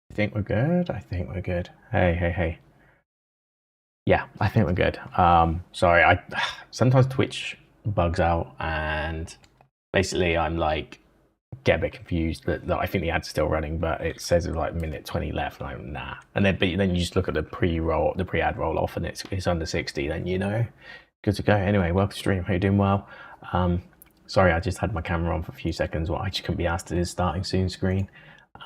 I think we're good. I think we're good. Hey. Yeah, I think we're good. Sorry, I sometimes Twitch bugs out, and basically I'm like get a bit confused that I think the ad's still running, but it says it's like minute 20 left, and I'm nah. And then you just look at the pre-ad roll off, and it's under 60. Then you know, good to go. Anyway, welcome to stream. How you doing? Well, sorry, I just had my camera on for a few seconds. What I just couldn't be asked is starting soon screen.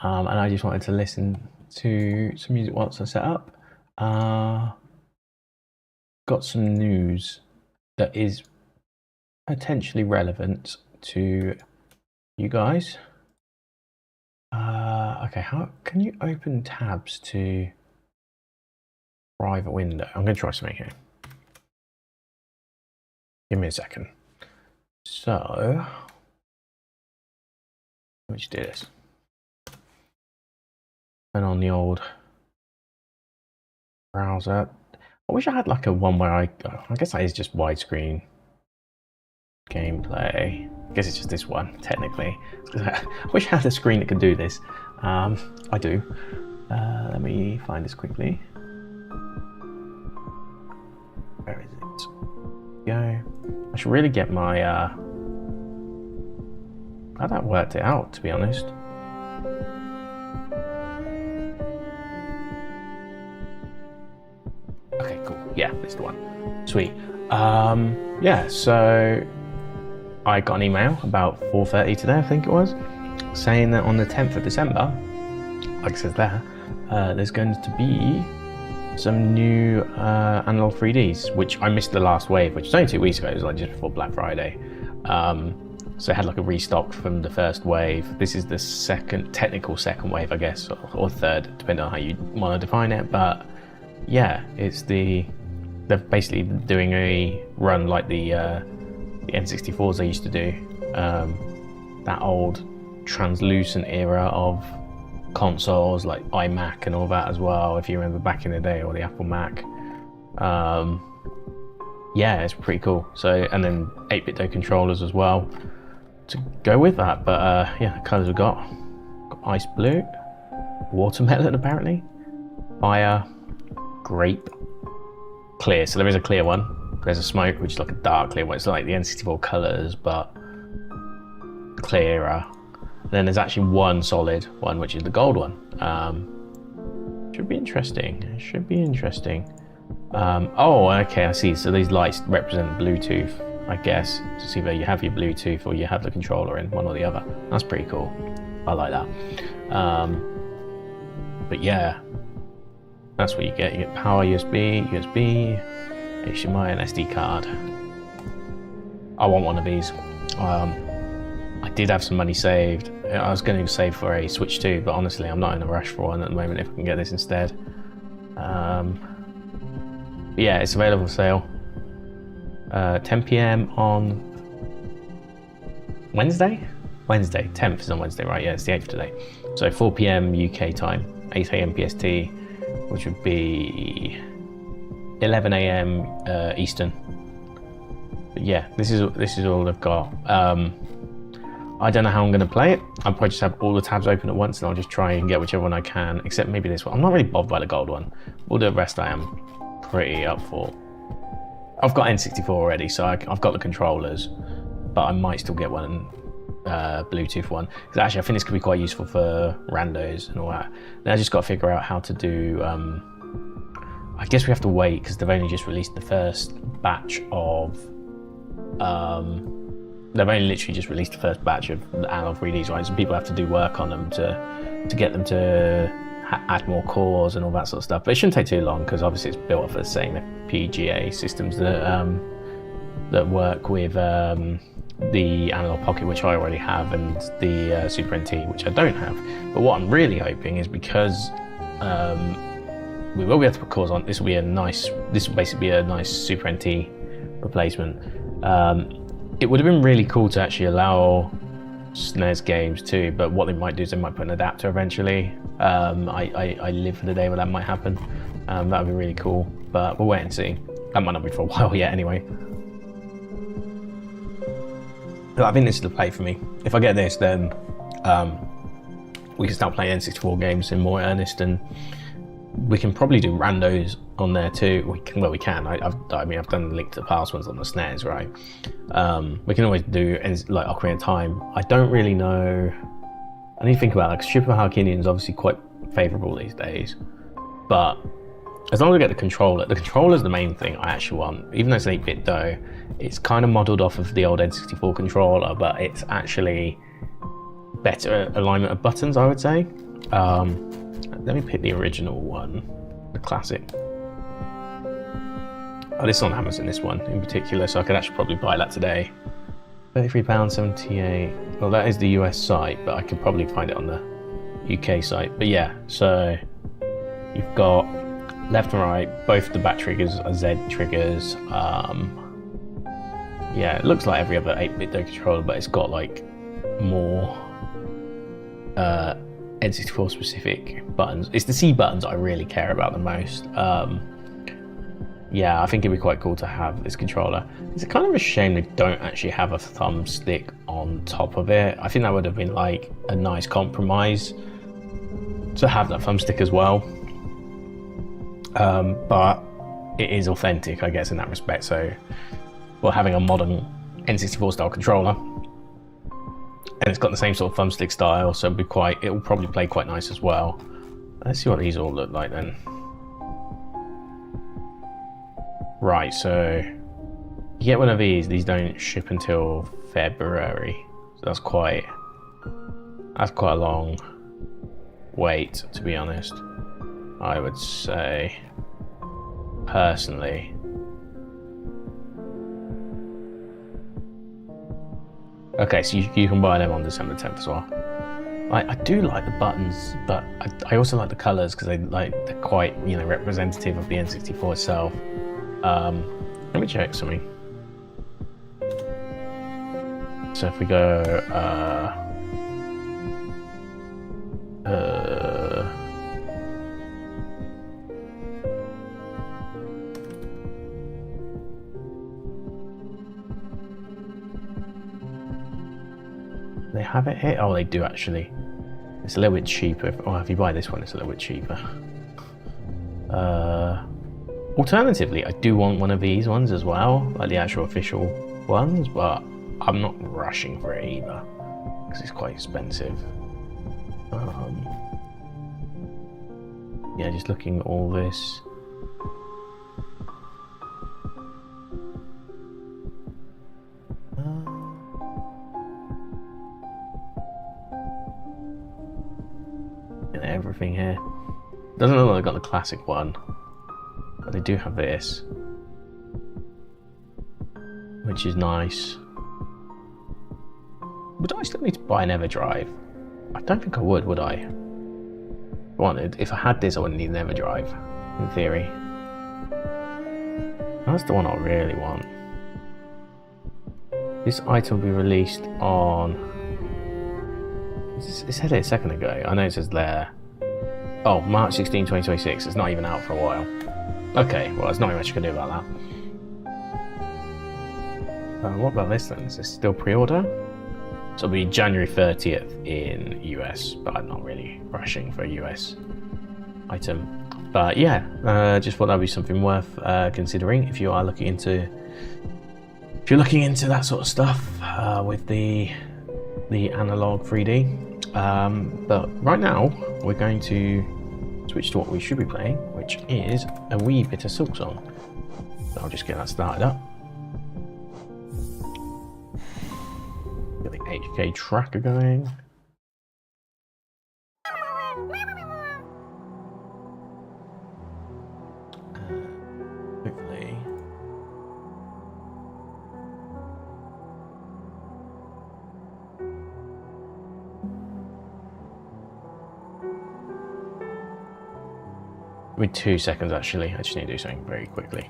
And I just wanted to listen to some music whilst I set up. Got some news that is potentially relevant to you guys. Okay, how can you open tabs to private window? I'm going to try something here. Give me a second. So, let me just do this. Turn on the old browser. I wish I had like a one where I guess that is just widescreen gameplay. I guess it's just this one technically. I wish I had a screen that could do this. I do. Let me find this quickly. Where is it? Go. I should really get my how that worked it out, to be honest. Okay, cool. Yeah, this is the one. Sweet. Yeah, so I got an email about 4:30 today, I think it was, saying that on the 10th of December, like it says there, there's going to be some new analog 3Ds, which I missed the last wave, which was only 2 weeks ago. It was like just before Black Friday. So it had like a restock from the first wave. This is the technical second wave, I guess, or third, depending on how you want to define it. But yeah, they're basically doing a run like the N64s they used to do. That old translucent era of consoles like iMac and all that as well, if you remember back in the day, or the Apple Mac. Yeah, it's pretty cool. So, and then 8-bit controllers as well to go with that. But yeah, the colours we've got ice blue, watermelon apparently, fire, grape, clear. So there is a clear one. There's a smoke, which is like a dark clear one. It's like the N64 colours, but clearer. Then there's actually one solid one, which is the gold one. Should be interesting. Should be interesting. Oh, okay, I see. So these lights represent Bluetooth, I guess, to see whether you have your Bluetooth or you have the controller in, one or the other. That's pretty cool. I like that. But yeah, that's what you get. You get power, USB, HDMI, and SD card. I want one of these. I did have some money saved. I was going to save for a Switch 2, but honestly, I'm not in a rush for one at the moment if I can get this instead. But yeah, it's available for sale. 10 PM on Wednesday? Wednesday, 10th is on Wednesday, right? Yeah, it's the 8th today. So 4 PM UK time, 8 AM PST, which would be 11 AM Eastern. But yeah, this is all I've got. I don't know how I'm going to play it. I'll probably just have all the tabs open at once, and I'll just try and get whichever one I can, except maybe this one. I'm not really bothered by the gold one. All the rest I am pretty up for. I've got N64 already, so I've got the controllers, but I might still get one Bluetooth one. Because actually, I think this could be quite useful for randos and all that. Then I just got to figure out how to do. I guess we have to wait because they've only just released the first batch of they've only literally just released the first batch of the analog 3Ds, right? So people have to do work on them to get them to add more cores and all that sort of stuff. But it shouldn't take too long because obviously it's built off of the same FPGA systems that work with the Analog Pocket, which I already have, and the Super NT, which I don't have. But what I'm really hoping is because we will be able to put cores on. This will basically be a nice Super NT replacement. It would have been really cool to actually allow SNES games too, but what they might do is they might put an adapter eventually. I live for the day where that might happen. That would be really cool, but we'll wait and see. That might not be for a while yet anyway. But I think this is the play for me. If I get this, then we can start playing N64 games in more earnest, and we can probably do randos on there too. We can. I've done Link to the Past ones on the SNES, right? We can always do like Ocarina of Time. I don't really know. I need to think about it. Like Super Harkinian is obviously quite favourable these days, but as long as I get the controller's the main thing I actually want. Even though it's an 8-bit though, it's kind of modelled off of the old N64 controller, but it's actually better alignment of buttons, I would say. Let me pick the original one, the classic. Oh, this is on Amazon, this one in particular, so I could actually probably buy that today. £33.78. Well, that is the US site, but I could probably find it on the UK site. But yeah, so you've got left and right, both the back triggers are Z triggers. Yeah, it looks like every other 8-bit controller, but it's got like more N64 specific buttons. It's the C buttons I really care about the most. Yeah, I think it'd be quite cool to have this controller. It's kind of a shame they don't actually have a thumbstick on top of it. I think that would have been like a nice compromise to have that thumbstick as well. But it is authentic, I guess, in that respect. So, well, having a modern N64 style controller, and it's got the same sort of thumbstick style, so it will probably play quite nice as well. Let's see what these all look like then. Right, so you get one of these. These don't ship until February, so that's quite a long wait, to be honest. I would say, personally. Okay, so you can buy them on December 10th as well. I do like the buttons, but I also like the colours because they're quite representative of the N64 itself. Let me check something. So if we go they have it here? Oh, they do actually. It's a little bit cheaper. Oh, if you buy this one, it's a little bit cheaper. Alternatively, I do want one of these ones as well, like the actual official ones, but I'm not rushing for it either because it's quite expensive. Yeah, just looking at all this. And everything here. Doesn't look like I got the classic one. But they do have this, which is nice. Would I still need to buy an EverDrive? I don't think I would I? If I had this, I wouldn't need an EverDrive, in theory. That's the one I really want. This item will be released on... It said it a second ago. I know it says there. Oh, March 16, 2026. It's not even out for a while. Okay, well, there's not much you can do about that. What about this then? Is this still pre-order? So it'll be January 30th in US, but I'm not really rushing for a US item. But yeah, just thought that'd be something worth considering if you are looking into that sort of stuff with the analog 3D. But right now we're going to switch to what we should be playing, which is a wee bit of Silksong. So I'll just get that started up. HK tracker going. Hopefully. Give me 2 seconds actually. I just need to do something very quickly.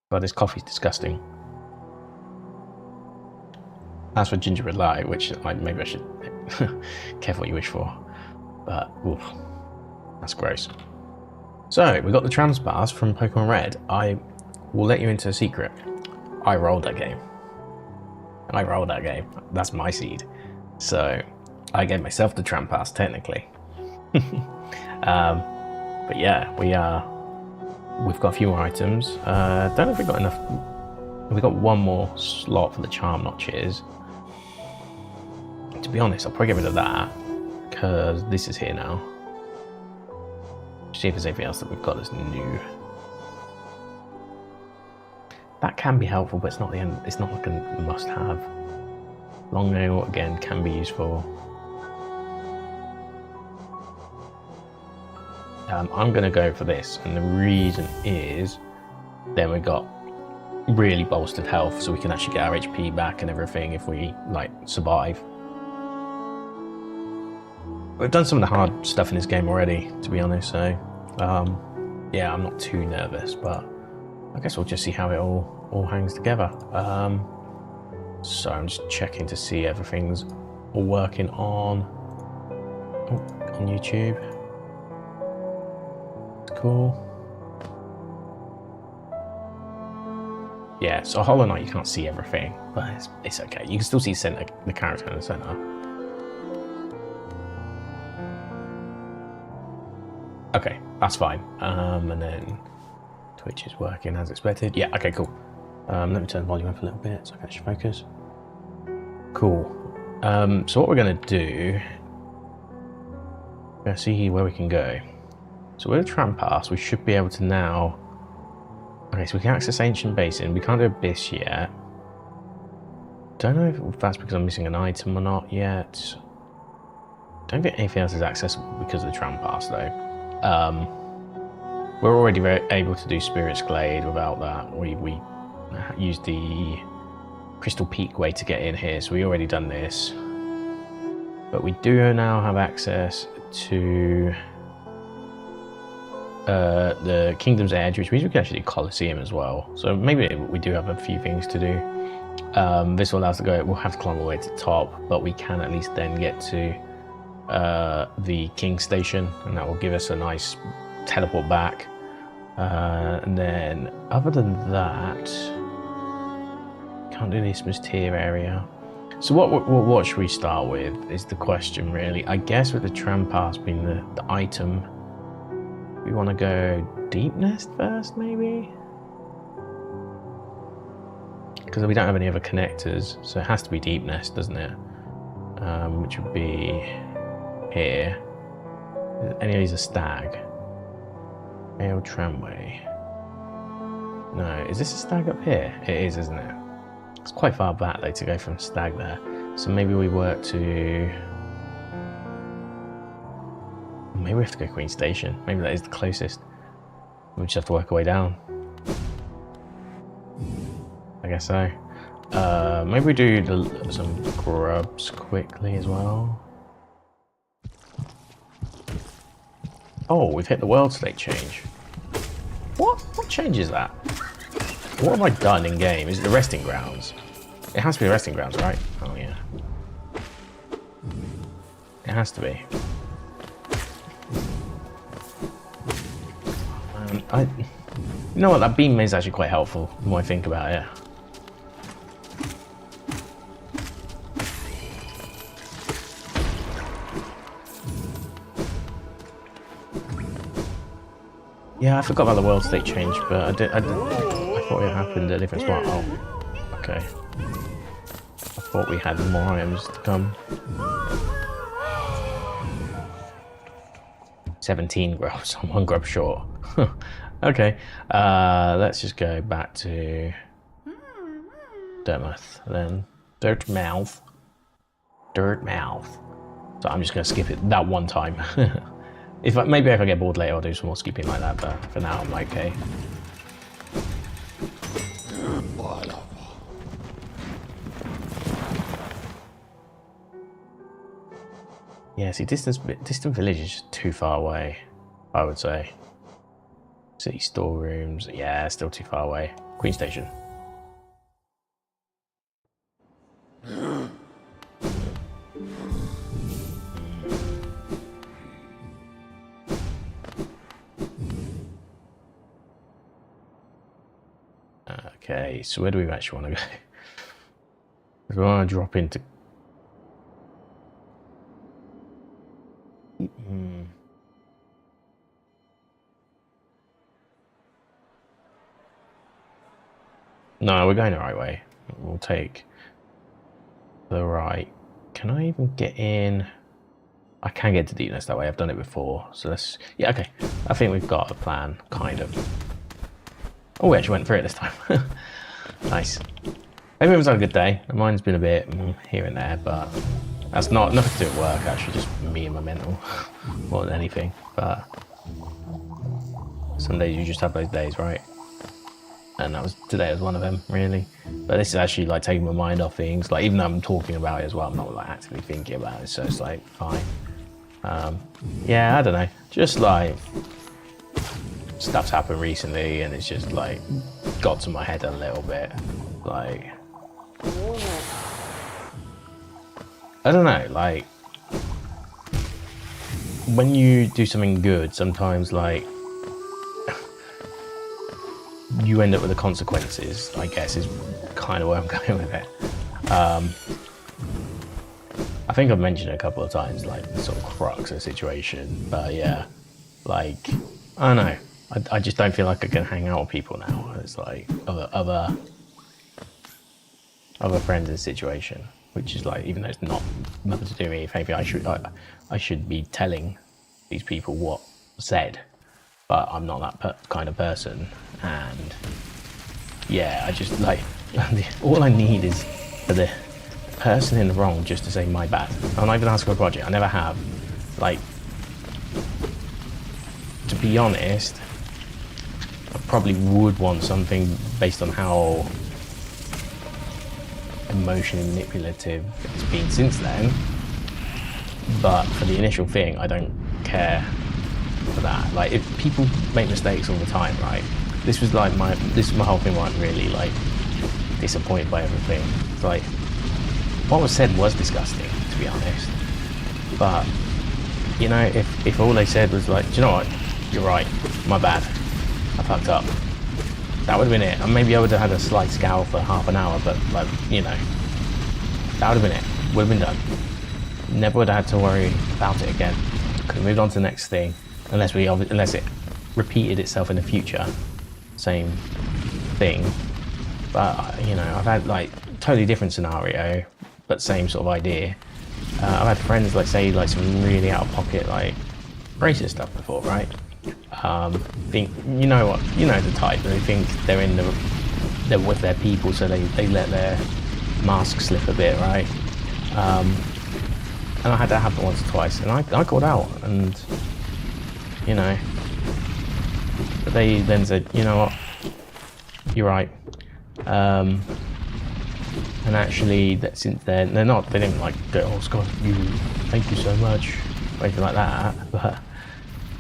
God, this coffee's disgusting. As for gingerbread light, which maybe I should careful what you wish for, but oof, that's gross. So we got the Trams pass from Pokemon Red. I will let you into a secret. I rolled that game. That's my seed. So I gave myself the Tram pass technically. But yeah, we've got a few more items. Don't know if we've got enough. We've got one more slot for the charm notches. To be honest, I'll probably get rid of that because this is here now. See if there's anything else that we've got that's new. That can be helpful, but it's not the end. It's not like a must-have. Long nail again can be useful. I'm going to go for this, and the reason is then we got really bolstered health, so we can actually get our HP back and everything if we like survive. We've done some of the hard stuff in this game already, to be honest, so yeah, I'm not too nervous, but I guess we'll just see how it all hangs together. So I'm just checking to see everything's all working on YouTube. Cool. Yeah, so Hollow Knight you can't see everything, but it's okay. You can still see the character in the center. Okay, that's fine. And then Twitch is working as expected. Yeah, okay, cool. Let me turn the volume up a little bit so I can actually focus. Cool. So what we're gonna do, we're gonna see where we can go. So with a Tram pass, we should be able to now. Okay, so we can access Ancient Basin. We can't do Abyss yet. Don't know if that's because I'm missing an item or not yet. Don't think anything else is accessible because of the Tram pass though. We're already able to do Spirit's Glade without that. We used the Crystal Peak way to get in here, so we already done this. But we do now have access to the Kingdom's Edge, which means we can actually do Colosseum as well. So maybe we do have a few things to do. This will allow us to go. We'll have to climb all the way to the top, but we can at least then get to the King Station, and that will give us a nice teleport back. And then other than that, can't do the Isthmus Tier area. So what should we start with is the question really. I guess with the Tram pass being the item, we want to go Deep Nest first maybe, because we don't have any other connectors, so it has to be Deep Nest, doesn't it? Which would be here. Any of these are Stag. Ale Tramway. No, is this a Stag up here? It is, isn't it? It's quite far back though to go from Stag there. So maybe we work to... Maybe we have to go Queen Station. Maybe that is the closest. We just have to work our way down. I guess so. Maybe we do some grubs quickly as well. Oh, we've hit the world state change. What? What changes that? What have I done in game? Is it the resting grounds? It has to be the resting grounds, right? Oh yeah. It has to be. You know what? That beam is actually quite helpful. The more I think about it. Yeah, I forgot about the world state change, but I thought it happened at a different spot. Oh, okay. I thought we had more items to come. 17 grubs. I'm 1 grub short. Okay, let's just go back to Dirtmouth, then Dirtmouth. So I'm just gonna skip it that one time. Maybe if I get bored later, I'll do some more skipping like that. But for now, I'm okay. Yeah, see, distant village is just too far away, I would say. City storerooms, yeah, still too far away. Queen Station. Okay, so where do we actually want to go? We want to drop into... No, we're going the right way. We'll take the right. Can I even get in? I can get to deepness that way. I've done it before. So let's... Yeah, okay. I think we've got a plan, kind of. Oh, we actually went through it this time. Nice. Maybe it was a good day. Mine's been a bit here and there, but that's nothing to do with work, actually. Just me and my mental more than anything. But some days you just have those days, right? And today was one of them, really. But this is actually like taking my mind off things. Like, even though I'm talking about it as well, I'm not like actively thinking about it. So it's like fine. Yeah, I don't know. Just like stuff's happened recently, and it's just like got to my head a little bit. Like, I don't know. Like, when you do something good, sometimes like you end up with the consequences, I guess, is kind of where I'm going with it. I think I've mentioned it a couple of times, like the sort of crux of the situation. But yeah, like, I don't know. I just don't feel like I can hang out with people now. It's like other friends in the situation, which is like, even though it's nothing to do with me, maybe I should be telling these people what said. But I'm not that kind of person, and yeah, I just like, all I need is for the person in the wrong just to say my bad. I'm not even asking for a project, I never have. Like, to be honest, I probably would want something based on how emotionally manipulative it's been since then, but for the initial thing, I don't care for that. Like, if people make mistakes all the time, right? This is my whole thing where I'm really like disappointed by everything. It's like, what was said was disgusting, to be honest. But you know, if all they said was like, do you know what? You're right. My bad. I fucked up. That would have been it. And maybe I would have had a slight scowl for half an hour, but like, you know, that would have been it. Would have been done. Never would have had to worry about it again. Could have moved on to the next thing. Unless it repeated itself in the future, same thing. But you know, I've had like totally different scenario, but same sort of idea. I've had friends like say like some really out of pocket like racist stuff before, right? Think, you know what, you know the type. They think they're with their people, so they let their mask slip a bit, right? And I had that happen once or twice, and I called out, and you know, but they then said, you know what, you're right. And actually, that since then, they didn't like go, oh Scott, thank you so much, or anything like that.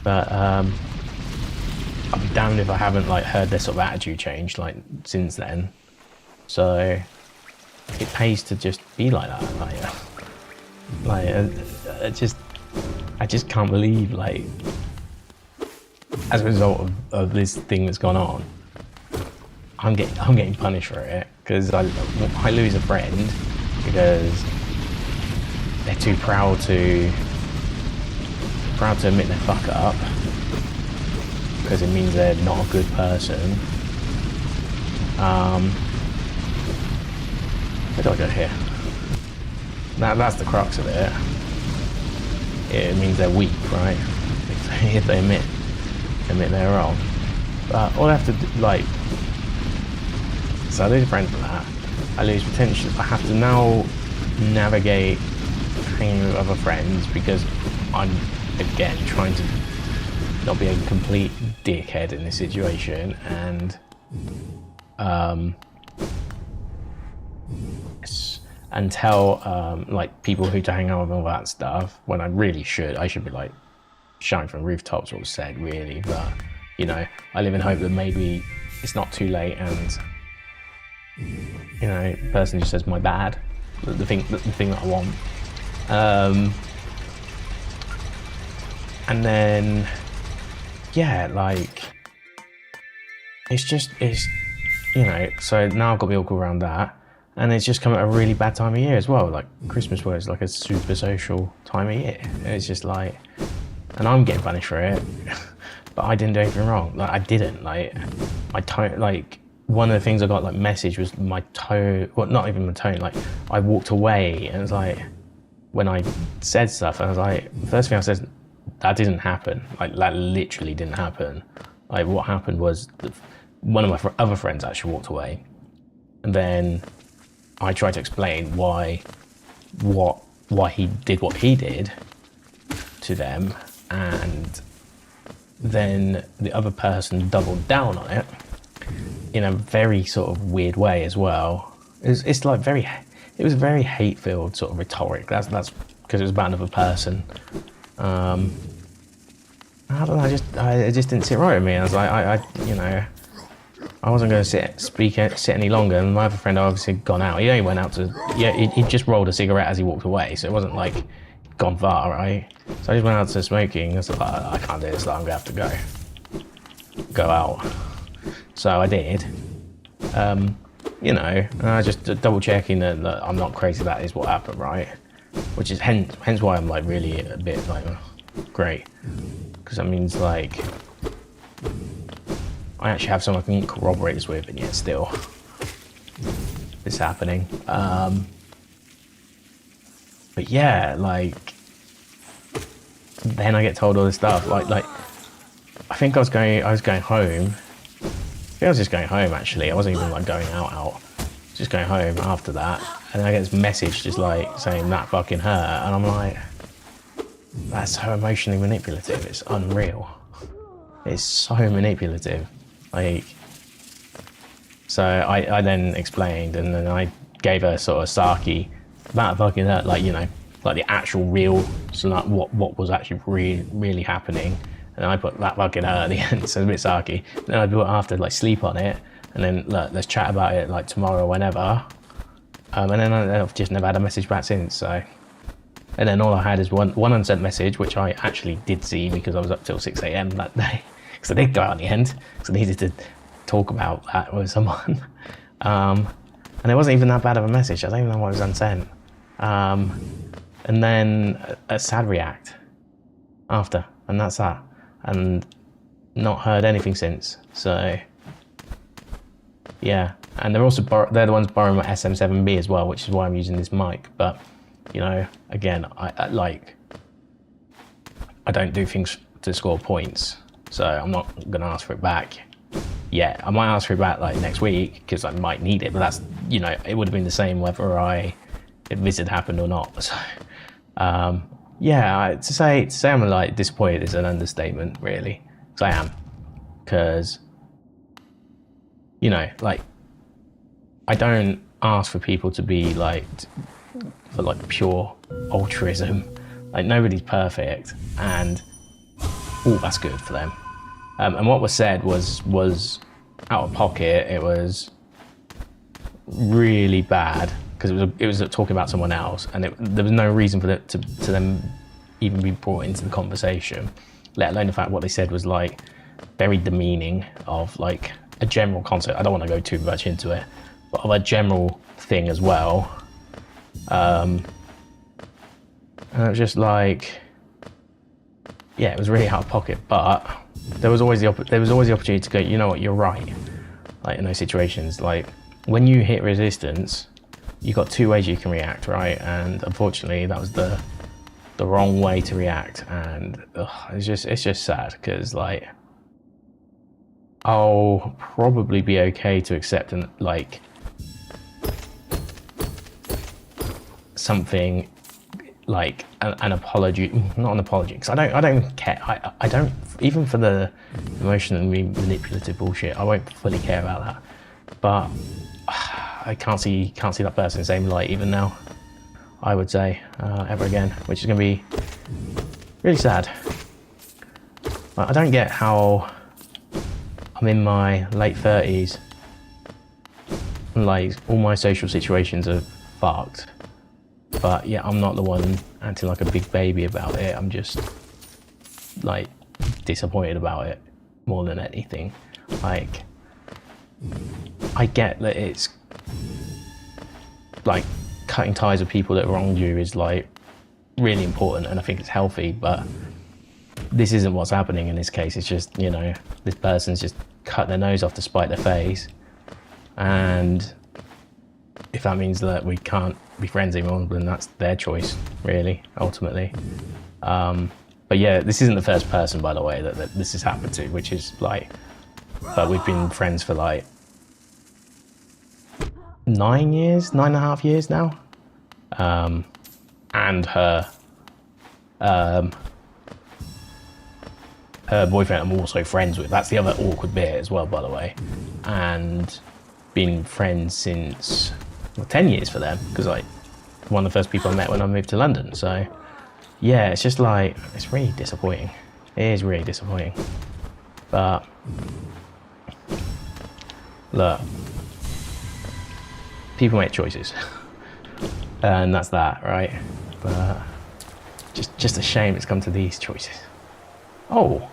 But I'll be damned if I haven't like heard their sort of attitude change like since then. So it pays to just be like that. I just can't believe, like, as a result of this thing that's gone on, I'm getting punished for it because I lose a friend because they're too proud to admit their fuck up, because it means they're not a good person. Where do I go here? That's the crux of it. It means they're weak, right? If they admit they're wrong. But all I have to do, like, so I lose a friend for that. I lose potential. I have to now navigate hanging with other friends because I'm again trying to not be a complete dickhead in this situation and tell like people who to hang out with and all that stuff when I really should. I should be like shouting from rooftops what was said really, but you know, I live in hope that maybe it's not too late and you know, the person just says my bad, the thing that I want. And then yeah, like it's you know, so now I've got to be awkward around that, and it's just come at a really bad time of year as well. Like Christmas was like a super social time of year. It's just like, and I'm getting punished for it, but I didn't do anything wrong. Like I didn't. Like my tone, like one of the things I got like message was my tone. Well, not even my tone. Like I walked away, and it's like when I said stuff, and I was like, the first thing I said, that didn't happen. Like that literally didn't happen. Like what happened was one of my other friends actually walked away, and then I tried to explain why he did what he did to them, and then the other person doubled down on it in a very sort of weird way as well. It's like it was very hate-filled sort of rhetoric. That's because it was about another person. I don't know. It just didn't sit right with me. I was like, you know, I wasn't going to sit any longer. And my other friend obviously had gone out. He only went out to, he just rolled a cigarette as he walked away. So it wasn't like gone far, right? So I just went out to smoking. I was like, I can't do this. Like, I'm going to have to go out. So I did. You know, and I just double checking that I'm not crazy. That is what happened, right? Which is hence why I'm like really a bit like, great. Because that means like I actually have someone I can corroborate this with, and yet still it's happening. But yeah, like then I get told all this stuff. Like I think I was going home. I think I was just going home actually. I wasn't even like going out. Just going home after that, and then I get this message just like saying that fucking hurt, and I'm like, that's so emotionally manipulative. It's unreal. It's so manipulative. Like, so I then explained, and then I gave her sort of Saki that fucking hurt, like, you know, like the actual real, so like what was actually really happening. And I put that fucking hurt at the end, so it's a bit Saki. Then I put after like sleep on it, and then look, let's chat about it like tomorrow or whenever. And then I've just never had a message back since. So. And then all I had is one unsent message, which I actually did see because I was up till 6 a.m. that day. Because I did go out in the end, because I needed to talk about that with someone. And it wasn't even that bad of a message. I don't even know why it was unsent. And then a sad react after, and that's that. And not heard anything since. So, yeah. And they're the ones borrowing my SM7B as well, which is why I'm using this mic. But you know, again, I don't do things to score points, so I'm not going to ask for it back yet. I might ask for it back like next week because I might need it, but that's, you know, it would have been the same whether this had happened or not. So, yeah, to say I'm like disappointed is an understatement, really, because I am, because you know, like I don't ask for people to be like. For like pure altruism, like nobody's perfect, and that's good for them. And what was said was out of pocket. It was really bad because it was talking about someone else, and there was no reason for to them even be brought into the conversation. Let alone the fact what they said was like very demeaning of like a general concept. I don't want to go too much into it, but of a general thing as well. And it was just like, yeah, it was really out of pocket, but there was always the opportunity to go, you know what, you're right. Like in those situations, like when you hit resistance, you got two ways you can react, right? And unfortunately, that was the wrong way to react, and it's just sad because like I'll probably be okay to accept and like something like an apology, not an apology, because I don't care. I don't, even for the emotionally manipulative bullshit, I won't fully care about that. But I can't see that person in the same light even now, I would say, ever again, which is going to be really sad. I don't get how I'm in my late 30s and like all my social situations are fucked. But yeah, I'm not the one acting like a big baby about it. I'm just like disappointed about it more than anything. Like, I get that it's like cutting ties with people that wronged you is like really important, and I think it's healthy, but this isn't what's happening in this case. It's just, you know, this person's just cut their nose off to spite their face, and if that means that we can't be friends anymore, then that's their choice, really, ultimately. But yeah, this isn't the first person, by the way, that this has happened to, which is like, but we've been friends for like 9.5 years now. And her boyfriend I'm also friends with. That's the other awkward bit as well, by the way. And been friends since 10 years for them, because like one of the first people I met when I moved to London. So yeah, it's just like, it's really disappointing. It is really disappointing. But look, people make choices, and that's that, right? But just a shame it's come to these choices. Oh,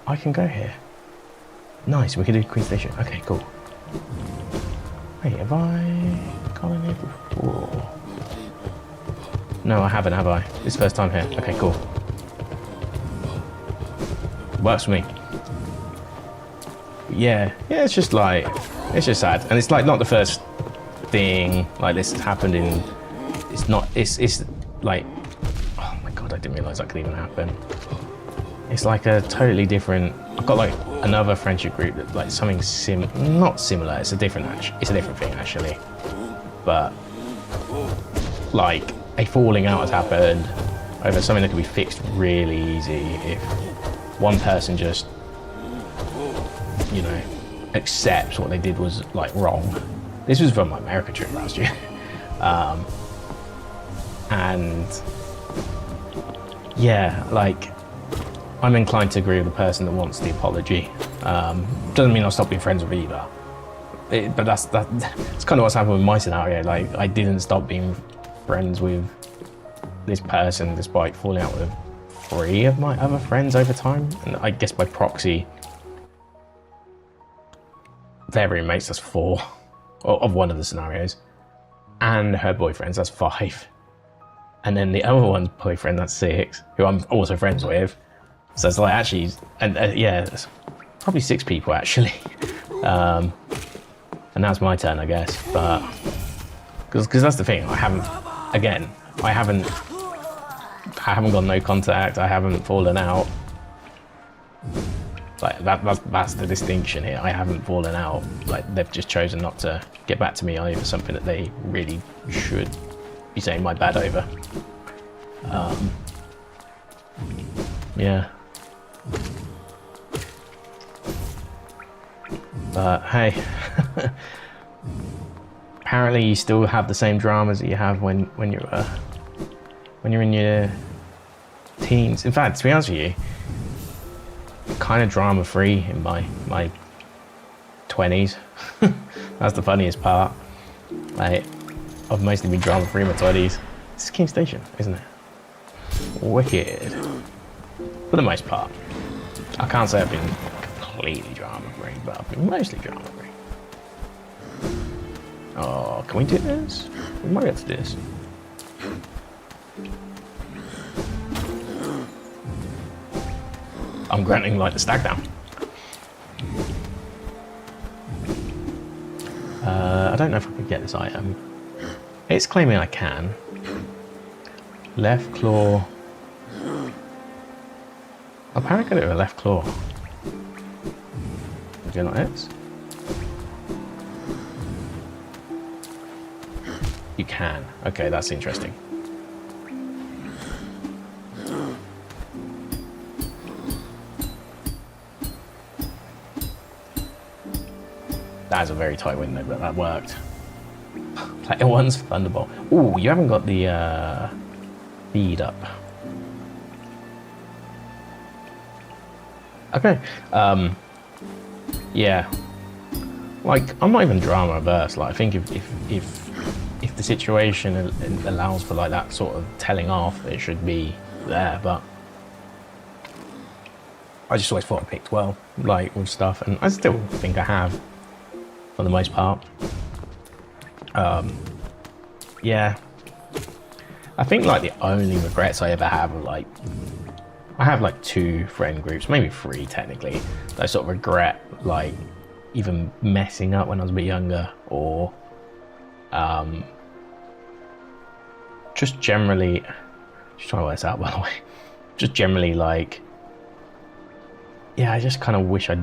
I can go here. Nice, we can do Queen Station. Okay, cool. Wait, have I gone in here before? No, I haven't, have I? This first time here. Okay, cool. Works for me. Yeah, it's just like, it's just sad. And it's like not the first thing like this has happened in, it's like, oh my God, I didn't realize that could even happen. It's like a totally different, I've got like another friendship group that like something not similar, it's a different thing actually. But like a falling out has happened over something that could be fixed really easy if one person just, you know, accepts what they did was like wrong. This was from my America trip last year. And yeah, like I'm inclined to agree with the person that wants the apology. Doesn't mean I'll stop being friends with either. But that's kind of what's happened with my scenario. Like I didn't stop being friends with this person despite falling out with 3 of my other friends over time. And I guess by proxy, their roommates, that's 4 of one of the scenarios. And her boyfriends, that's 5. And then the other one's boyfriend, that's 6, who I'm also friends with. So it's like actually, and yeah, it's probably 6 people actually. And that's my turn, I guess. But because that's the thing, I haven't got no contact. I haven't fallen out. Like that's the distinction here. I haven't fallen out. Like they've just chosen not to get back to me over something that they really should be saying my bad over. Yeah. But hey, apparently you still have the same dramas that you have when you're in your teens. In fact, to be honest with you, kind of drama free in my 20s. That's the funniest part. Like I've mostly been drama free in my 20s. This is King Station, isn't it? Wicked. For the most part. I can't say I've been completely drama free, but I've been mostly drama free. Oh, can we do this? We might get to do this. I'm granting like the stack down. I don't know if I could get this item. It's claiming I can. Left claw. Apparently I can do it with a left claw. Do you not hit? You can. Okay, that's interesting. That's a very tight window, but that worked. Player 1's Thunderbolt. Ooh, you haven't got the feed up. Okay. Yeah. Like, I'm not even drama averse. Like, I think if the situation allows for like that sort of telling off, it should be there. But I just always thought I picked well, like with stuff, and I still think I have, for the most part. Yeah. I think like the only regrets I ever have are like, I have like 2 friend groups, maybe 3 technically, that I sort of regret like even messing up when I was a bit younger, or just generally, just trying to work this out by the way, just generally like, yeah, I just kind of wish I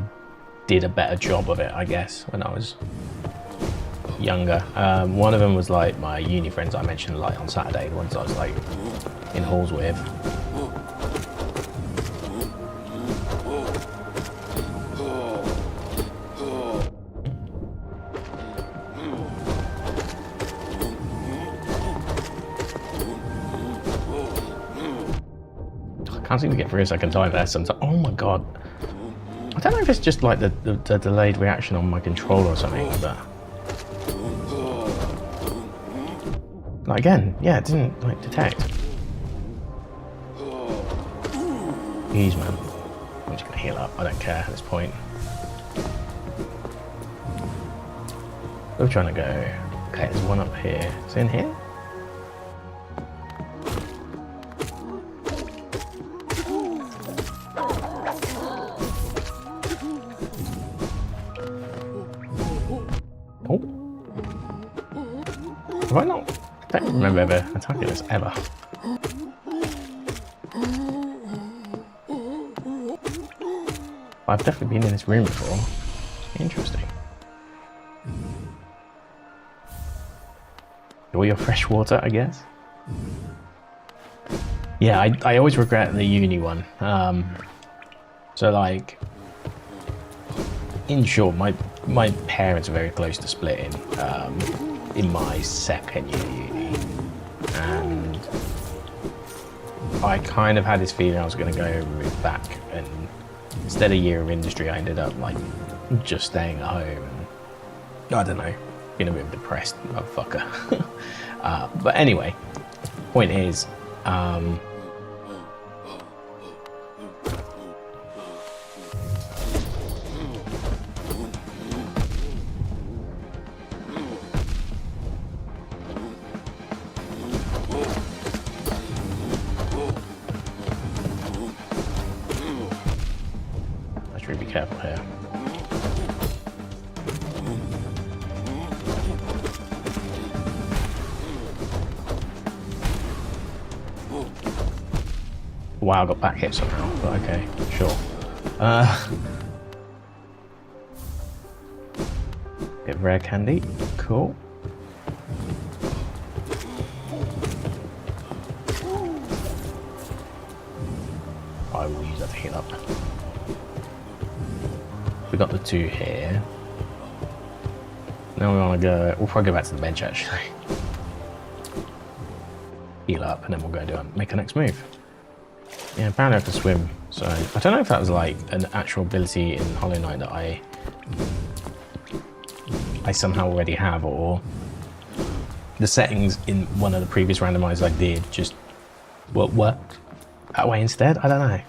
did a better job of it, I guess, when I was younger. One of them was like my uni friends I mentioned like on Saturday, the ones I was like in halls with. I can't seem to get through a second time there sometimes. Oh my god. I don't know if it's just like the delayed reaction on my controller or something, but like again, yeah, it didn't like detect. Jeez, man. I'm just gonna heal up. I don't care at this point. We're trying to go. Okay, there's one up here. Is it in here? Oh. Have I not? I don't remember ever attacking this ever. I've definitely been in this room before. Interesting. All your fresh water, I guess. Yeah, I always regret the uni one. So like, in short, my parents are very close to splitting in my second year uni, and I kind of had this feeling I was going to go move back, and instead of a year of industry, I ended up like just staying at home, and I don't know, being a bit depressed, motherfucker. But anyway, point is, I should be careful here. Wow, I got back hit somehow, but okay, sure. Bit of rare candy, cool. I will use that to heal up. We got the 2 here. Now we want to go, we'll probably go back to the bench actually. Heal up, and then we'll go make our next move. Yeah, apparently I can swim, so I don't know if that was like an actual ability in Hollow Knight that I somehow already have, or the settings in one of the previous randomizers I did just worked that way instead. I don't know.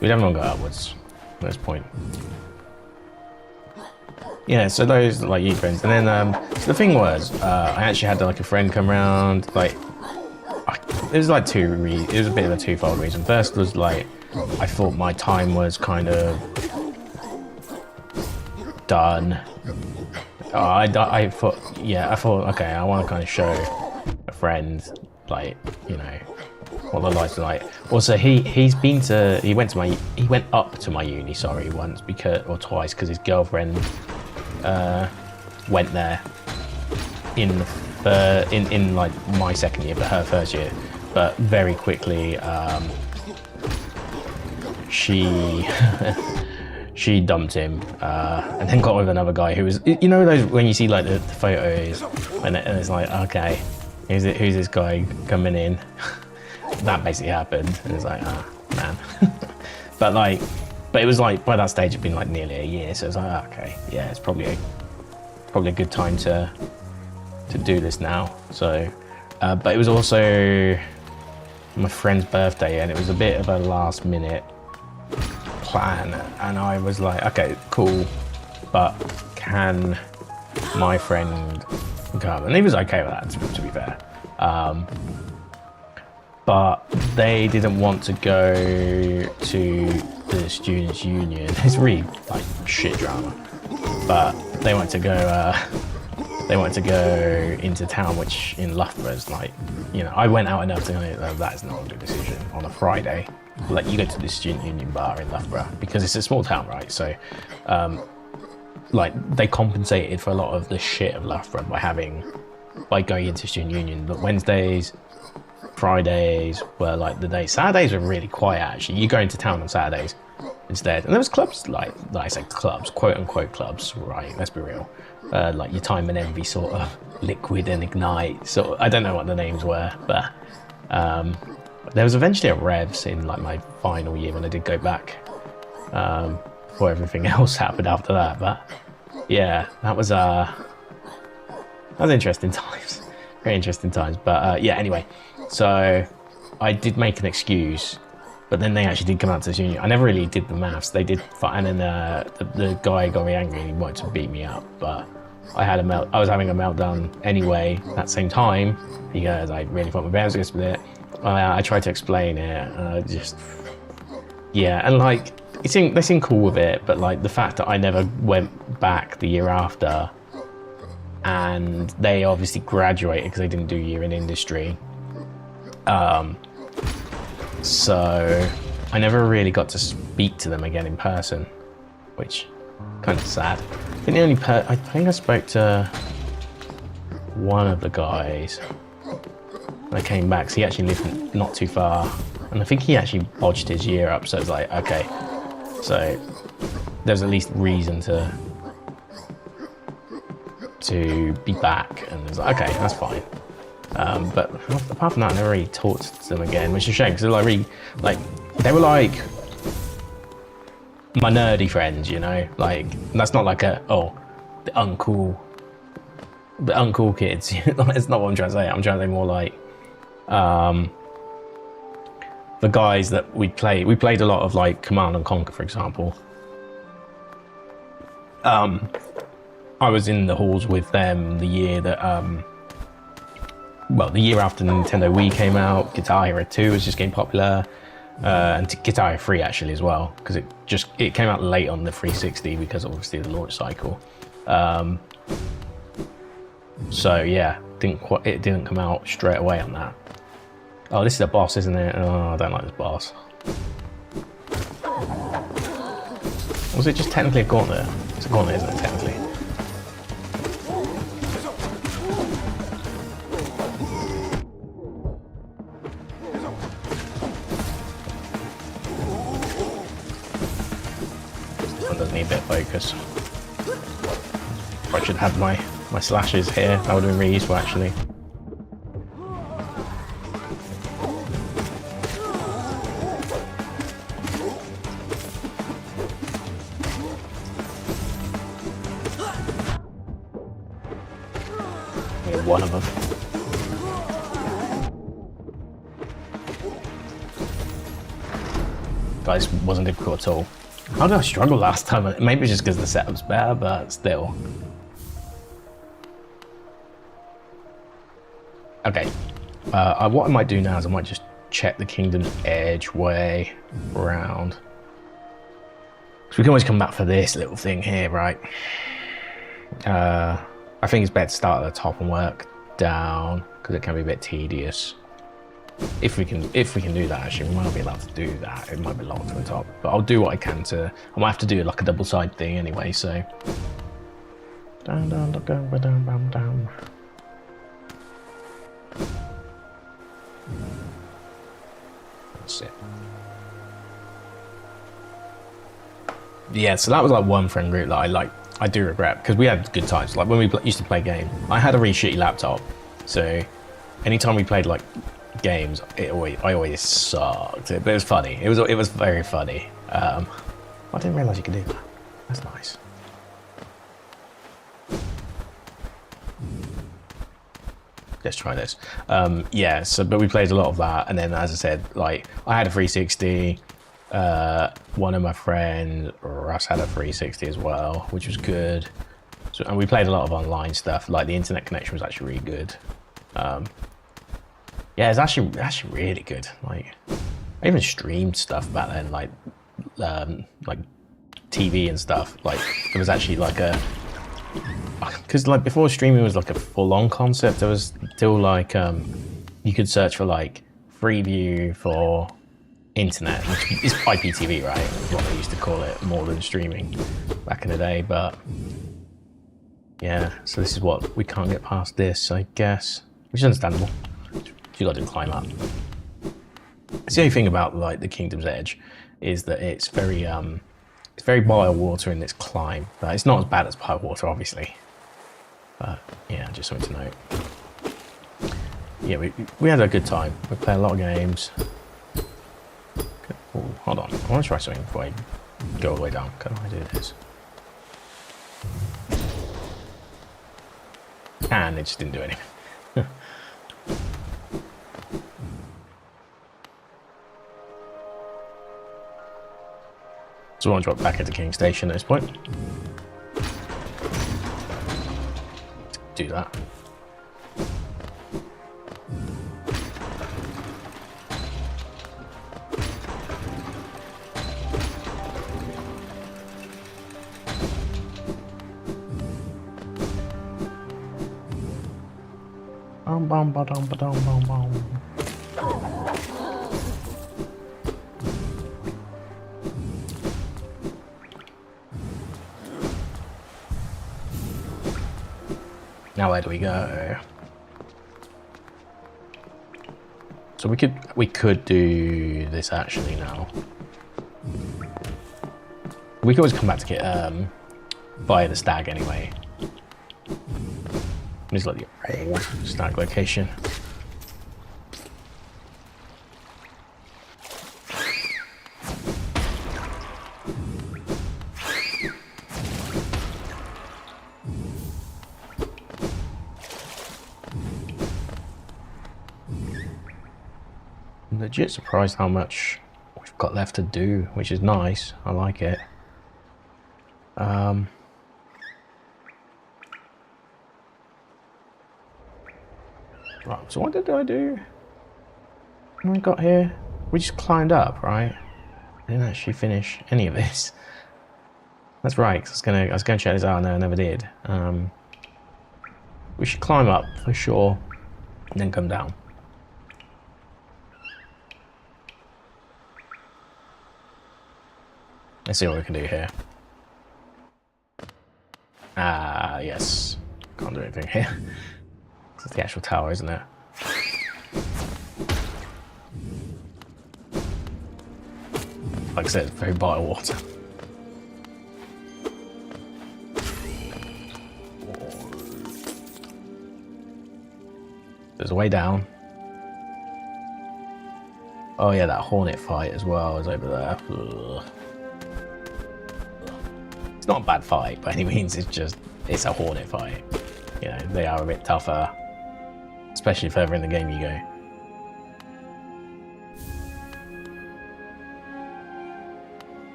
We definitely want to go upwards at this point. Yeah, so those like you friends, and then so the thing was, I actually had like a friend come around. Like, it was like it was a bit of a twofold reason. First was like, I thought my time was kind of done. I thought, okay, I want to kind of show a friend, like, you know, what the lights are like. Also, he went up to my uni, sorry, once or twice, because his girlfriend went there in like my second year, but her first year. But very quickly, she she dumped him, and then got with another guy who was, you know, those when you see like the photos, and it's like, okay, who's this guy coming in? That basically happened, and it's like, ah, man. but it was like, by that stage it'd been like nearly a year, so it's like, okay, yeah, it's probably a good time to do this now. So, but it was also my friend's birthday, and it was a bit of a last minute plan, and I was like, okay, cool, but can my friend come? And he was okay with that, to be fair. But they didn't want to go to the students' union. It's really like shit drama. But they wanted to go. They wanted to go into town, which in Loughborough is like, you know, I went out enough to know that is not a good decision on a Friday. Like, you go to the student union bar in Loughborough because it's a small town, right? So, like, they compensated for a lot of the shit of Loughborough by going into student union. But Wednesdays, Fridays were like the days. Saturdays were really quiet, actually. You go into town on Saturdays instead. And there was clubs, like I say clubs, quote unquote clubs, right? Let's be real. Like your Time and Envy, sort of Liquid and Ignite. So I don't know what the names were, but there was eventually a Revs in like my final year when I did go back, before everything else happened after that. But yeah, that was interesting times. Very interesting times. But yeah, anyway. So I did make an excuse, but then they actually did come out to the union. I never really did the maths. They did, and then the guy got me angry and he wanted to beat me up. But I was having a meltdown anyway. At the same time, because I really thought my parents were with it. I tried to explain it. And like they seemed cool with it, but like the fact that I never went back the year after, and they obviously graduated because they didn't do a year in industry. So I never really got to speak to them again in person, which kind of sad. I think I think I spoke to one of the guys when I came back. So he actually lived not too far, and I think he actually bodged his year up. So it's like, okay, so there's at least reason to be back, and it's like, okay, that's fine. But apart from that, I never really talked to them again, which is a shame because they were like my nerdy friends, you know. Like, that's not like the uncool kids. That's not what I'm trying to say. I'm trying to say more like the guys that we played a lot of like Command and Conquer, for example. I was in the halls with them the year that the year after the Nintendo Wii came out. Guitar Hero 2 was just getting popular, and Guitar Hero 3 actually as well, because it came out late on the 360 because obviously the launch cycle. So yeah, it didn't come out straight away on that. Oh, this is a boss, isn't it? Oh, I don't like this boss. Was it just technically a gauntlet? It's a gauntlet, isn't it, technically? Need a bit of focus. I should have my slashes here. That would have been really useful, actually. Yeah, one of them. Guys, wasn't difficult at all. How did I struggle last time? Maybe it's just because the setup's better, but still. Okay. What I might do now is I might just check the Kingdom's Edge way around. So we can always come back for this little thing here, right? I think it's better to start at the top and work down because it can be a bit tedious. If we can do that, actually, we might not be allowed to do that. It might be locked to the top, but I'll do what I can to. I might have to do like a double side thing anyway. So down, down, down, down, down, down, down. That's it. Yeah, so that was like one friend group that I do regret because we had good times. Like when we used to play games, I had a really shitty laptop, so anytime we played like games, I always sucked. But it was funny. It was very funny. I didn't realise you could do that. That's nice. Let's try this. Yeah. So, but we played a lot of that, and then as I said, like I had a 360. One of my friends, Russ, had a 360 as well, which was good. So, and we played a lot of online stuff. Like the internet connection was actually really good. Yeah, it's actually really good. Like I even streamed stuff back then, like TV and stuff. Like it was actually like a, because like before streaming was like a full-on concept. There was still like you could search for like Freeview for internet, which is IPTV, right? Is what they used to call it, more than streaming back in the day. But yeah, so this is what we can't get past this, I guess, which is understandable. You got to climb up. The only thing about like the Kingdom's Edge is that it's very bile water in its climb. But it's not as bad as bile water, obviously. But yeah, just something to note. Yeah, we had a good time. We played a lot of games. Ooh, hold on, I want to try something before I go all the way down. Can I do this? And it just didn't do anything. So I want to drop back into King Station at this point. Do that. Bum, ba, dum, ba, dum, bum, bum. Now where do we go? So we could do this actually now. We could always come back to get via the stag anyway. Just let the old stag location. I'm legit surprised how much we've got left to do, which is nice. I like it. Right, so what did I do when I got here? We just climbed up, right? I didn't actually finish any of this. That's right, because I was gonna check this out and I never did. We should climb up for sure, and then come down. Let's see what we can do here. Ah, yes. Can't do anything here. It's the actual tower, isn't it? Like I said, it's very bottled water. There's a way down. Oh yeah, that hornet fight as well is over there. Ugh. It's not a bad fight by any means, it's a hornet fight. You know, they are a bit tougher. Especially further in the game you go.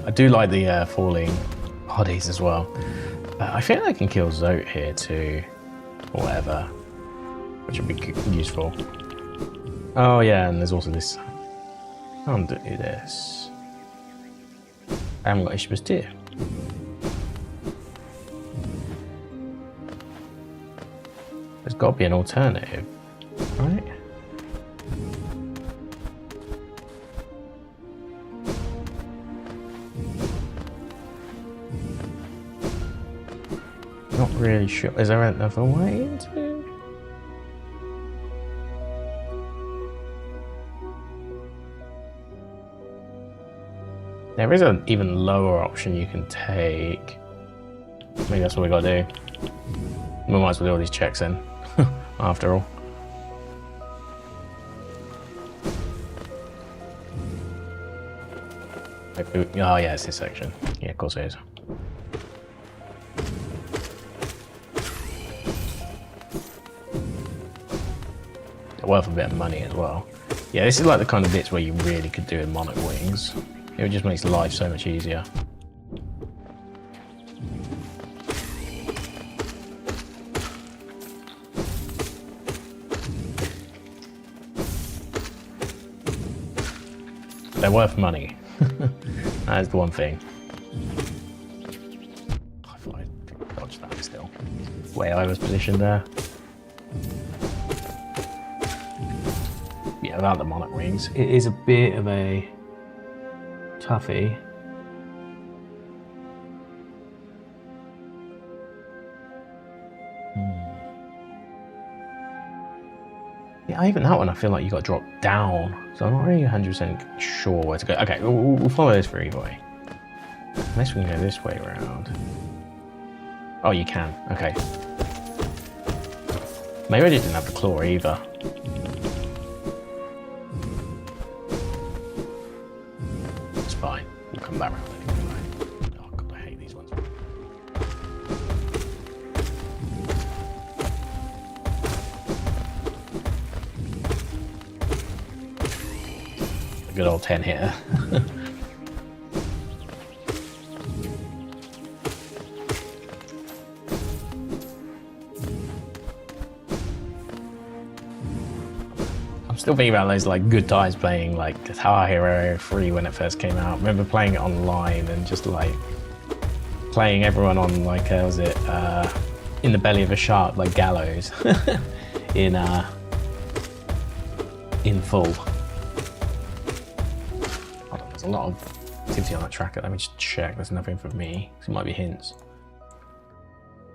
I do like the falling bodies as well. I think I can kill Zote here too, or whatever, which would be useful. Oh yeah, and there's also this. I can't do this. I haven't got Ishba's Tear. There's got to be an alternative, right? Not really sure. Is there another way into? There is an even lower option you can take. Maybe that's what we gotta do. We might as well do all these checks in, after all. Oh yeah, it's this section. Yeah, of course it is. They're worth a bit of money as well. Yeah, this is like the kind of bits where you really could do in Monarch Wings. It just makes life so much easier. They're worth money. That is the one thing. I thought I dodged that still. Way I was positioned there. Yeah, without the Monarch Wings, it is a bit of a toughie. Yeah, even that one I feel like you got to drop down, so I'm not really 100% sure where to go. Okay, we'll follow this for either way. Unless we can go this way around. Oh, you can. Okay. Maybe I didn't have the claw either. It's fine. We'll come back around anyway. Oh god, I hate these ones. A good old 10 hitter. Still thinking about those like good times playing like Guitar Hero 3 when it first came out. I remember playing it online and just like playing everyone on like was it in the belly of a shark, like Gallows in full. Hold on, there's a lot of activity on that tracker. Let me just check. There's nothing for me. It might be hints.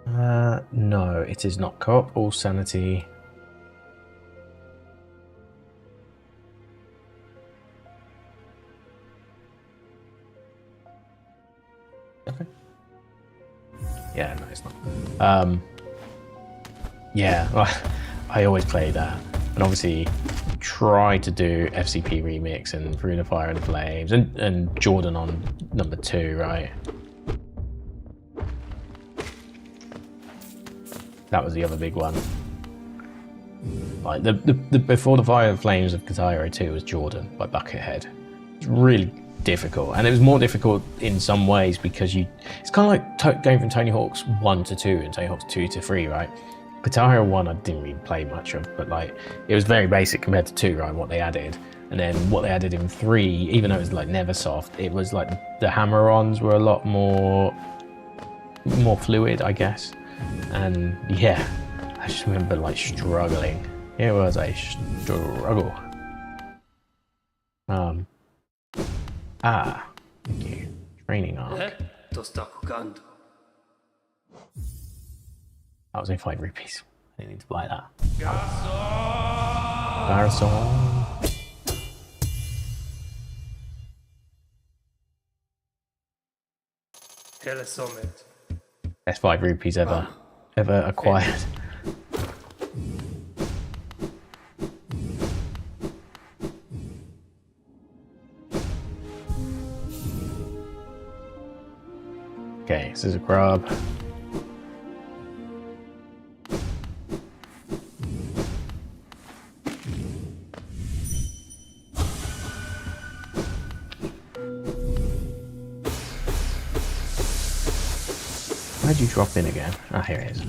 No, it is not co-op. All sanity. Okay. Yeah, no, it's not. Yeah, I always play that, and obviously try to do FCP remix and Through the Fire and Flames and Jordan on number 2, right? That was the other big one. Like the Before the Fire and Flames of Guitar Hero 2 was Jordan by Buckethead. It's really difficult, and it was more difficult in some ways because it's kind of like going from Tony Hawk's 1 to 2 and Tony Hawk's 2 to 3, right? Guitar Hero 1 I didn't really play much of, but like it was very basic compared to 2, right? What they added, and then what they added in 3, even though it was like Neversoft, it was like the hammer-ons were a lot more fluid, I guess. And yeah, I just remember like struggling. It was a struggle. Thank you. Training arc. That was only 5 rupees. I didn't need to buy that. Garrison. Best 5 rupees ever acquired. Okay, this is a grub. Where'd you drop in again? Ah, here it is.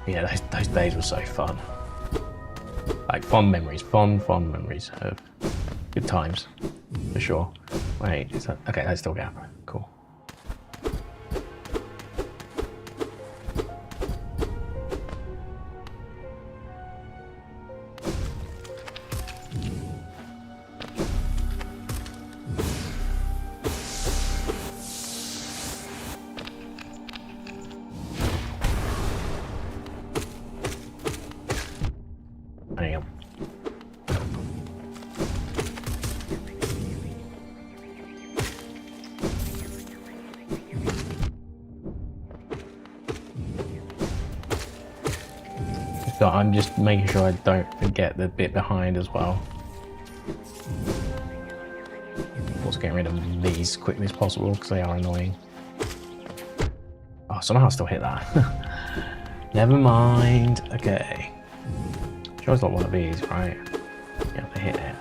Yeah, those days were so fun. Like fond memories of good times, for sure. Wait, is that okay? That's still gap. Cool. Damn. So I'm just making sure I don't forget the bit behind as well. Also getting rid of these as quickly as possible because they are annoying. Oh, somehow I still hit that. Never mind. Okay. Sure it's not one of these, right? Yeah, they hit it.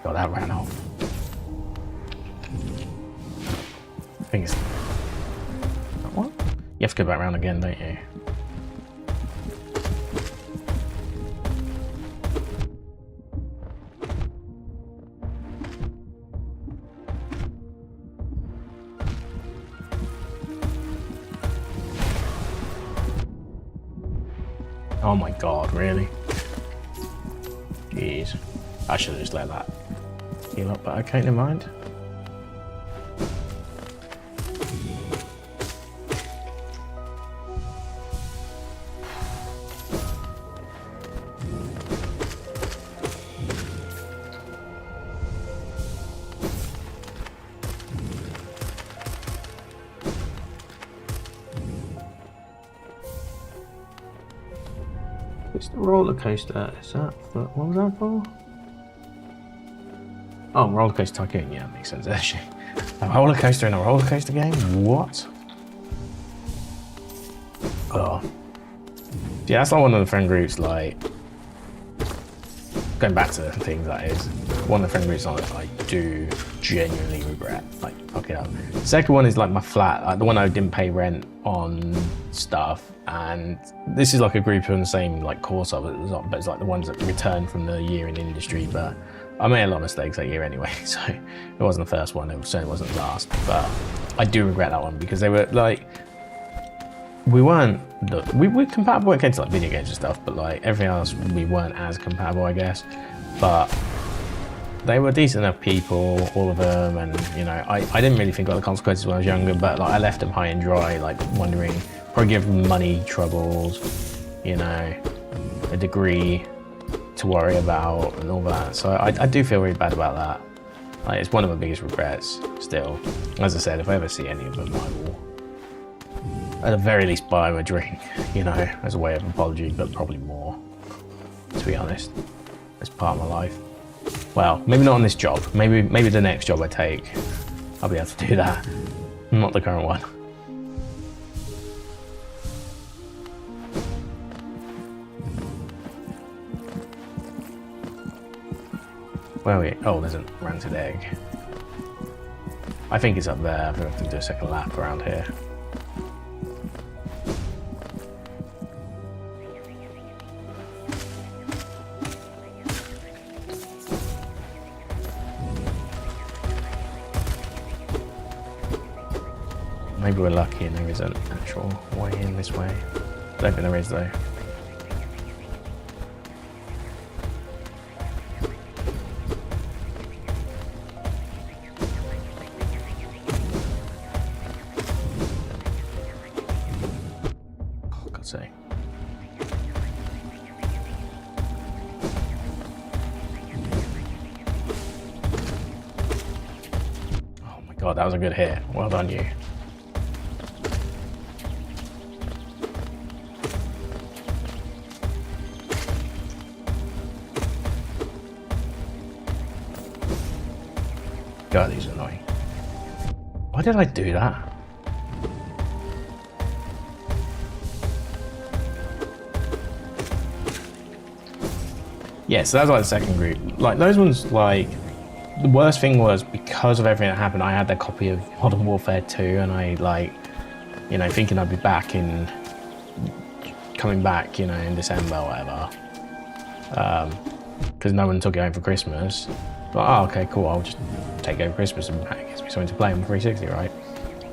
God, that ran off. I think it's that one. You have to go back around again, don't you? Oh my god, really? Jeez. I should have just let that heal up, but okay, never mind. It's the roller coaster. Is that for, what was that for? Oh, roller coaster tycoon. Yeah, makes sense actually. A roller coaster in a roller coaster game? What? Oh, yeah, that's like one of the friend groups. Like going back to things, that is one of the friend groups I do genuinely regret. Like fuck it up. The second one is like my flat, like the one I didn't pay rent on stuff. And this is like a group on the same like course of it, but it's like the ones that returned from the year in industry. But I made a lot of mistakes that year anyway, so it wasn't the first one, it certainly wasn't the last. But I do regret that one because they were like, we we're compatible when it came to like video games and stuff, but like everything else we weren't as compatible, I guess. But they were decent enough people, all of them, and you know, I didn't really think about the consequences when I was younger, but like I left them high and dry, like wondering, probably give them money troubles, you know, a degree to worry about and all that. So I do feel really bad about that. Like, it's one of my biggest regrets still. As I said, if I ever see any of them, I will at the very least buy them a drink, you know, as a way of apology, but probably more, to be honest. It's part of my life. Well, maybe not on this job. Maybe the next job I take, I'll be able to do that. Not the current one. Where are we? Oh, there's a ranted egg. I think it's up there. I think I have to do a second lap around here. Maybe we're lucky and there is an actual way in this way. I don't think there is though. God, that was a good hit. Well done, you. God, these are annoying. Why did I do that? Yeah, so that was like the second group. Like those ones, like the worst thing was because of everything that happened, I had their copy of Modern Warfare 2 and I like, you know, thinking I'd be back in, coming back, you know, in December or whatever. Because no one took it home for Christmas. Like, oh, okay, cool, I'll just take it over Christmas and it gives me something to play on 360, right?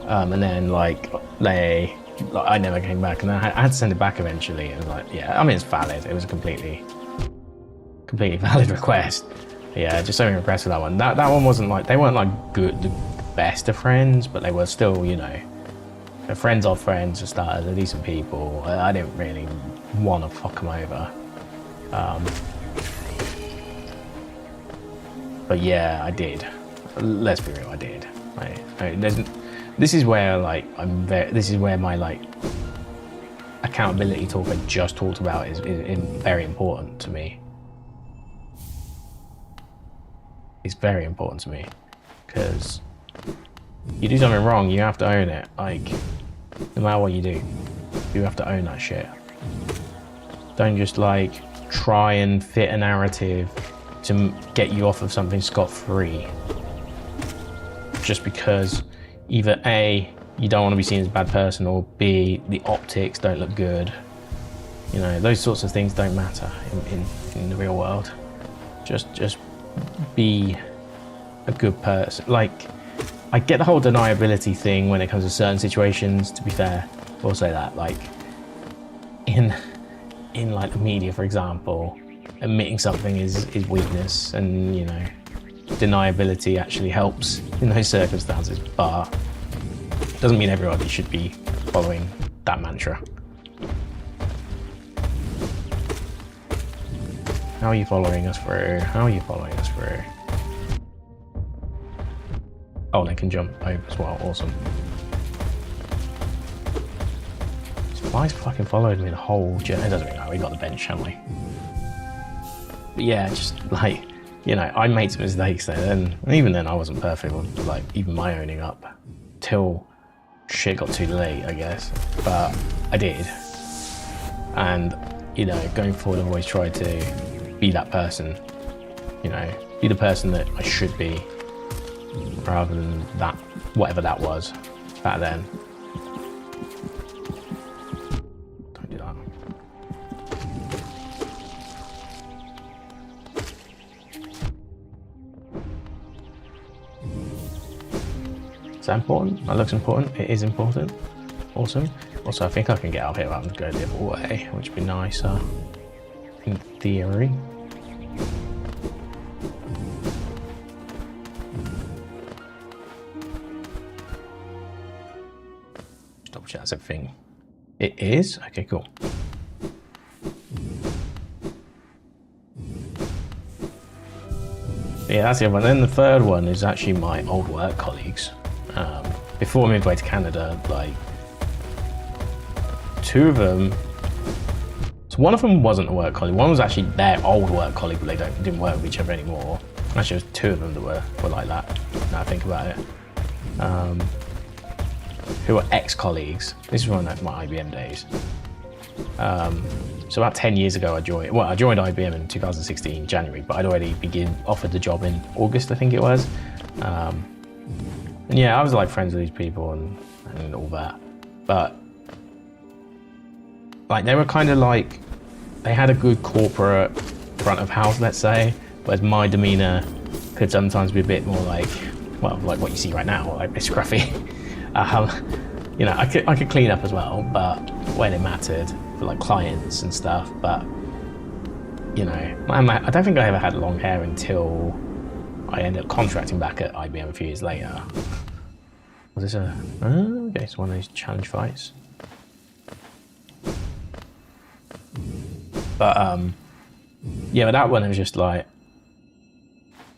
And then like I never came back, and then I had to send it back eventually. It was like, yeah, I mean, it's valid. It was a completely valid request. Yeah, just so impressed with that one. That one wasn't like, they weren't like good, the best of friends, but they were still, you know, they're friends of friends for starters. They're decent people. I didn't really want to fuck them over. But yeah, I did. Let's be real, I did. This is where like this is where my like accountability talk I just talked about is very important to me. It's very important to me because you do something wrong, you have to own it. Like, no matter what you do, you have to own that shit. Don't just like try and fit a narrative to get you off of something scot-free just because either A, you don't want to be seen as a bad person, or B, the optics don't look good. You know, those sorts of things don't matter in the real world. Just be a good person. Like, I get the whole deniability thing when it comes to certain situations, to be fair. I'll say that, like, in like the media, for example, admitting something is weakness, and, you know, deniability actually helps in those circumstances, but it doesn't mean everybody should be following that mantra. How are you following us through? How are you following us through? Oh, they can jump over as well. Awesome. Fly's fucking followed me the whole journey. It doesn't really matter. We got the bench, haven't we? But yeah, just like, you know, I made some mistakes then, and even then I wasn't perfect with like even my owning up till shit got too late, I guess. But I did. And, you know, going forward, I've always tried to be that person, you know, be the person that I should be, rather than that, whatever that was back then. Don't do that. Is that important? That looks important. It is important. Awesome. Also, I think I can get up here without having to go the other way, which would be nicer. In theory. Just double check that's everything. It is? Okay, cool. Yeah, that's the other one. Then the third one is actually my old work colleagues. Before I moved away to Canada, like, two of them. One of them wasn't a work colleague. One was actually their old work colleague, but they didn't work with each other anymore. Actually, there was two of them that were like that, now I think about it. Who were ex-colleagues. This was one of my IBM days. So about 10 years ago I joined IBM in 2016, January, but I'd already offered the job in August, I think it was. And yeah, I was like friends with these people and all that. But like, they were kind of like, they had a good corporate front of house, let's say, whereas my demeanor could sometimes be a bit more like, well, like what you see right now, like a bit scruffy. You know, I could clean up as well, but when it mattered for like clients and stuff. But you know, I don't think I ever had long hair until I ended up contracting back at IBM a few years later. Was this okay, it's one of those challenge fights. But yeah, but that one was just like,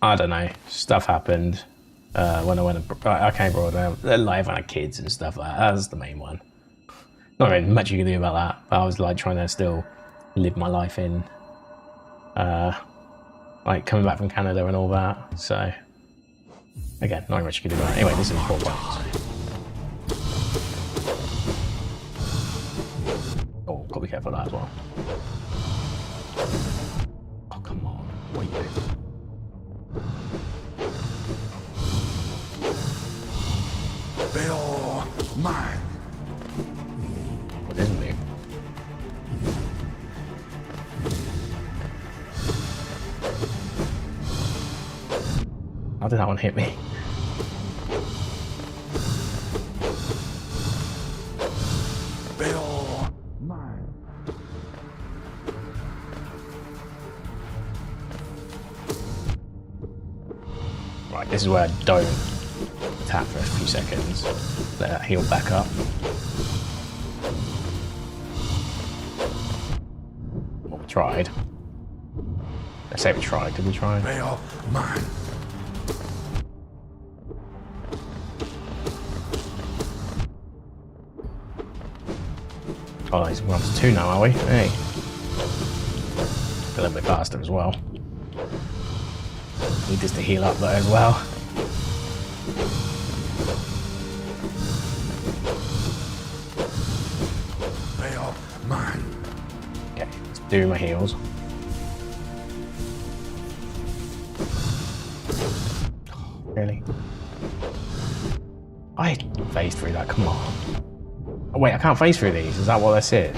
I don't know, stuff happened when I came abroad. Like, everyone had kids and stuff like that. That was the main one. Not really much you can do about that. But I was like trying to still live my life in, like coming back from Canada and all that. So Again, not much you can do about it. Anyway, this is 4 points. Oh, gotta be careful of that as well. Oh, come on. What are you doing? Bill, mine. What isn't it? How did that one hit me? Bill, mine. Right, this is where I don't tap for a few seconds. Let that heal back up. Well, we tried. Let's say we tried. Did we try? Bill, mine. Oh, he's 1 to 2 now, are we? Hey. A little bit faster as well. Need this to heal up though as well. Bill, mine. Okay, let's do my heals. Oh, really? I phased through that, come on. Oh, wait, I can't phase through these. Is that what this is?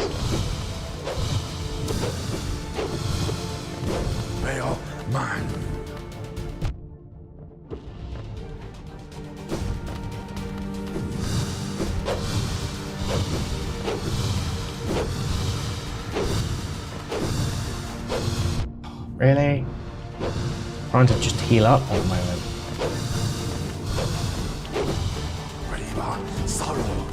Bill, mine. Really? Trying to just heal up at the moment. Riva, sorrow.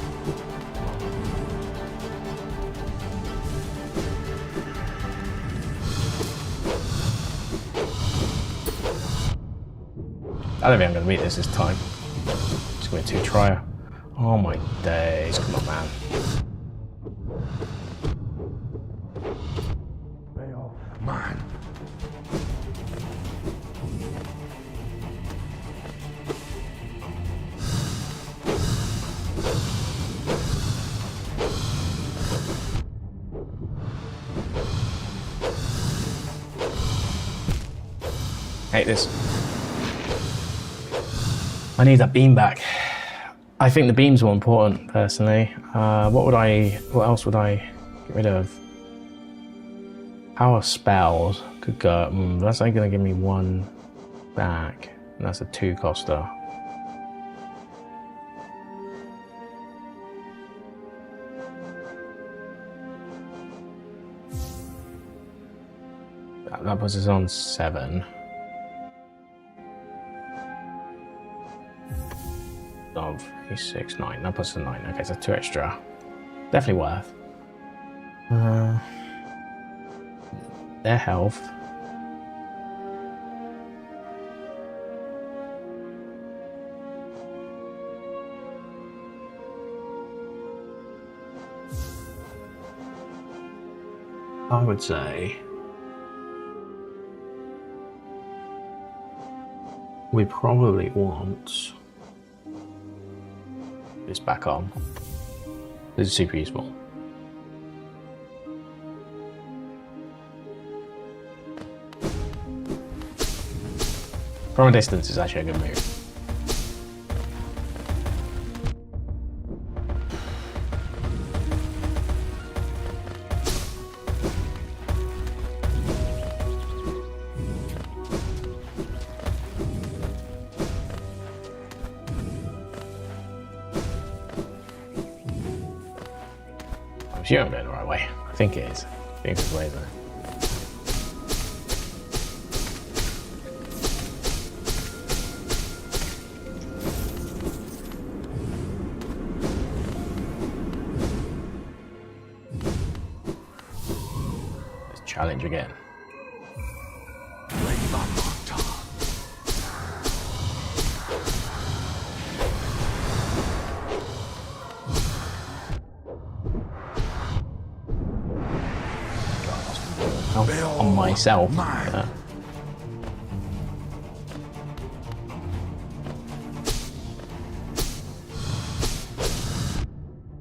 I don't think I'm going to beat this time. It's going to be a 2-tryer. Oh my days, come on, man. Bill, mine. Hate this. I need that beam back. I think the beam's more important, personally. What else would I get rid of? Power spells could go. That's only going to give me 1 back, and that's a 2 coster. That puts us on 7. Of 3, 6, 9. That puts us 9. Okay, so 2 extra. Definitely worth. Their health. I would say we probably want this back on. This is super useful. From a distance is actually a good move. I'm sure I'm going the right way. I think it is. I think it's the way there. Let's challenge again. On myself.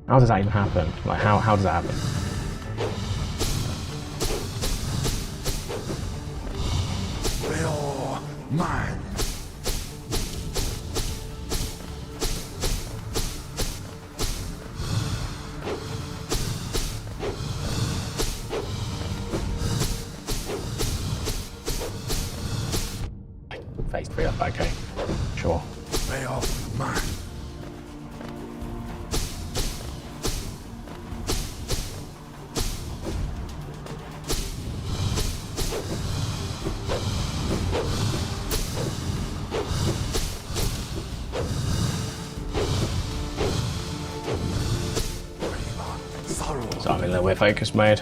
How does that even happen? Like, how does that happen? They are mine. Phase 3 up, okay. Sure. They are mine. So I'm in a little bit focus mode.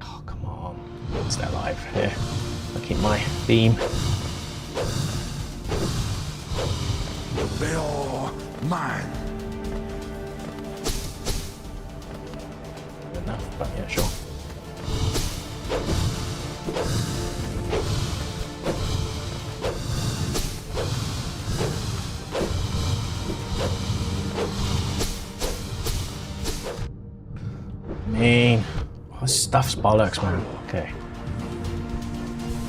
Oh, come on. Stay alive here. I'll keep my theme. They are mine. Enough, but yeah, sure. Oh, stuff's bollocks, man. Okay.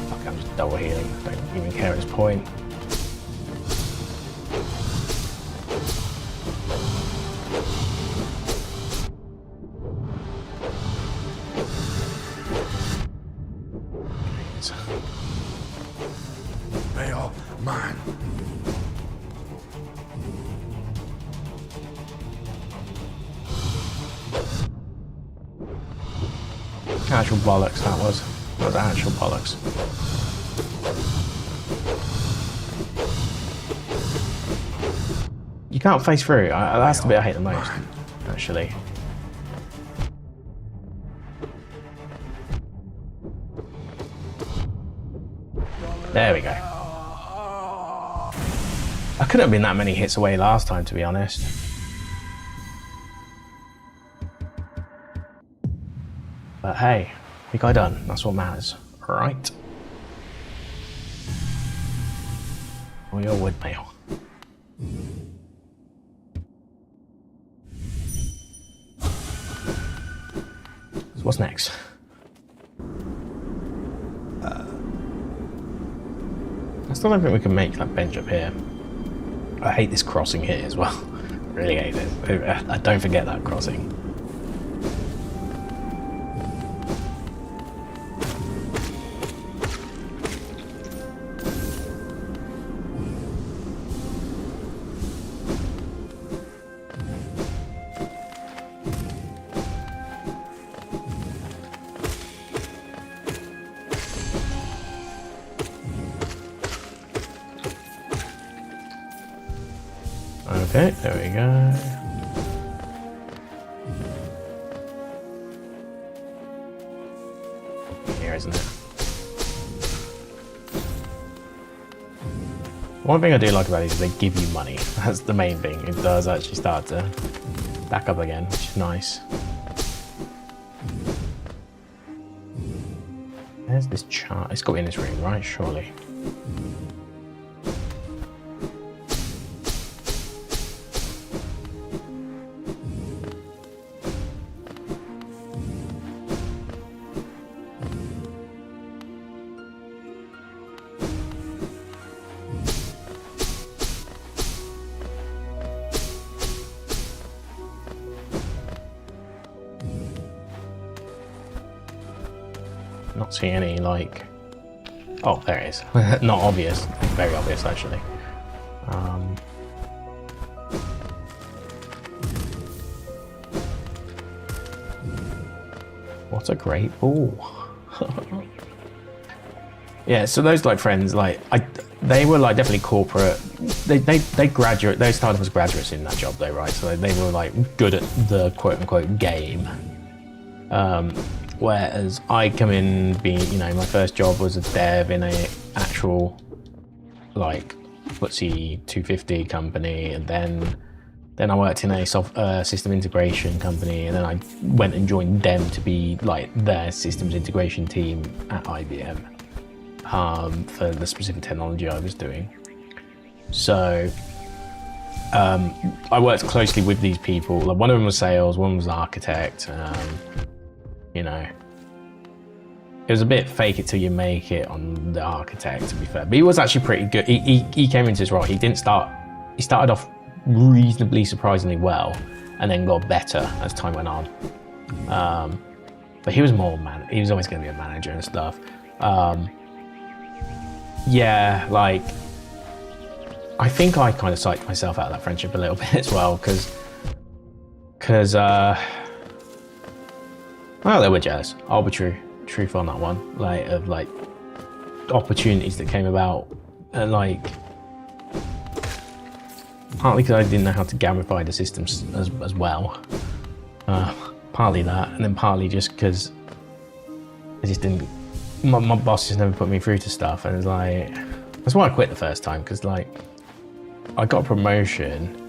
Fuck, I'm just double healing. Don't even care at this point. They are mine. Actual bollocks, that was. That was actual bollocks. You can't face through. That's the bit I hate the most, actually. There we go. I couldn't have been that many hits away last time, to be honest. But hey, we got it done. That's what matters, right? Or your wood mail. So what's next? I still don't think we can make that bench up here. I hate this crossing here as well. I really hate it. I don't forget that crossing. Okay, there we go. Here, isn't it? One thing I do like about these is they give you money. That's the main thing. It does actually start to back up again, which is nice. There's this chart. It's got to be in this room, right? Surely. Not seeing any, like... Oh, there it is. Not obvious. Very obvious, actually. What a great ball. Yeah, so those like friends, like they were like definitely corporate. They graduate. They started as graduates in that job, though, right? So they were like good at the quote unquote game. Whereas I come in being, you know, my first job was a dev in a actual like FTSE 250 company, and then Then I worked in a system integration company, and then I went and joined them to be like their systems integration team at IBM for the specific technology I was doing. So I worked closely with these people. Like, one of them was sales, one was architect. You know, it was a bit fake it till you make it on the architect, to be fair. But he was actually pretty good. He came into his role. He started off reasonably surprisingly well, and then got better as time went on. But he was he was always going to be a manager and stuff. Yeah, like, I think I kind of psyched myself out of that friendship a little bit as well, because well, they were jealous. I'll be truth on that one, like, of like opportunities that came about, and like, partly because I didn't know how to gamify the systems as well, partly that, and then partly just because I just didn't, my boss just never put me through to stuff, and it's like, that's why I quit the first time, because like, I got a promotion.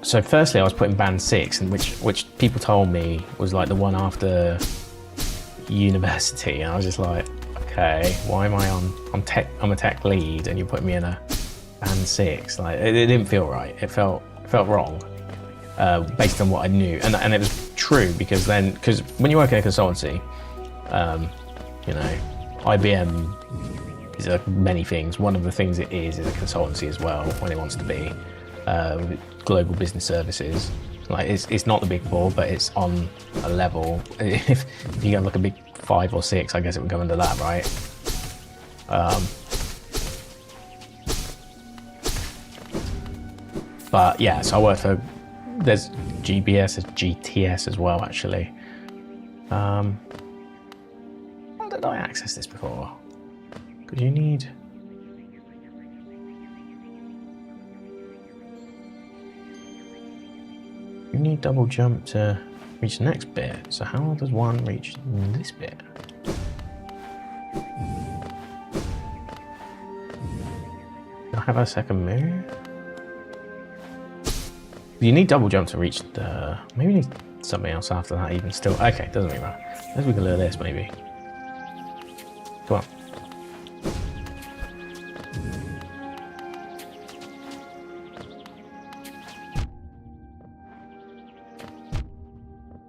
So firstly I was put in band 6, and which people told me was like the one after university, and I was just like, okay, why am I I'm a tech lead and you put me in a band 6? Like, it didn't feel right. It felt wrong, based on what I knew, and it was true, because when you work in a consultancy, you know, IBM is many things. One of the things it is a consultancy as well, when it wants to be global business services. Like, it's not the big 4, but it's on a level. If you get like a big 5 or 6, I guess it would go under that, right? But yeah, so I work for, there's GBS, there's GTS as well, actually. How did I access this before? Because you need... You need double jump to reach the next bit. So how does one reach this bit? Do I have a second move? You need double jump to reach the... Maybe you need something else after that even still. Okay, doesn't really matter. Maybe we can learn this, maybe. Come on.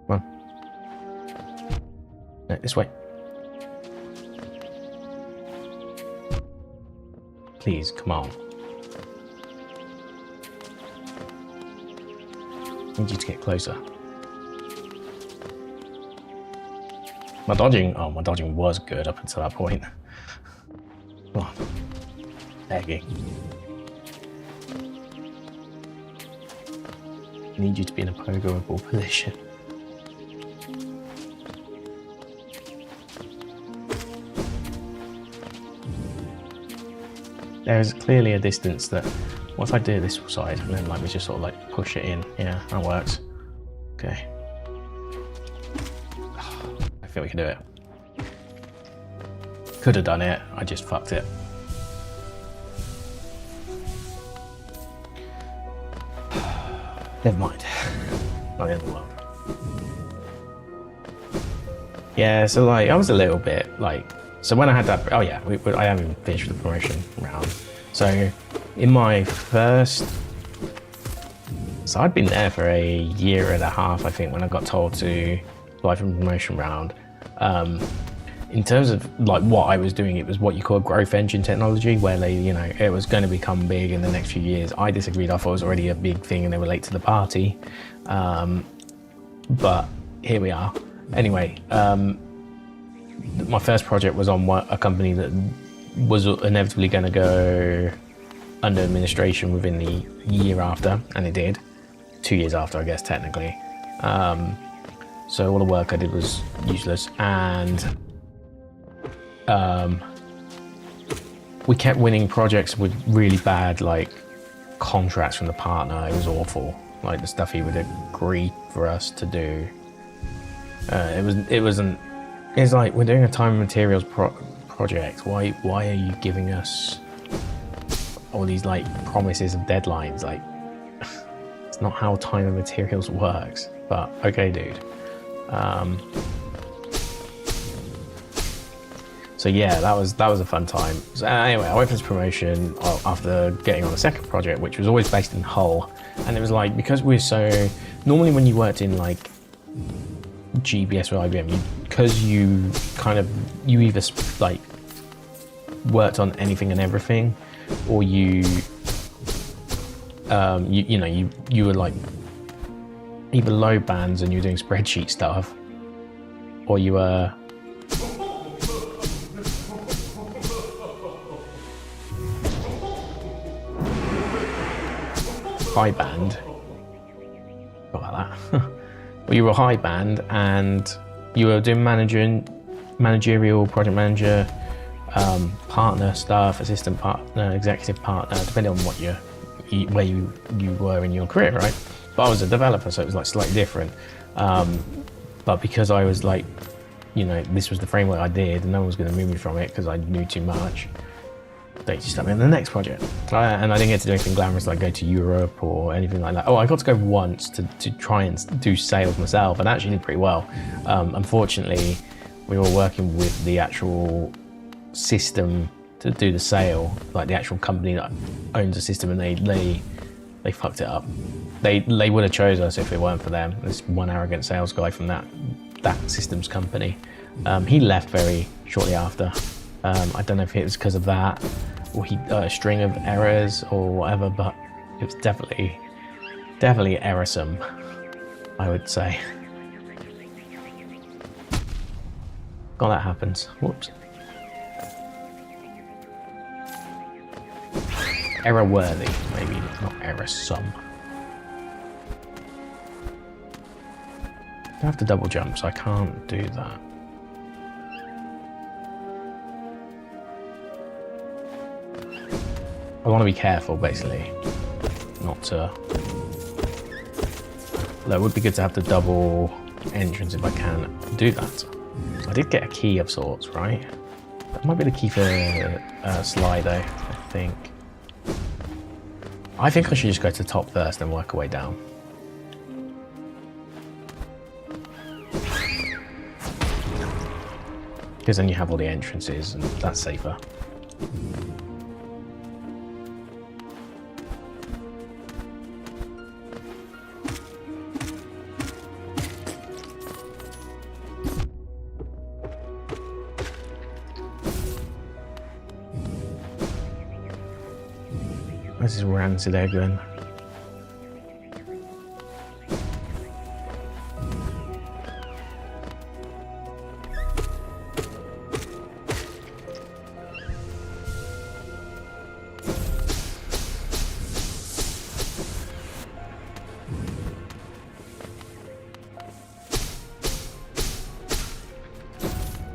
Come on. No, this way. Please, come on. I need you to get closer. My dodging was good up until that point. Come on. Begging. I need you to be in a pogoable position. There is clearly a distance that, what if I do this side and then like we just sort of like push it in? Yeah, that works. Okay. I think we can do it. Could have done it, I just fucked it. Never mind. Not the end of the world. Yeah, so like, I was a little bit like, so when I had that, oh yeah, I haven't finished the promotion round. So in my first, so I'd been there for a year and a half, I think, when I got told to apply for the promotion round. In terms of like what I was doing, it was what you call growth engine technology, where they, you know, it was going to become big in the next few years. I disagreed. I thought it was already a big thing and they were late to the party. But here we are. Anyway, my first project was on a company that was inevitably going to go under administration within the year after, and it did. 2 years after, I guess, technically. So all the work I did was useless, and we kept winning projects with really bad like contracts from the partner. It was awful, like the stuff he would agree for us to do. It's like, we're doing a time and materials project. Why are you giving us all these like promises of deadlines? Like, not how time and materials works. But okay, dude. So yeah, that was a fun time. So anyway, I went for this promotion after getting on the second project, which was always based in Hull, and it was like, because we're so, normally when you worked in like GBS or IBM, because you either like worked on anything and everything, or you were like either load bands and you were doing spreadsheet stuff, or you were high band. Got like that. Well, you were high band and you were doing managerial, project manager, partner stuff, assistant partner, executive partner, depending on what where you were in your career, right? But I was a developer, so it was like slightly different. But because I was like, this was the framework I did, and no one was going to move me from it because I knew too much, they just stuck me in the next project. And I didn't get to do anything glamorous like go to Europe or anything like that. Oh, I got to go once to try and do sales myself, and actually did pretty well. Unfortunately, we were working with the actual system to do the sale, like the actual company that owns the system, and they fucked it up. They would have chose us if it weren't for them. This one arrogant sales guy from that systems company. He left very shortly after. I don't know if it was because of that, or a string of errors or whatever, but it was definitely errorsome, I would say. God, that happens. Whoops. Error worthy, maybe not errorsome. I have to double jump, so I can't do that. I want to be careful, basically, not to. That would be good to have the double entrance if I can do that. I did get a key of sorts, right? That might be the key for Slido, I think. I think I should just go to the top first and work our way down. Because then you have all the entrances, and that's safer. This is rancid egg then.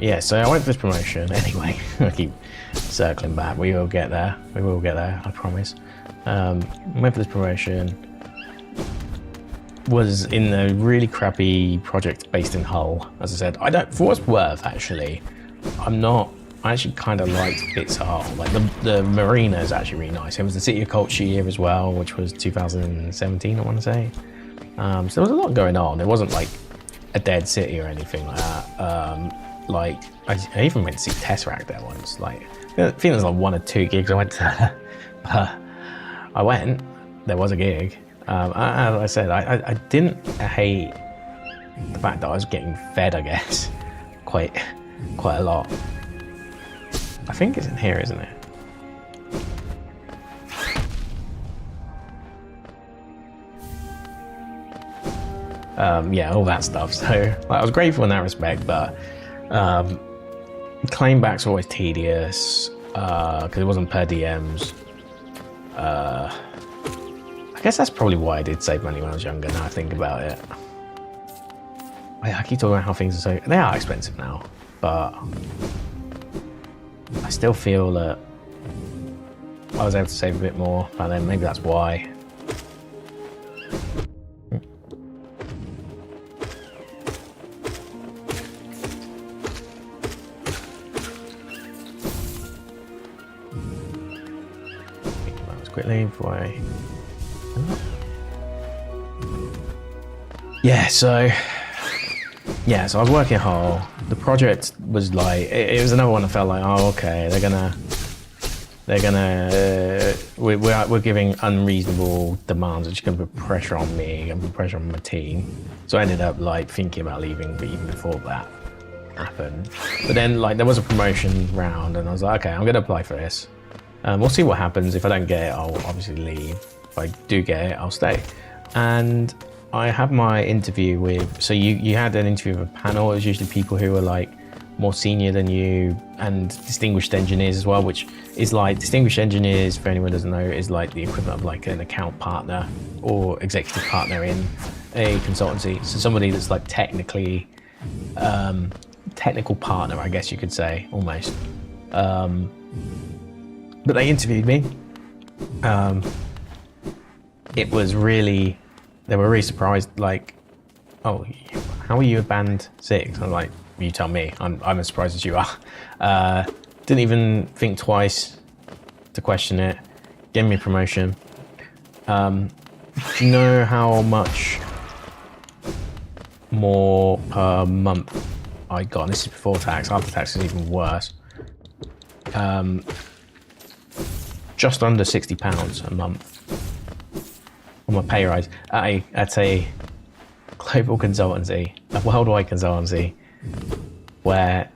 Yeah, so I went for this promotion anyway. I keep circling back. We will get there. We will get there, I promise. Went for this promotion. Was in a really crappy project based in Hull. As I said, for what's worth, actually, I actually kind of liked bits of Hull. Like the marina is actually really nice. It was the City of Culture year as well, which was 2017, I want to say. So there was a lot going on. It wasn't like a dead city or anything like that. Like I even went to see Tesseract there once. Like I think there's like 1 or 2 gigs I went to, but I went. There was a gig. As I said, I didn't hate the fact that I was getting fed, I guess, quite a lot. I think it's in here, isn't it? Yeah, all that stuff. So like, I was grateful in that respect, but claimbacks were always tedious because it wasn't per DMs. I guess that's probably why I did save money when I was younger, now I think about it. I keep talking about how things are they are expensive now, but I still feel that I was able to save a bit more back then. Maybe that's why. Quickly before I... so I was working at Hull. The project was like, it was another one that felt like, oh, okay, we're giving unreasonable demands, which is going to put pressure on me, going to put pressure on my team. So I ended up like thinking about leaving, but even before that happened. But then like there was a promotion round, and I was like, okay, I'm going to apply for this. We'll see what happens. If I don't get it, I'll obviously leave. If I do get it, I'll stay. And I had my interview with, so you had an interview with a panel. It was usually people who were like more senior than you, and distinguished engineers as well, which is like, distinguished engineers, for anyone who doesn't know, is like the equivalent of like an account partner or executive partner in a consultancy. So somebody that's like technical partner, I guess you could say, almost. But they interviewed me. It was really, they were really surprised, like, oh, how are you a band 6? I'm like, you tell me, I'm as surprised as you are. Didn't even think twice to question it. Gave me a promotion. Do you know how much more per month I got? And this is before tax. After tax is even worse. Just under £60 a month on my pay rise at a global consultancy, a worldwide consultancy, where,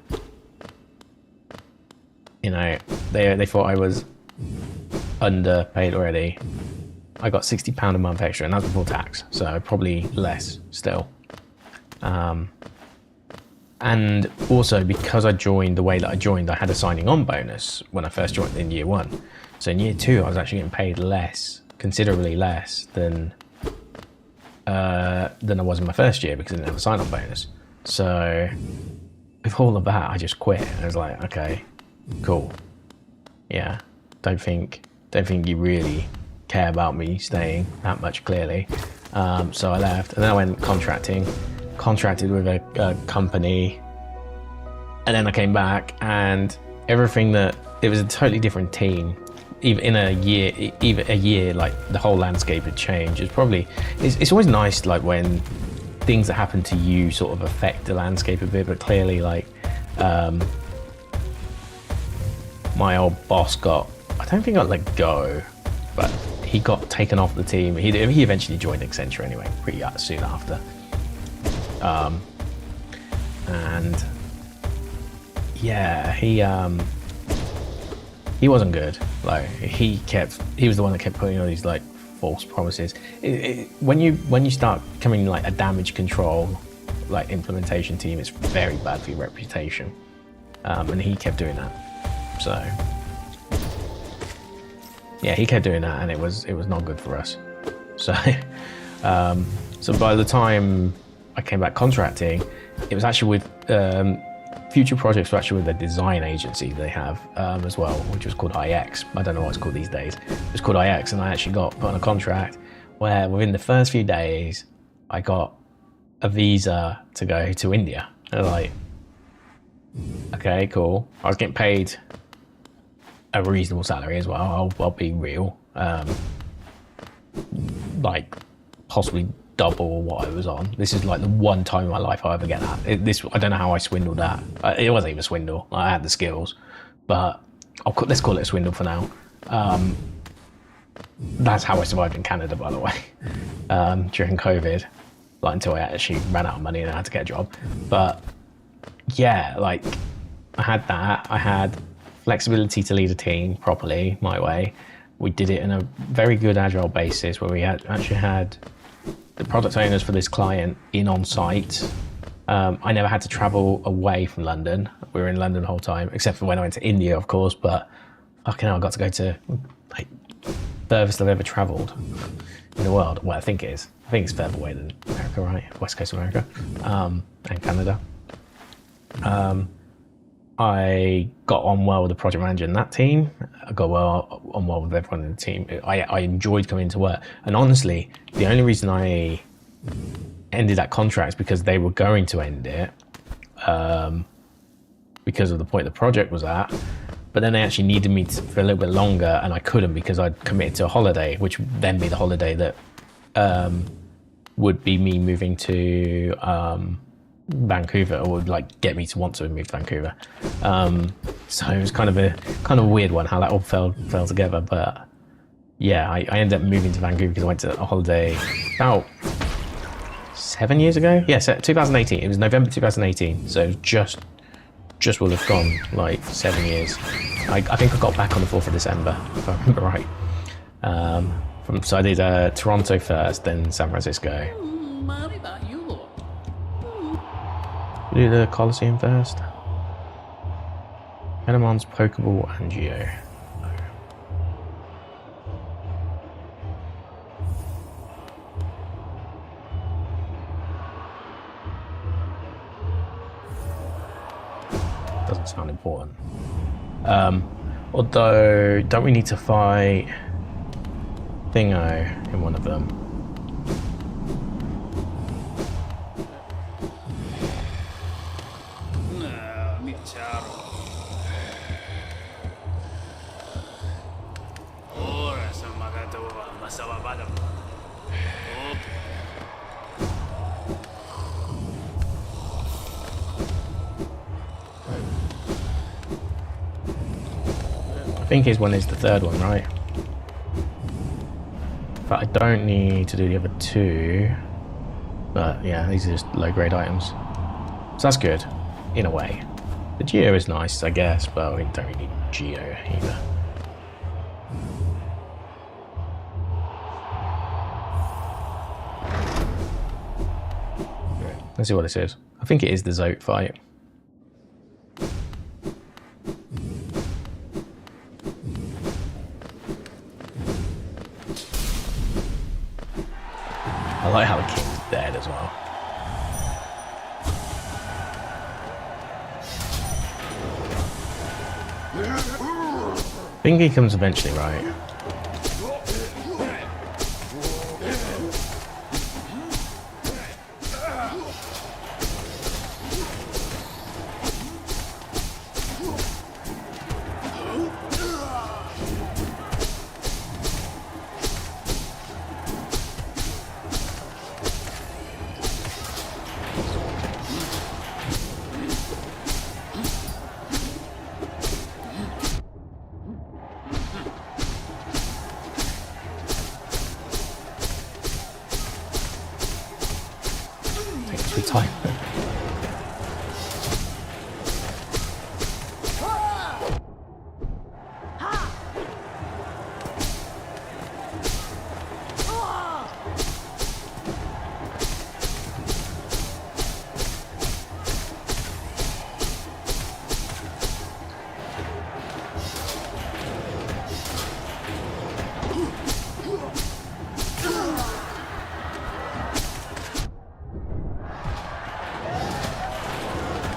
you know, they thought I was underpaid already. I got £60 a month extra, and that's before tax, so probably less still. And also, because I joined the way that I joined, I had a signing on bonus when I first joined in year 1. So in year 2, I was actually getting paid less, considerably less than I was in my first year, because I didn't have a sign on bonus. So with all of that, I just quit. I was like, okay, cool. Yeah, don't think you really care about me staying that much, clearly. So I left, and then I went contracted with a company, and then I came back, and it was a totally different team. Even in a year, like the whole landscape had changed. It's always nice, like when things that happen to you sort of affect the landscape a bit, but clearly, like, my old boss I don't think got let go, but he got taken off the team. He eventually joined Accenture anyway, pretty soon after. And yeah, he wasn't good. Like he was the one that kept putting all these like false promises. When you start becoming like a damage control, like implementation team, it's very bad for your reputation. And he kept doing that. So yeah, he kept doing that, and it was not good for us. So so by the time I came back contracting, it was actually with future projects were actually with a design agency they have as well, which was called IX. I don't know what it's called these days. It was called IX, and I actually got put on a contract where within the first few days I got a visa to go to India. And I was like, okay, cool. I was getting paid a reasonable salary as well. I'll be real, like possibly double what I was on. This is like the one time in my life I'll ever get that. I don't know how I swindled that. It wasn't even a swindle. I had the skills, but let's call it a swindle for now. That's how I survived in Canada, by the way, during COVID, like until I actually ran out of money and I had to get a job. But yeah, like I had that. I had flexibility to lead a team properly, my way. We did it in a very good agile basis where we actually had the product owners for this client in on site. I never had to travel away from London. We were in London the whole time, except for when I went to India, of course, but fucking hell, I got to go to like furthest I've ever traveled in the world. Well, I think it is. I think it's further away than America, right? West Coast of America, and Canada. I got on well with the project manager in that team. I got on well with everyone in the team. I enjoyed coming to work. And honestly, the only reason I ended that contract is because they were going to end it because of the point the project was at. But then they actually needed me for a little bit longer, and I couldn't because I'd committed to a holiday, which would then be the holiday that would be me moving to Vancouver, or would like get me to want to move to Vancouver. So it was kind of a weird one how that all fell together. But yeah, I ended up moving to Vancouver because I went to a holiday about 7 years ago. Yes, 2018. It was November 2018. So just will have gone like 7 years. I think I got back on the 4th of December, if I remember right. So I did Toronto first, then San Francisco. Do the Coliseum first. Enemons, Pokeball, and Geo. Doesn't sound important. Although, don't we need to fight Thingo in one of them? I think his one is the third one, right? But I don't need to do the other two. But yeah, these are just low-grade items. So that's good, in a way. The Geo is nice, I guess, but we don't really need Geo either. Let's see what this is. I think it is the Zote fight. I like how the king's dead as well. I think he comes eventually, right? Time.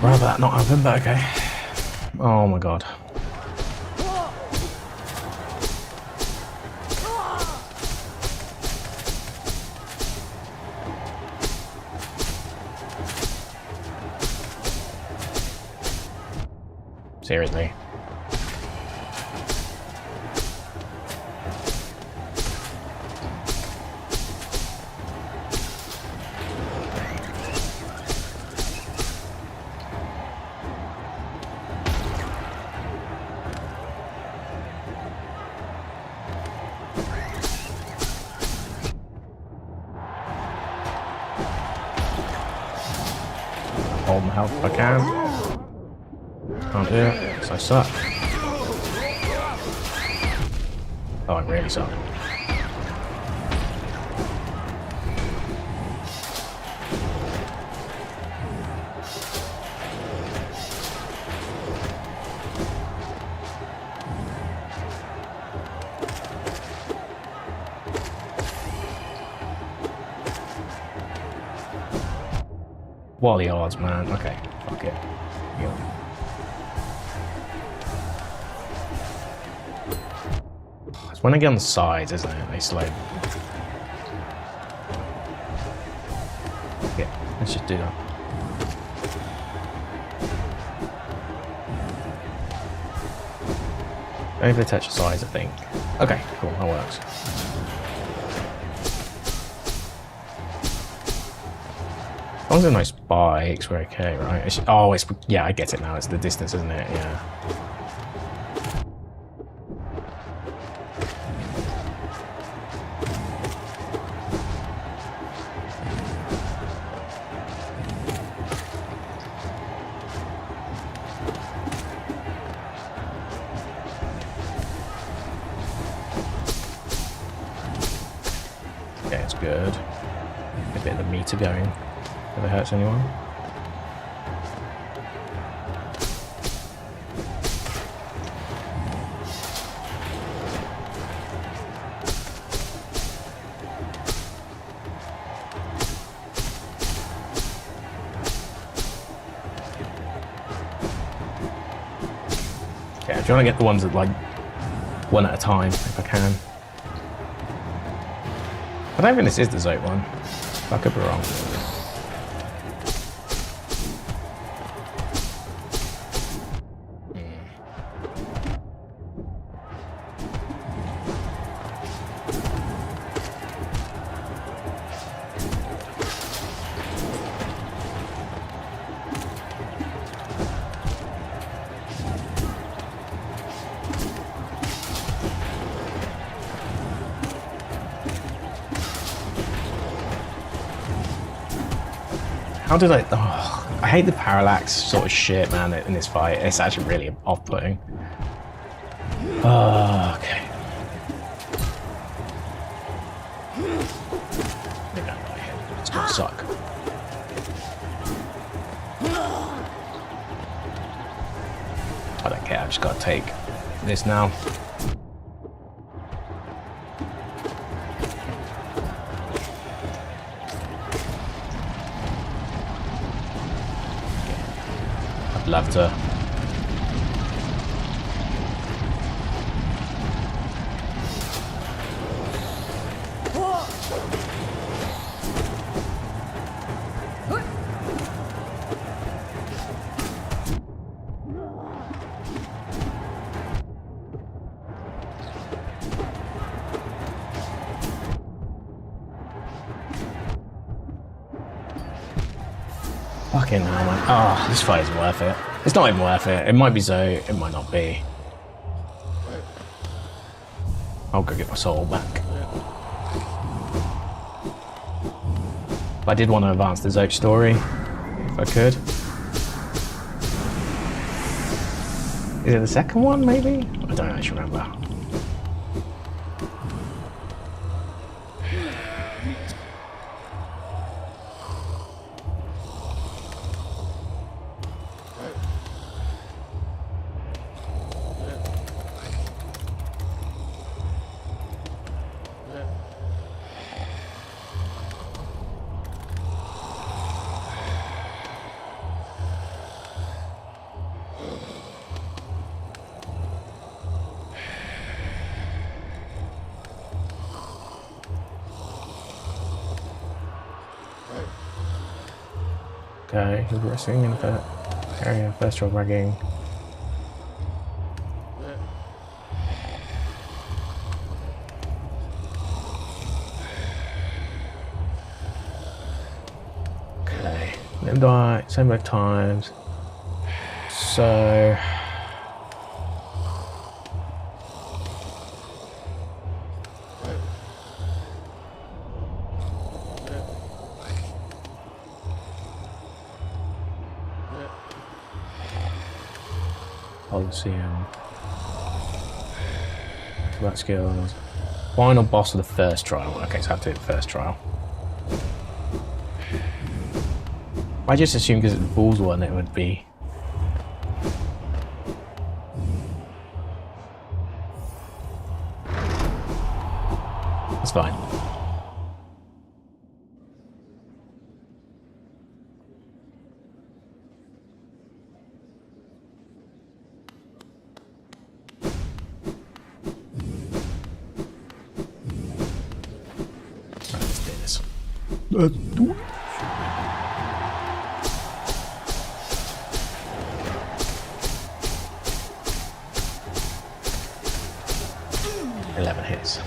Rather that not happen, but okay. Oh my god. Seriously. Hold my health if I can. Can't do it, because I suck. Oh, I really suck. What are the odds, man? Okay, fuck it. Yeah. It's when I get on the sides, isn't it? They slow. Yeah, let's just do that. Over the touch the sides, I think. Okay, cool, that works. long as there's no spikes, we're okay, right? Oh, it's, yeah, I get it now. It's the distance, isn't it? Yeah. Okay, it's good. A bit of the meter going. Never hurts anyone. Yeah, I'm trying to get the ones that like one at a time if I can. I don't think this is the Zote one. I could be wrong. How did I... Oh, I hate the parallax sort of shit, man, in this fight. It's actually really off-putting. Okay. Maybe I'm not here. It's gonna suck. I don't care, I've just gotta take this now. Love to. Fucking hell, man. Oh, this fight is worth it. It's not even worth it. It might be Zoe, it might not be. I'll go get my soul back. But I did want to advance the Zoe story, if I could. Is it the second one, maybe? I don't actually remember. Okay, progressing in the area, first job ragging. Okay, let him die, same both times. So... Coliseum. Combat skills. Final boss of the first trial. Okay, so I have to do the first trial. I just assumed because it's the Bulls one it would be. That's fine. Let's do it. Hits.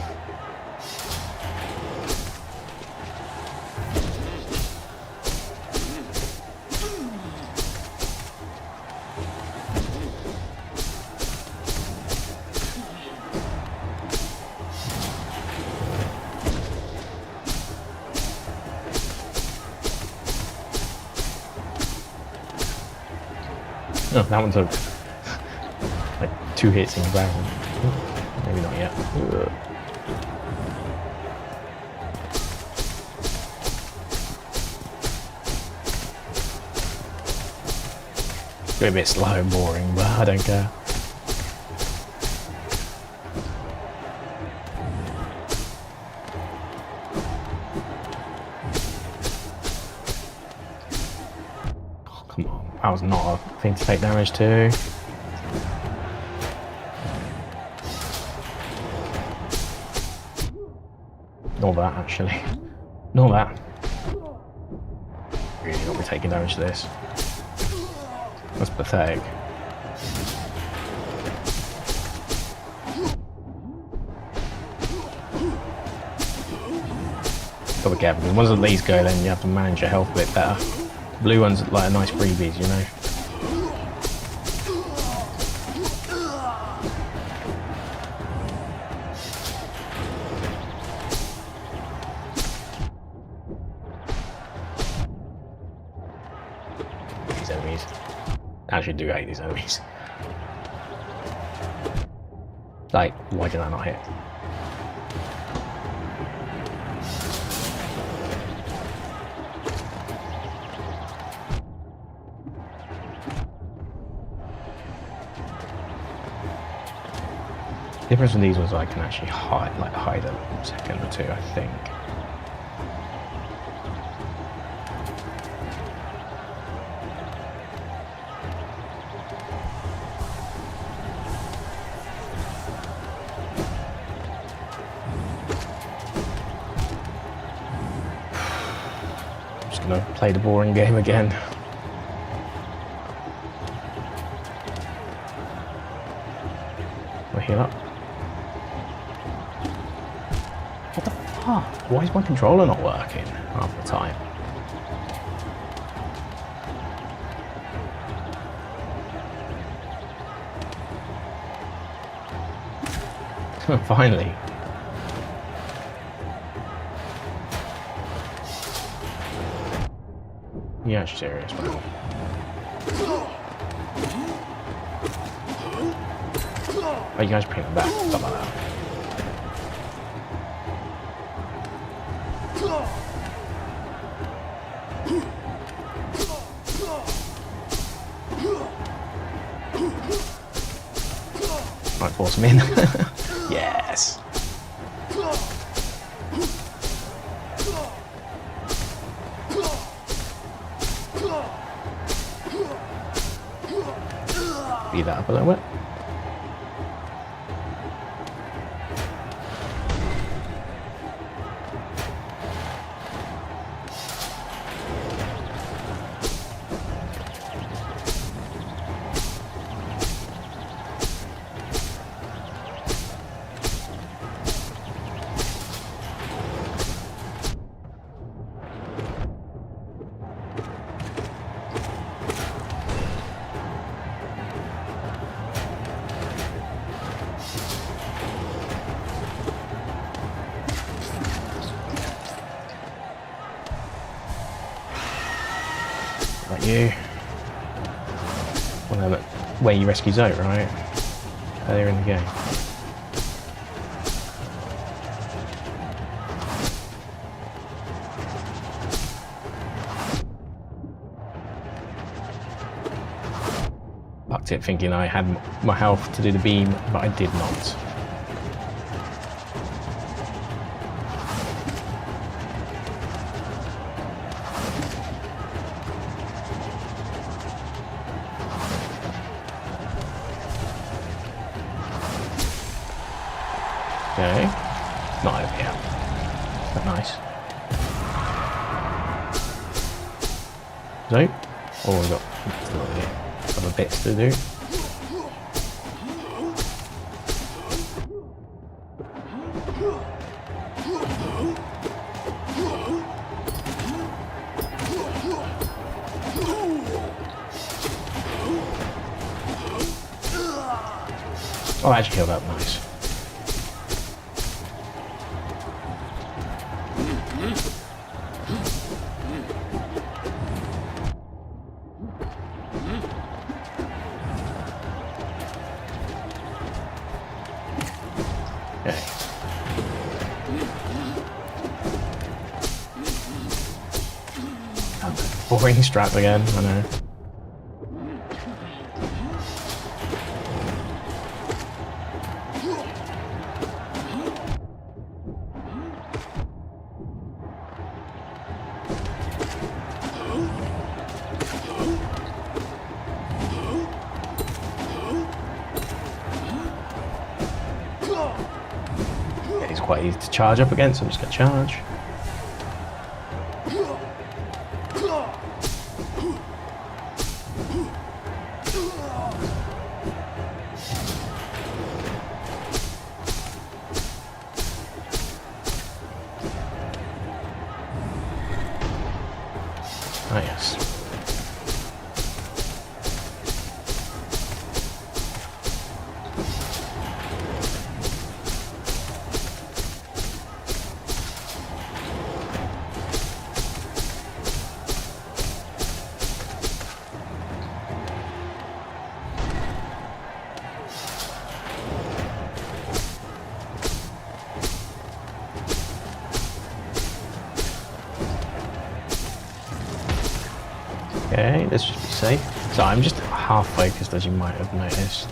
Oh, that one took like 2 hits in the ground. Maybe not yet. It's a bit slow and boring, but I don't care. Oh, come on, that was not a thing to take damage to. Nor that, actually. Nor that. Really not be taking damage to this. That's pathetic. Gotta be careful, because once the leads go, then you have to manage your health a bit better. Blue one's like a nice freebies, you know. These enemies. I actually do hate these enemies. Like, why did I not hit? The difference with these ones, I can actually hide a second or two, I think. I'm just gonna play the boring game again. I'll heal up. What the fuck? Why is my controller not working half the time? Finally. Yeah, serious, man. Oh, you guys bring them back. Stuff like that. Might force him in. Yes. Beat that up a little bit. Like you. Well, no, where you rescue Zoe, right? Earlier in the game. Fucked it, thinking I had my health to do the beam, but I did not. Okay, not over here, but nice. So, oh, we've got still a couple of bits to do. Oh, I actually killed that, nice. boring strap again, I know. Yeah, he's quite easy to charge up against, so I'm just going to charge. Ah, yes. Okay, let's just be safe. So I'm just half focused, as you might have noticed.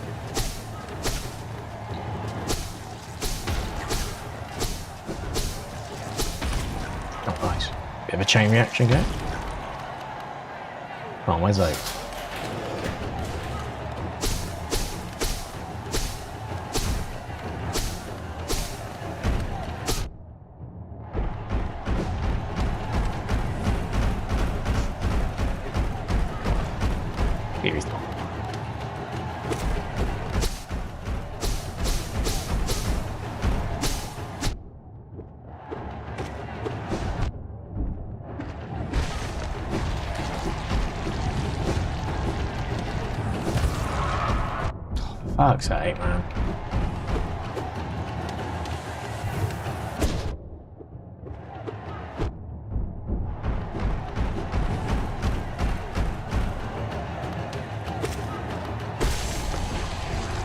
Oh, nice. Bit of a chain reaction go. Come on, where's Oak? Here he's not. Fuck's sake, man.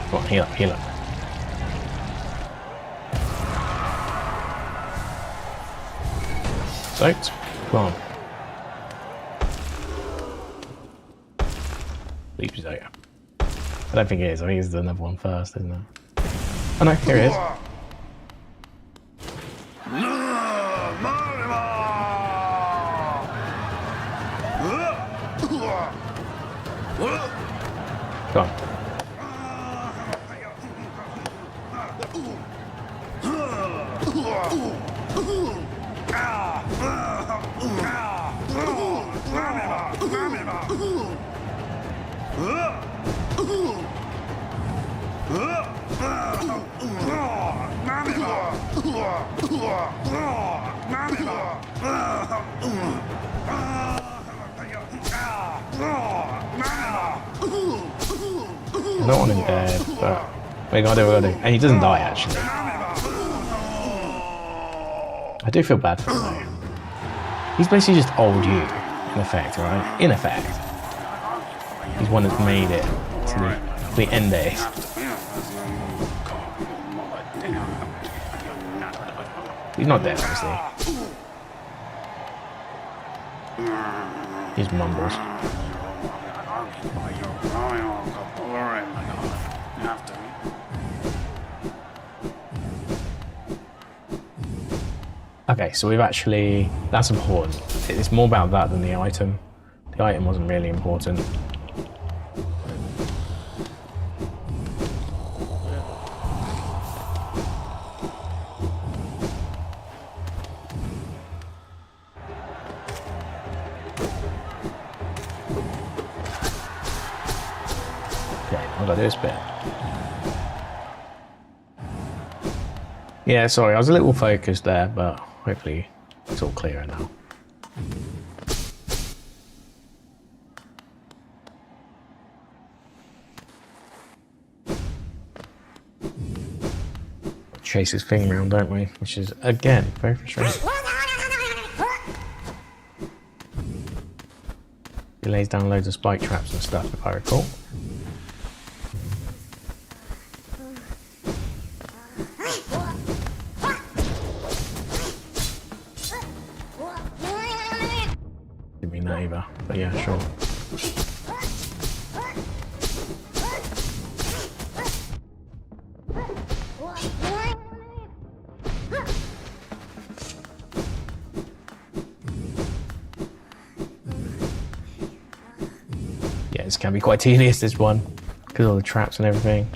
Come on, heal up, heal up. Soaked. Come on. Leave his out. I don't think it is. I think it's another one first, isn't it? Oh no, here it is. Go on. I don't want him dead, but we gotta do what we gotta do. And he doesn't die, actually. I do feel bad for him, though. He's basically just old you, in effect, right? In effect. He's one that's made it to the end base. He's not dead, obviously. He mumbles. Okay, so we've actually... That's important. It's more about that than the item. The item wasn't really important. Okay, I've got this bit. Yeah, sorry, I was a little focused there, but hopefully it's all clearer now. Chase his thing around, don't we? Which is, again, very frustrating. He lays down loads of spike traps and stuff, if I recall. mean that either, but yeah, sure. Yeah, this can be quite tedious, this one, because of all the traps and everything.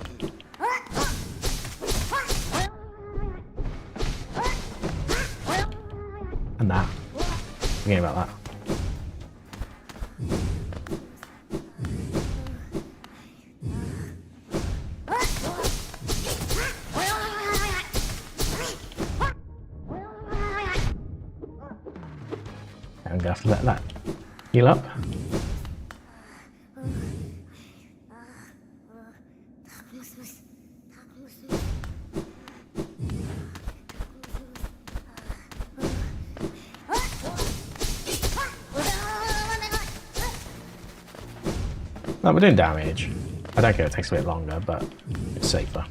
And that. Forget about that. I'm gonna have to let that heal up. No, we're doing damage. I don't care, it takes a bit longer, but it's safer.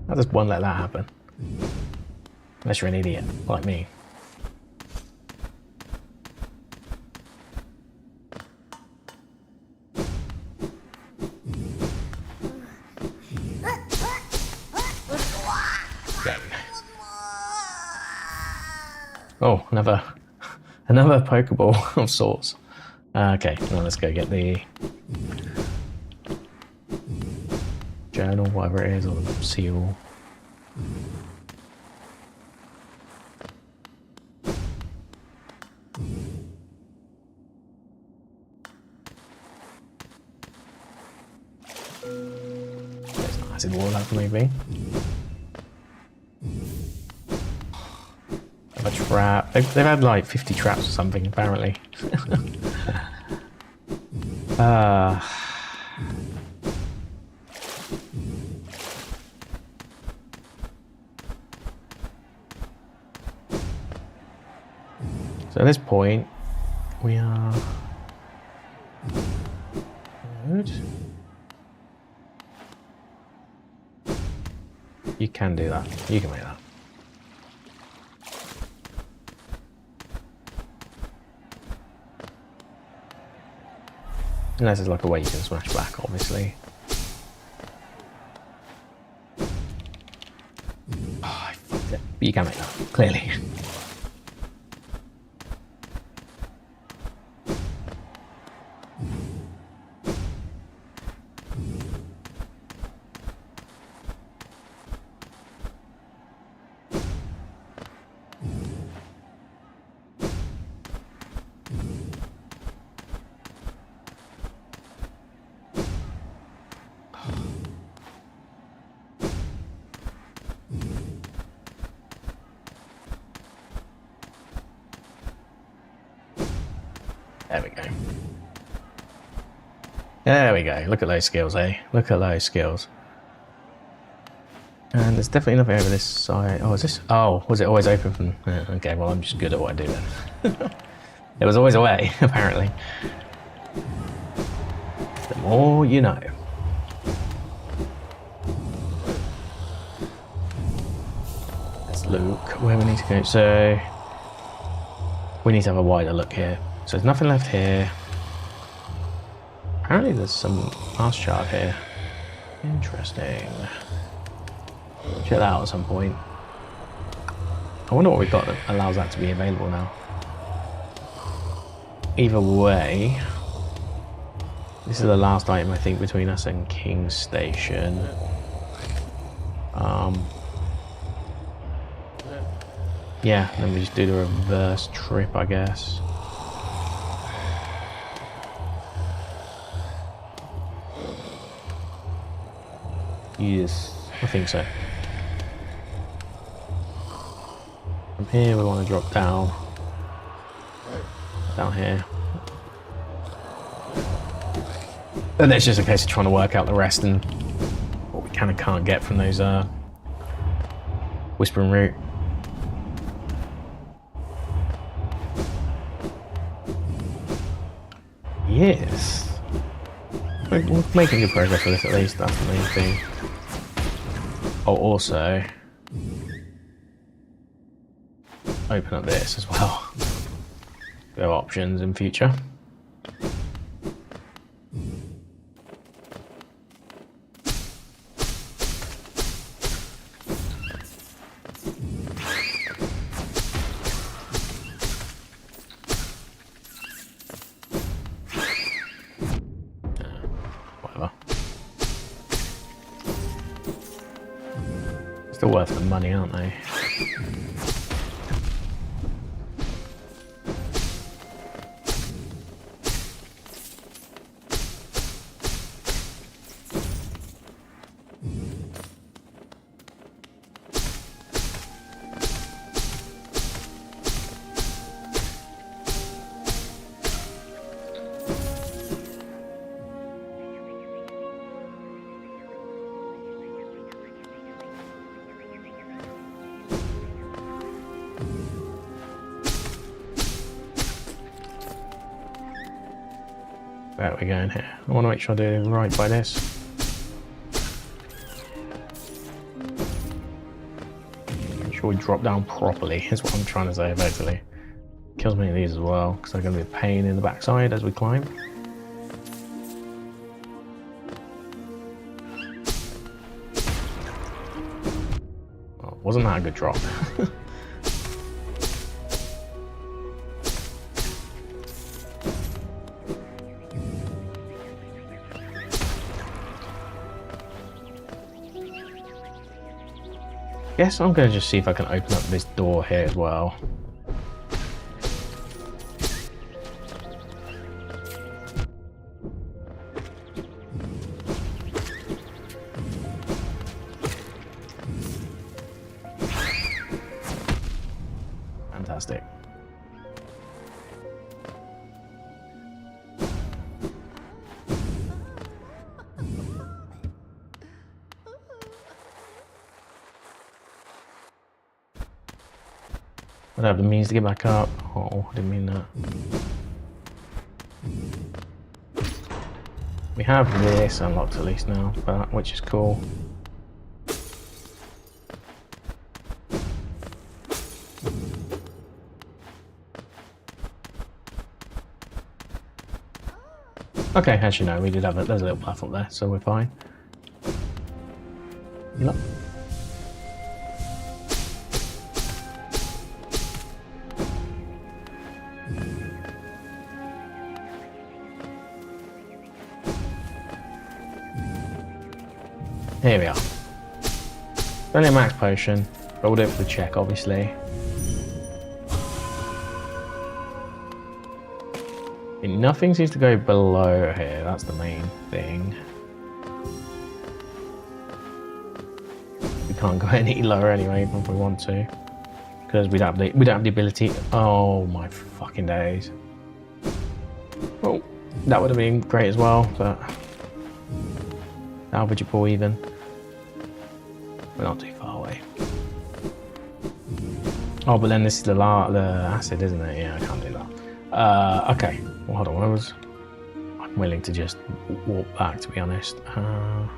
How does one let that happen? Unless you're an idiot, like me. Oh, another Pokeball of sorts. Okay, now let's go get the journal, whatever it is, or the seal. There's an acid wall up, maybe. A trap. They've had like 50 traps or something, apparently. So at this point, we are good. You can do that. You can make that. Unless there's like a way you can smash back, obviously. Oh, I fucked it. But you can make that, clearly. There we go. There we go. Look at those skills, eh? Look at those skills. And there's definitely nothing over this side. Oh, is this? Oh, was it always open from? Okay, well, I'm just good at what I do then. There was always a way, apparently. The more you know. Let's look where we need to go. So we need to have a wider look here. So there's nothing left here. Apparently there's some mass shard here. Interesting. Check that out at some point. I wonder what we've got that allows that to be available now. Either way, this is the last item I think between us and King's Station. Yeah, then we just do the reverse trip, I guess. Yes, I think so. From here we want to drop down here. And it's just a case of trying to work out the rest and what we can and can't get from those Whispering Route. Yes. we're making good progress with this at least, that's the main thing. Oh, also, open up this as well. There are options in future. Whatever. Still worth the money, aren't they? Where are we going here? I want to make sure I do right by this. Make sure we drop down properly, is what I'm trying to say, basically. Kills many of these as well, because they're going to be a pain in the backside as we climb. Oh, wasn't that a good drop? Guess I'm going to just see if I can open up this door here as well. Fantastic. I don't have the means to get back up. Oh, I didn't mean that. We have this unlocked at least now, which is cool. Okay, actually no, we did have it. There's a little platform there, so we're fine. Yep. Here we are. Only a max potion, but we'll do it for the check, obviously. And nothing seems to go below here, that's the main thing. We can't go any lower anyway, even if we want to. Because we don't have the ability. Oh my fucking days. Well, that would have been great as well, but salvageable even. We're not too far away. Oh, but then this is the acid, isn't it? Yeah, I can't do that. Okay. Well, hold on. I'm willing to just walk back, to be honest. At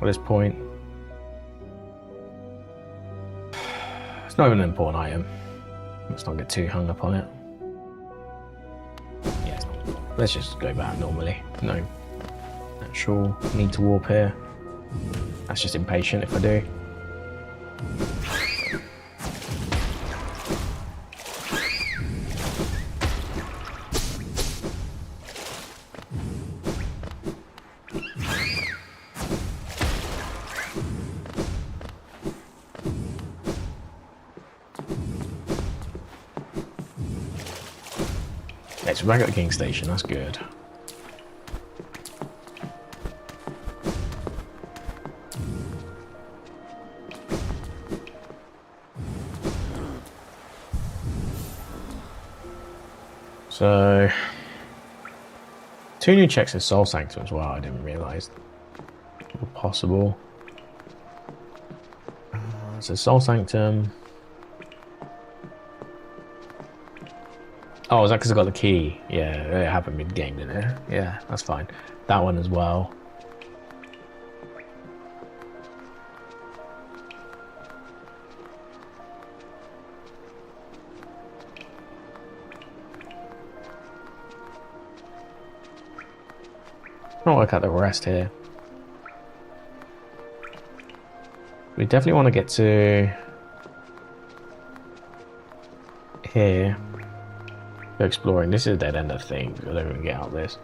this point, it's not even an important item. Let's not get too hung up on it. Yeah, it's not. Let's just go back normally. No actual need to warp here. That's just impatient if I do. It's back at the King Station, that's good. So, 2 new checks in Soul Sanctum as well, I didn't realise were possible. So Soul Sanctum. Oh, is that because I got the key? Yeah, it happened mid-game, didn't it? Yeah, that's fine. That one as well. I'll work out the rest here. We definitely want to get to here. Go exploring. This is a dead end, I think. I don't even get out of this.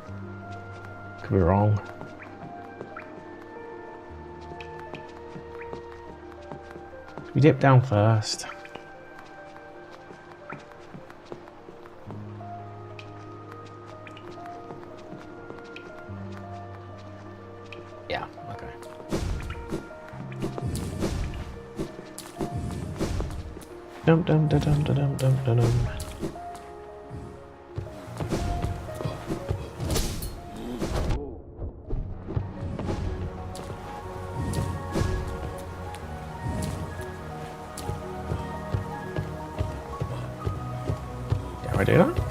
Could be wrong. We dip down first. Yeah, okay. Dum dum dum dum dum dum dum dum. Can I do that?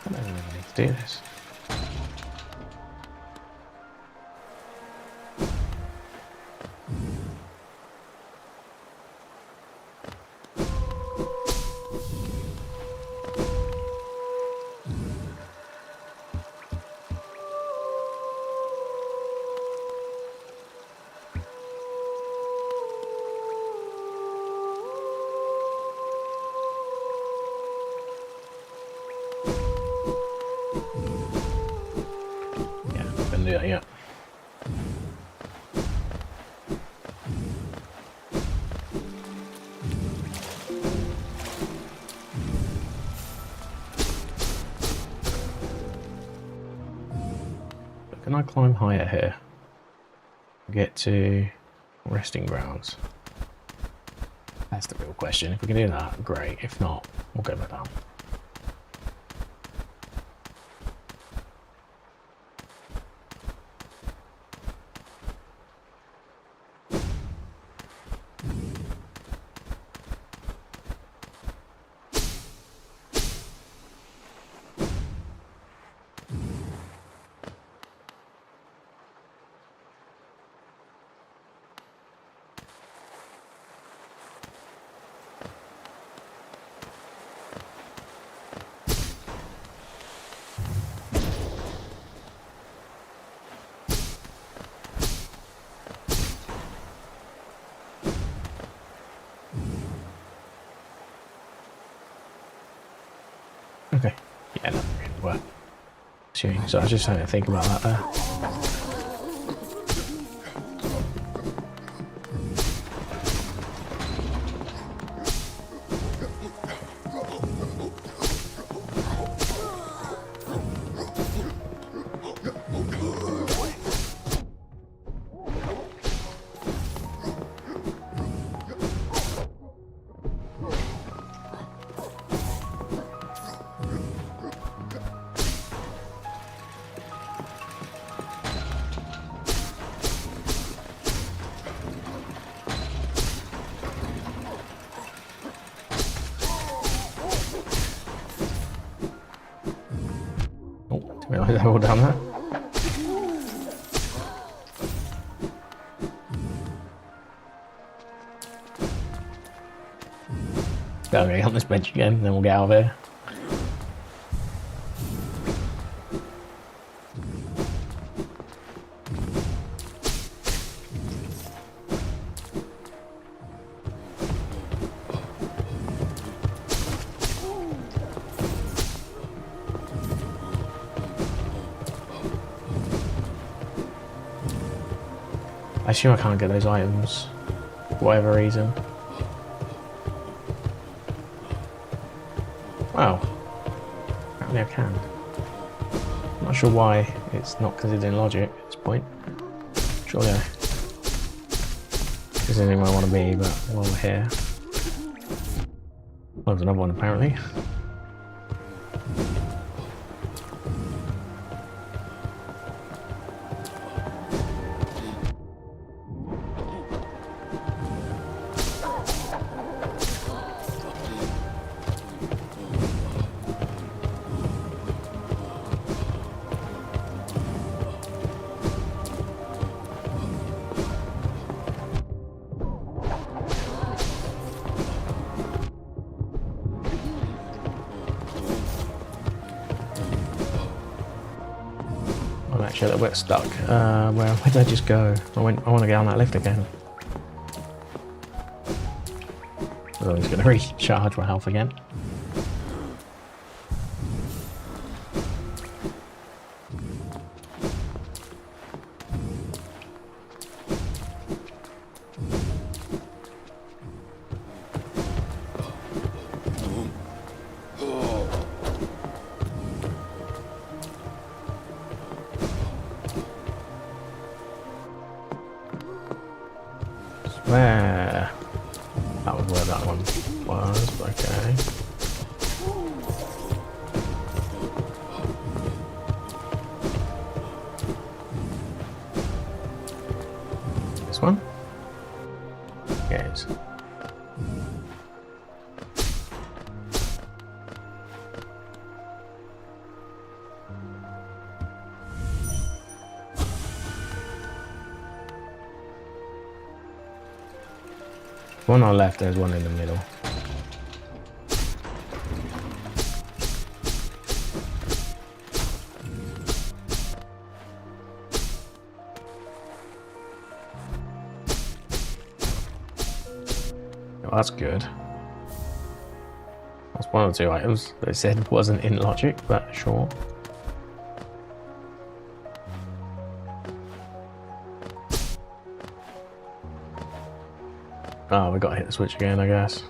I don't even need to do this. Do that yet. Can I climb higher here? Get to resting grounds. That's the real question. If we can do that, great. If not, we'll go back down. Okay. Yeah, no, really worth pursuing. So I was just trying to think about that there. Realize they're all down there. Okay, on this bench again, then we'll get out of here. I assume I can't get those items for whatever reason. Wow. Apparently I can. I'm not sure why it's not considering logic at this point. Surely I isn't anywhere I want to be, but while we're here. there's another one apparently. I'm actually a little bit stuck. Where did I just go? I want to get on that lift again. Oh, he's going to recharge my health again. Where? That was where that one was, okay. This one? Yes. One on the left, there's one in the middle. Oh, that's good. That's one or two items that it said wasn't in logic, but sure. Oh, we got to hit the switch again, I guess.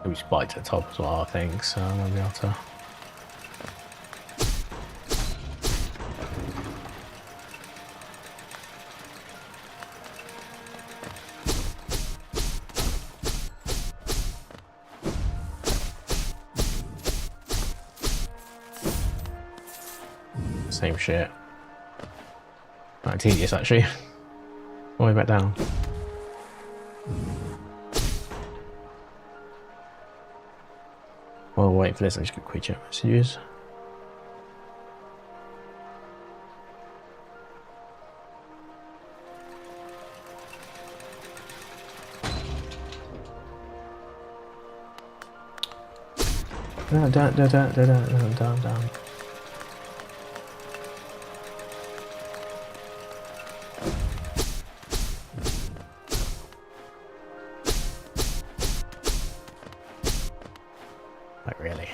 We spiked at the top as well, I think, so I'm going to be able to... Same shit. Quite tedious actually. All the way back down. While we're waiting for this, I just get quick chat messages. Down. Really.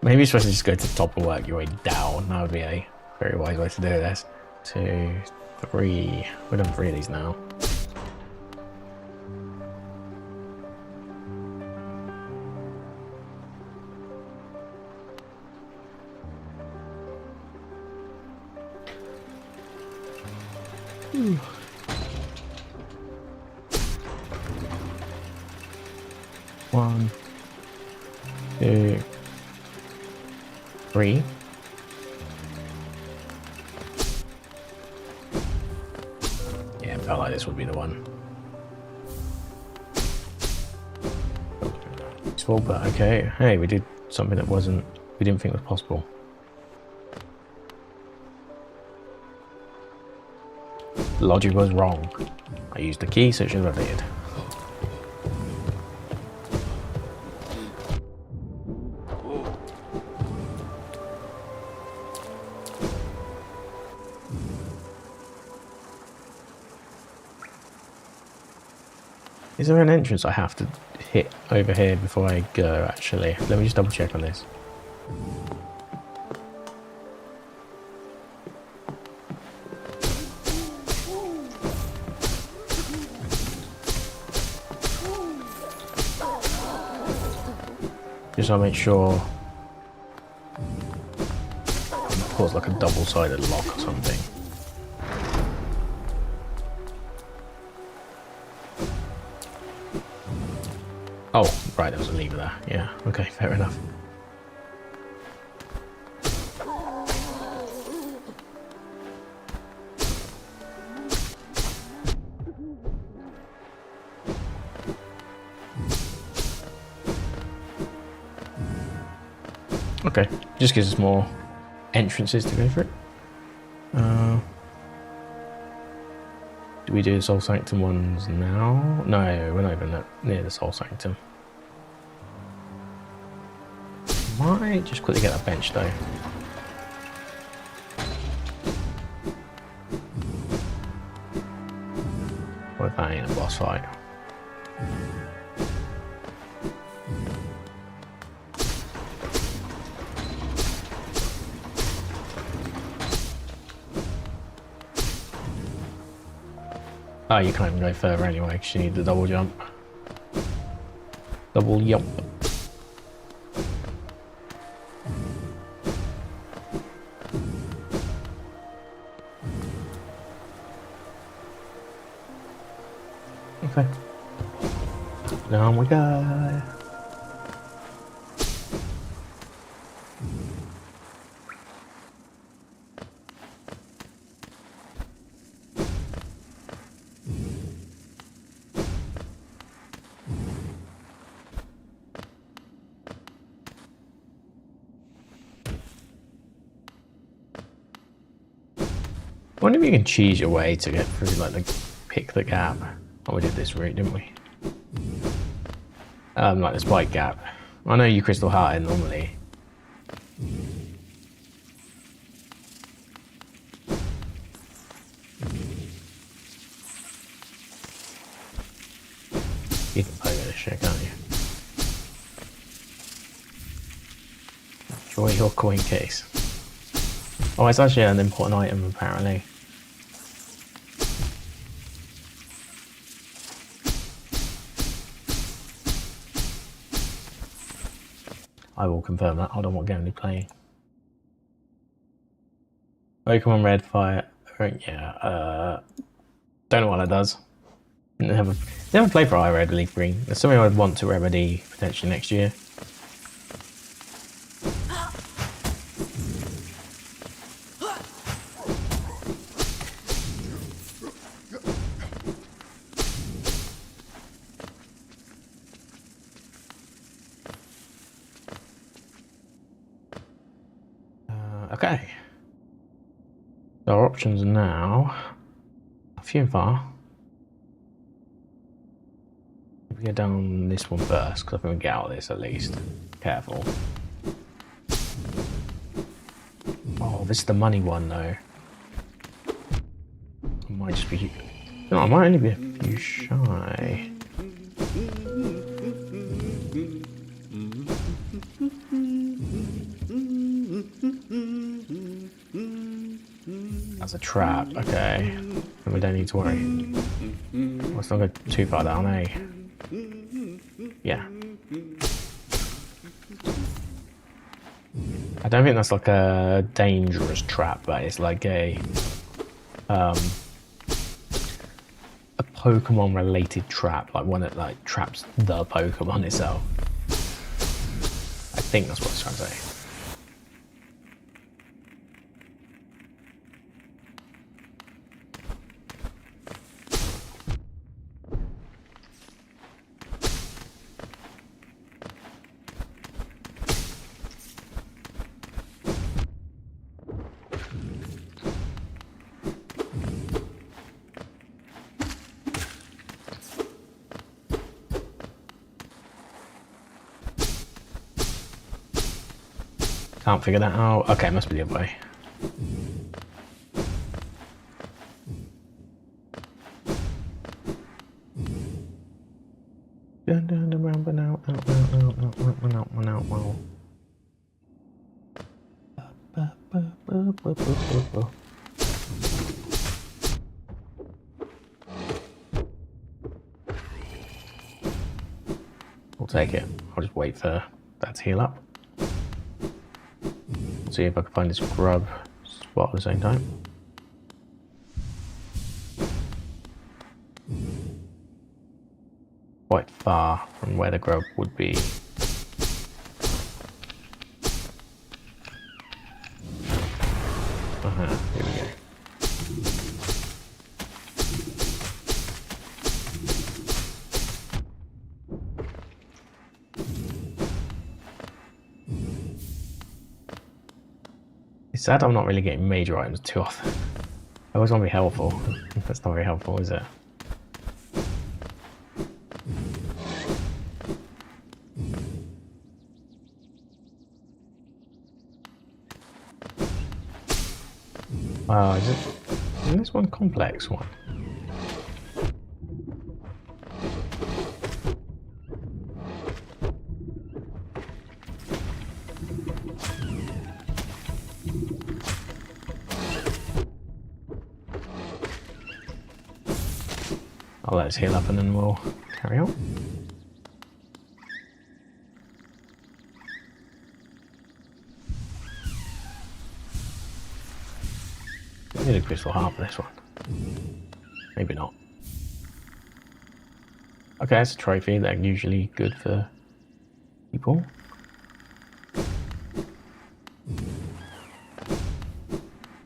Maybe you're supposed to just go to the top and work your way down. That would be a very wise way to do this. 2, 3. We've done 3 of these now. Ooh. 1, 2, 3. Yeah, it felt like this would be the one. Useful, but okay. Hey, we did something that we didn't think was possible. The logic was wrong. I used the key, so it should have updated. Is there an entrance I have to hit over here before I go, actually? Let me just double check on this. Just want to make sure cause like a double-sided lock or something. Oh, right, there was a lever there. Yeah, okay, fair enough. Okay, just gives us more entrances to go through. Do we do the Soul Sanctum ones now? No, we're not even near the Soul Sanctum. Might just quickly get that bench though. What if that ain't a boss fight? Oh, you can't even go further anyway because you need the double jump. Double jump. Okay. Down we go. I wonder if you can choose your way to get through, like, pick the gap. Oh, we did this route, didn't we? Like the spike gap. I know you crystal heart in normally. You can play with this shit, can't you? Enjoy your coin case. Oh, it's actually an important item, apparently. I will confirm that. Hold on, what game are you playing? Pokemon Red, Fire. Yeah, don't know what that does. Never played for Red, Leaf Green. It's something I'd want to remedy potentially next year. Okay. So our options are now few and far. We get down this one first, because I think we get out of this at least. Careful. Oh, this is the money one though. I might just be... No, I might only be a few shy. That's a trap, okay. And we don't need to worry. Let's not go too far down, eh? Yeah. I don't think that's like a dangerous trap, but it's like a Pokemon related trap, like one that like traps the Pokemon itself. I think that's what it's trying to say. Can't figure that out. Okay, it must be the other way. We'll take it. I'll just wait for that to heal up. see if I can find this grub spot at the same time. Quite far from where the grub would be. Here we go. It's sad I'm not really getting major items too often. I always want to be helpful. That's not very helpful, is it? Isn't this one complex one? I'll let us heal up and then we'll carry on. I need a crystal heart for this one. Maybe not. Okay, that's a trophy. They're usually good for people.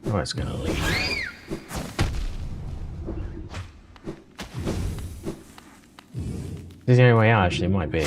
Oh, it's gonna leave. This is the only way out, actually, it might be.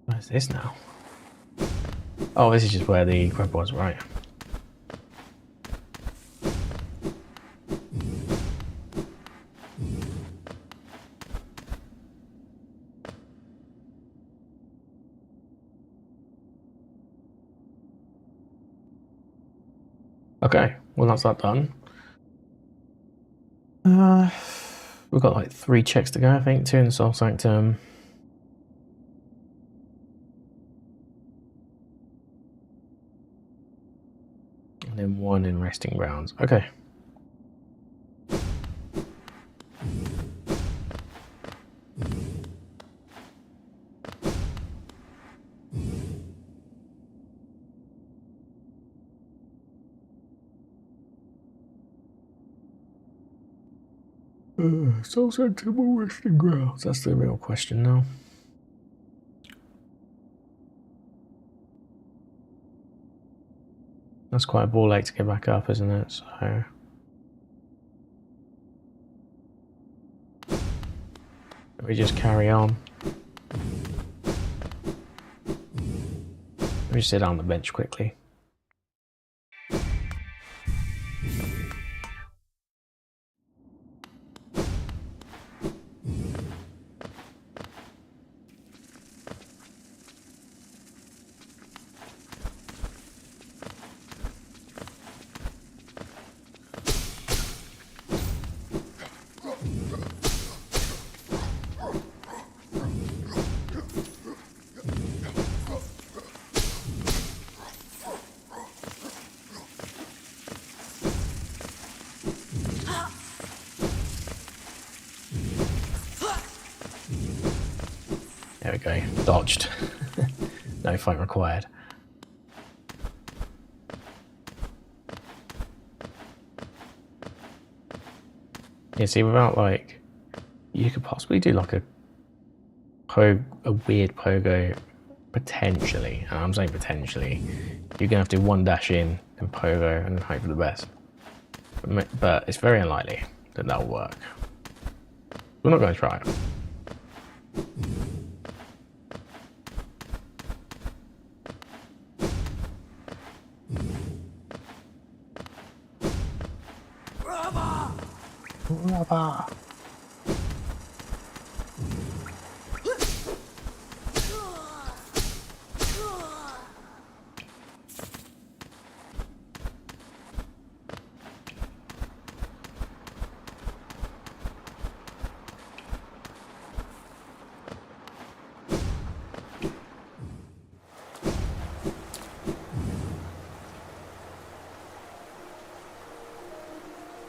Where's this now? Oh, this is just where the grub was, right. Okay, well that's that done. We've got like 3 checks to go, I think, 2 in the Soul Sanctum. And then 1 in Resting Grounds. Okay. Soul Sanctum or Resting Grounds? That's the real question now. That's quite a ball ache to get back up, isn't it? So we just carry on. Let me just sit down on the bench quickly. There we go, dodged. No fight required. Yeah, see, without like, you could possibly do like a weird pogo potentially, and I'm saying potentially. You're gonna have to do 1 dash in and pogo and hope for the best. But it's very unlikely that that'll work. We're not gonna try it. Rubber.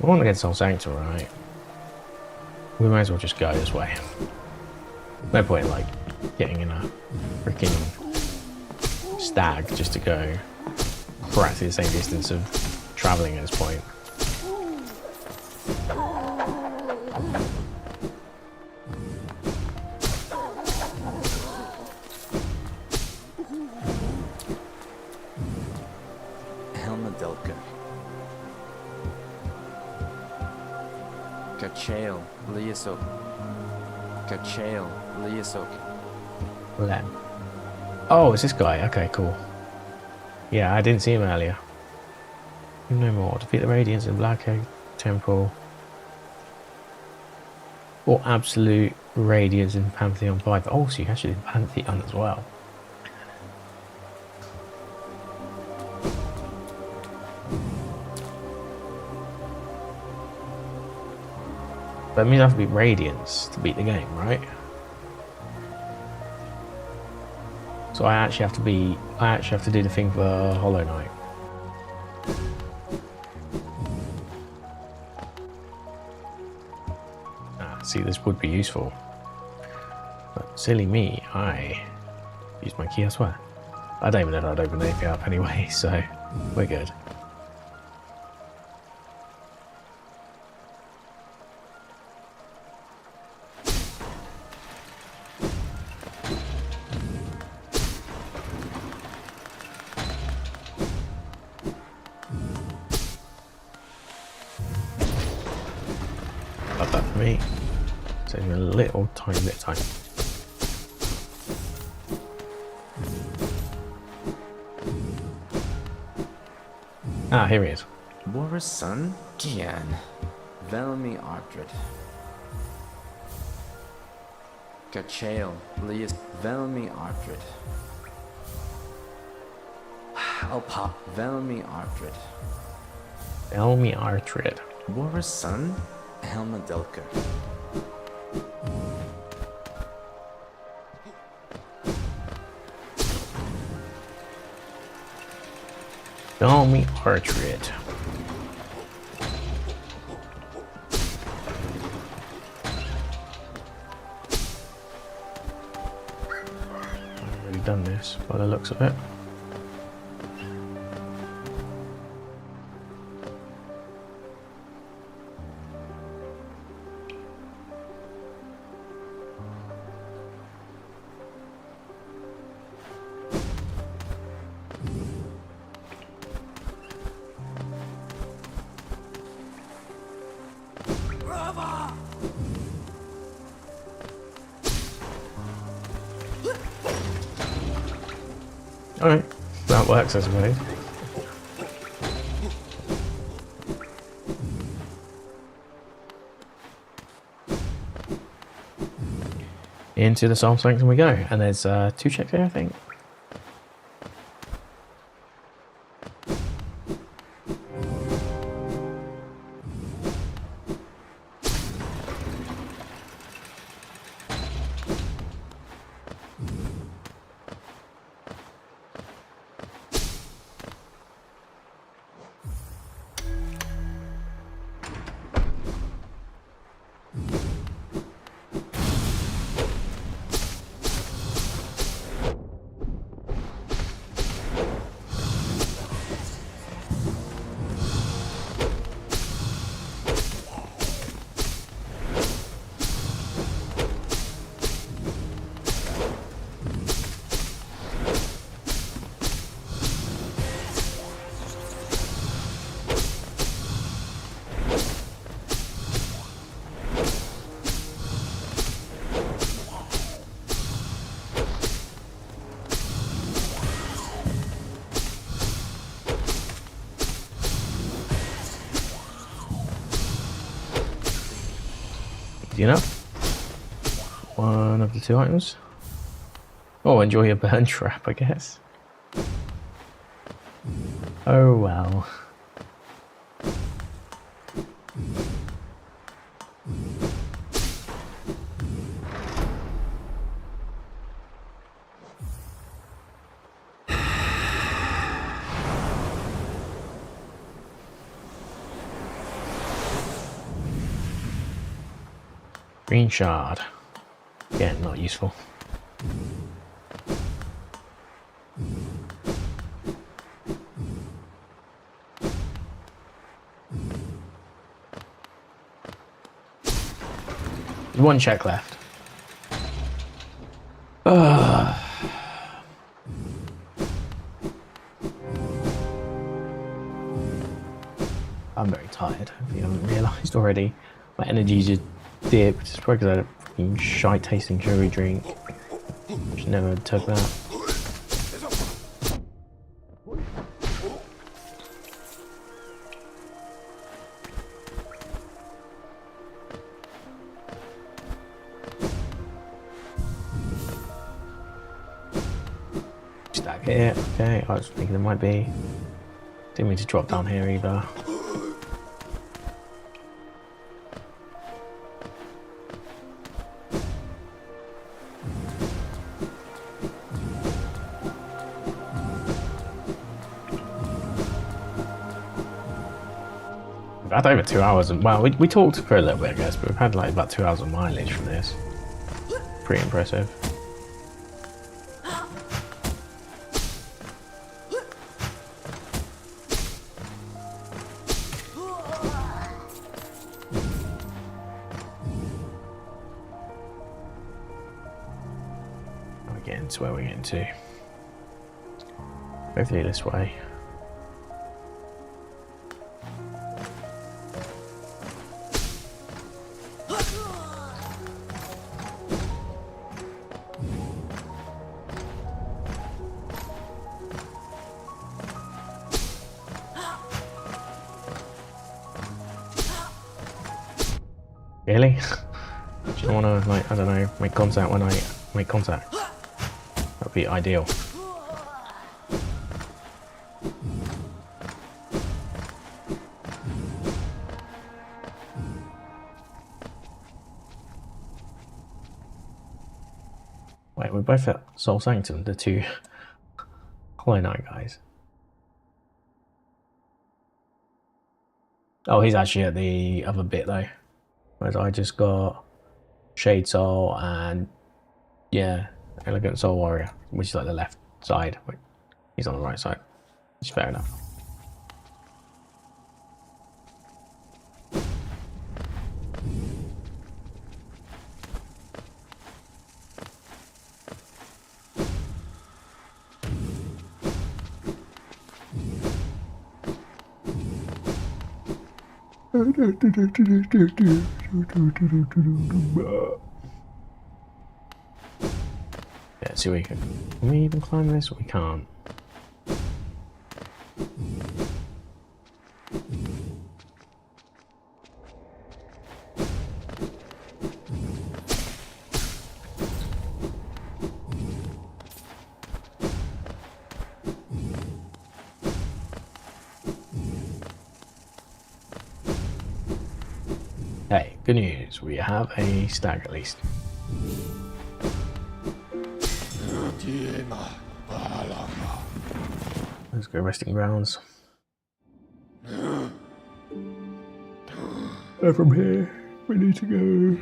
I want to get Soul Sanctum, right? We might as well just go this way. No point in, like, getting in a freaking stag just to go practically the same distance of travelling at this point. Kachail, Liasok. Kachail, Liasok. Lem. Oh, it's this guy. Okay, cool. Yeah, I didn't see him earlier. No more. Defeat the Radiants in Black Egg Temple. Or Absolute Radiance in Pantheon 5. Oh, so you actually did Pantheon as well. That means I have to beat Radiance to beat the game, right? So I actually have to do the thing for Hollow Knight. Ah, see, this would be useful. But silly me, I used my key elsewhere. I don't even know if I'd open anything up anyway, so we're good. Love that for me. Saving a little tiny bit of time. Ah, here he is. Boris' son? Gian. Velmi Ardred. Kachail, Lias. Velmi Ardred. Alpa. Velmi Ardred. Elmi Artrid. Boris' son? Helma Delker. Elmi Artrid. I've already done this by the looks of it. Alright, that works, I suppose. Into the Soul Sanctum we go, and there's 2 checks here, I think. Easy enough. One of the 2 items. Oh, enjoy your burn trap, I guess. Oh well. Green shard. Again, not useful. One check left. I'm very tired, if you haven't realised already. My energy just dipped. It's probably because I had a fucking shite tasting sugary drink. Should never have took that. Stack here, okay. I was thinking there might be. Didn't mean to drop down here either. We've had over 2 hours, and well, we talked for a little bit, I guess, but we've had like about 2 hours of mileage from this. Pretty impressive. We're getting to where we're getting to. Hopefully this way. Really? Do you want to, like, I don't know, make contact when I make contact? That would be ideal. Wait, we're both at Soul Sanctum, the two Hollow Knight guys. Oh, he's actually at the other bit though. Whereas I just got Shade Soul and, yeah, Elegant Soul Warrior, which is like the left side. He's on the right side, which is fair enough. Yeah, see we can we even climb this? We can't. Hey, good news, we have a stag at least. Let's go resting grounds. And from here, we need to go.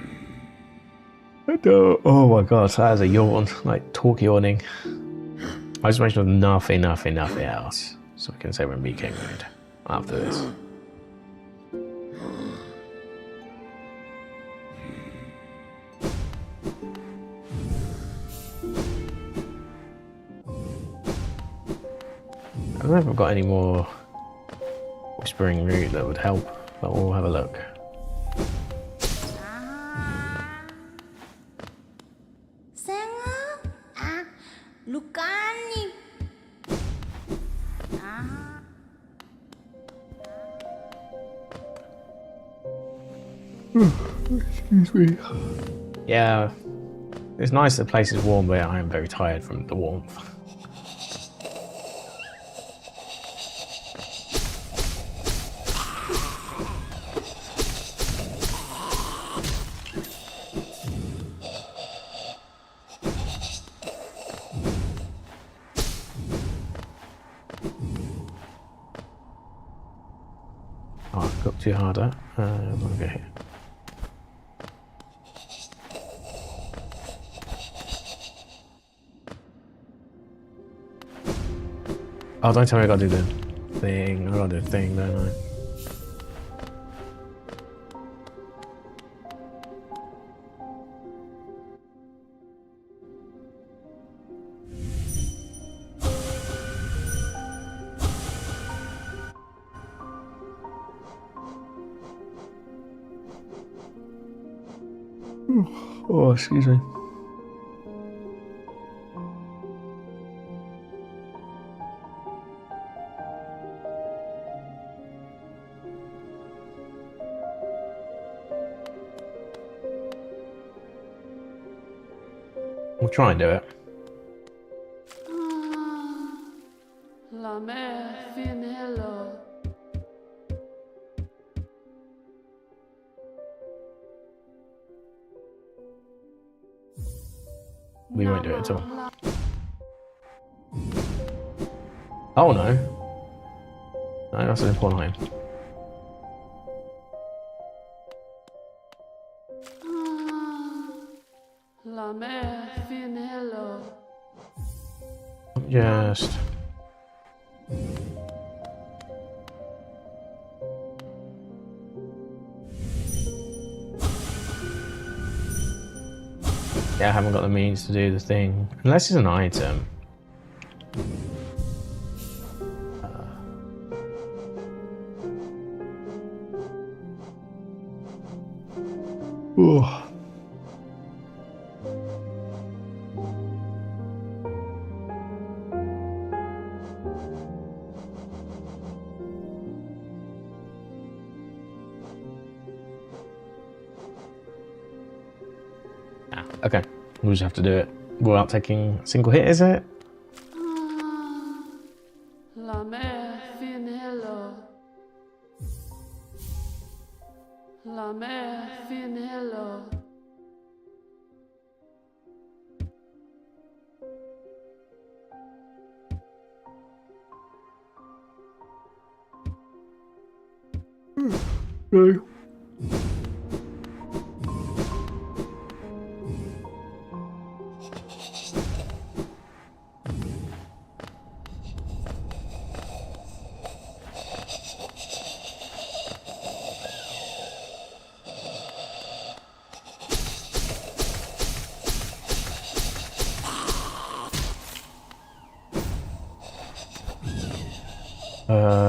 Oh my god, that is a yawn, like talk yawning. I just mentioned nothing else, so we can say we're in BK mode after this. I don't know if I've got any more whispering root that would help, but we'll have a look. Excuse me. Yeah, it's nice the place is warm, but I am very tired from the warmth. Oh, I've got too harder. I'll go here. Oh, don't tell me I gotta do the thing. I gotta do the thing, don't I? Oh, excuse me. We'll try and do it. La mer finello. We won't do it at all. Oh no. No, that's an important line. La mer finello. Just. Yeah, I haven't got the means to do the thing. Unless it's an item. Oh. Okay, we'll just have to do it without taking a single hit, is it? La mer finello. La mer finello. No.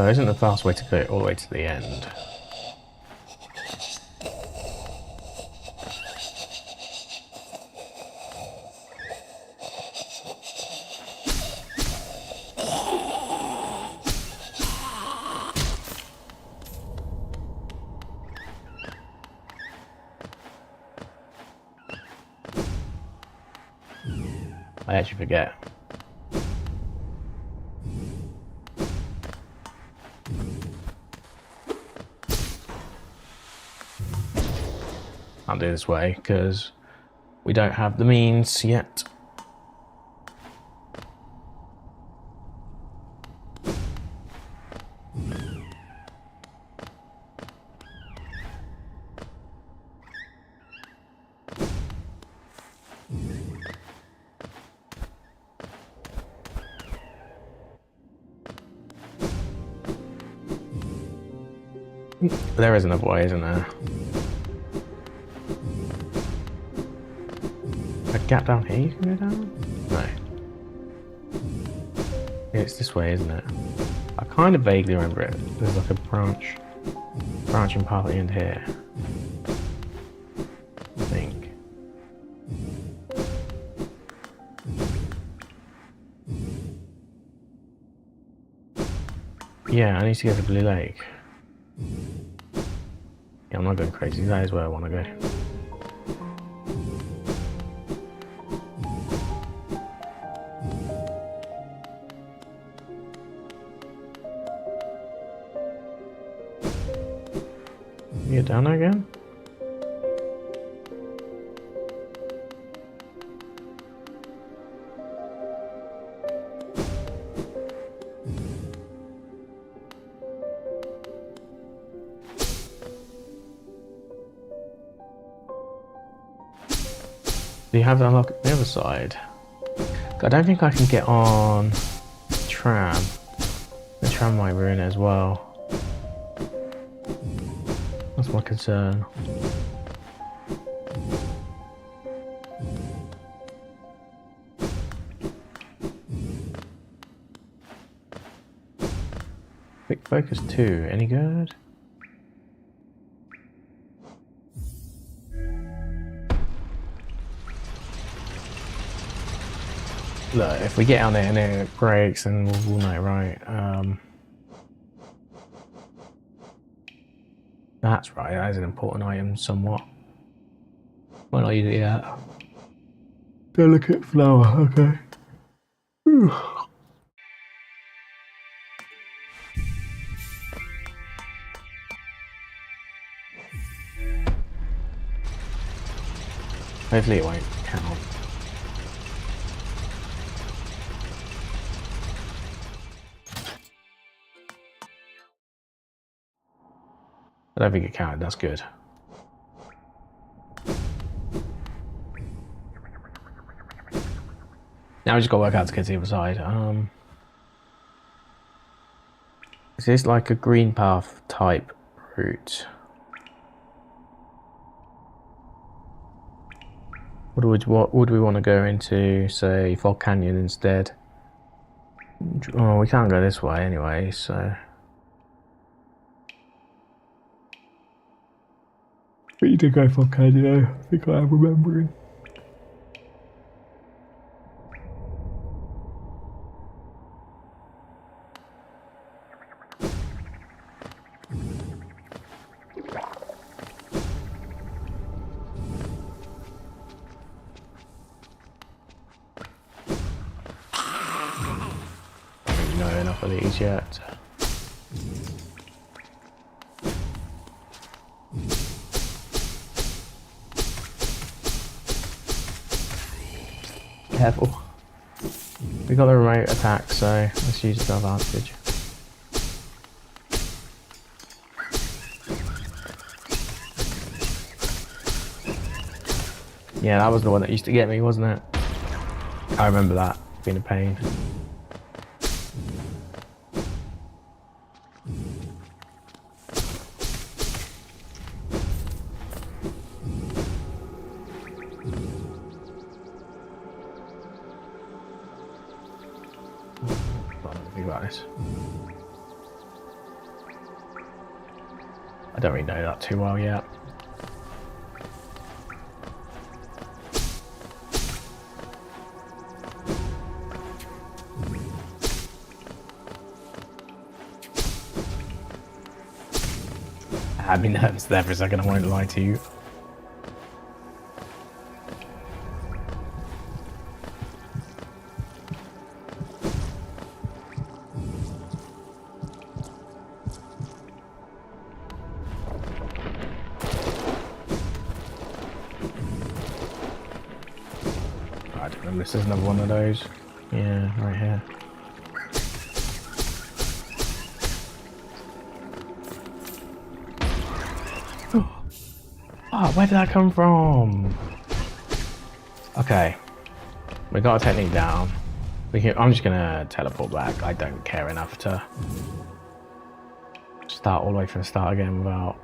Isn't the fast way to go all the way to the end? I actually forget. Can't do it this way because we don't have the means yet. There is another way, isn't there? A gap down here you can go down? No. Yeah, it's this way, isn't it? I kind of vaguely remember it. There's like a branching path at the end here. I think. Yeah, I need to get to Blue Lake. Yeah, I'm not going crazy. That is where I want to go. Get down there again? Do you have to unlock the other side? I don't think I can get on Tram Tram might ruin it as well. That's my concern. Quick focus 2, any good? Look, if we get on it and it breaks, then we'll know, right? That's right, that is an important item somewhat. Why not use it yet? Delicate flower, okay. Whew. Hopefully it won't count. I don't think it counted, that's good. Now we just got to work out to get to the other side. Is this like a green path type route? What would we want to go into, say, Fog Canyon instead? Oh, we can't go this way anyway, so... We need to go Fog Canyon, I think I am remembering. Enough of these yet. Careful. We got the remote attack, so let's use it to our advantage. Yeah, that was the one that used to get me, wasn't it? I remember that being a pain. I don't really know that too well yet. I had me nervous there for a second, I won't lie to you. This is another one of those. Yeah, right here. Oh, where did that come from? Okay, we got a technique down. I'm just gonna teleport back. I don't care enough to start all the way from the start again without.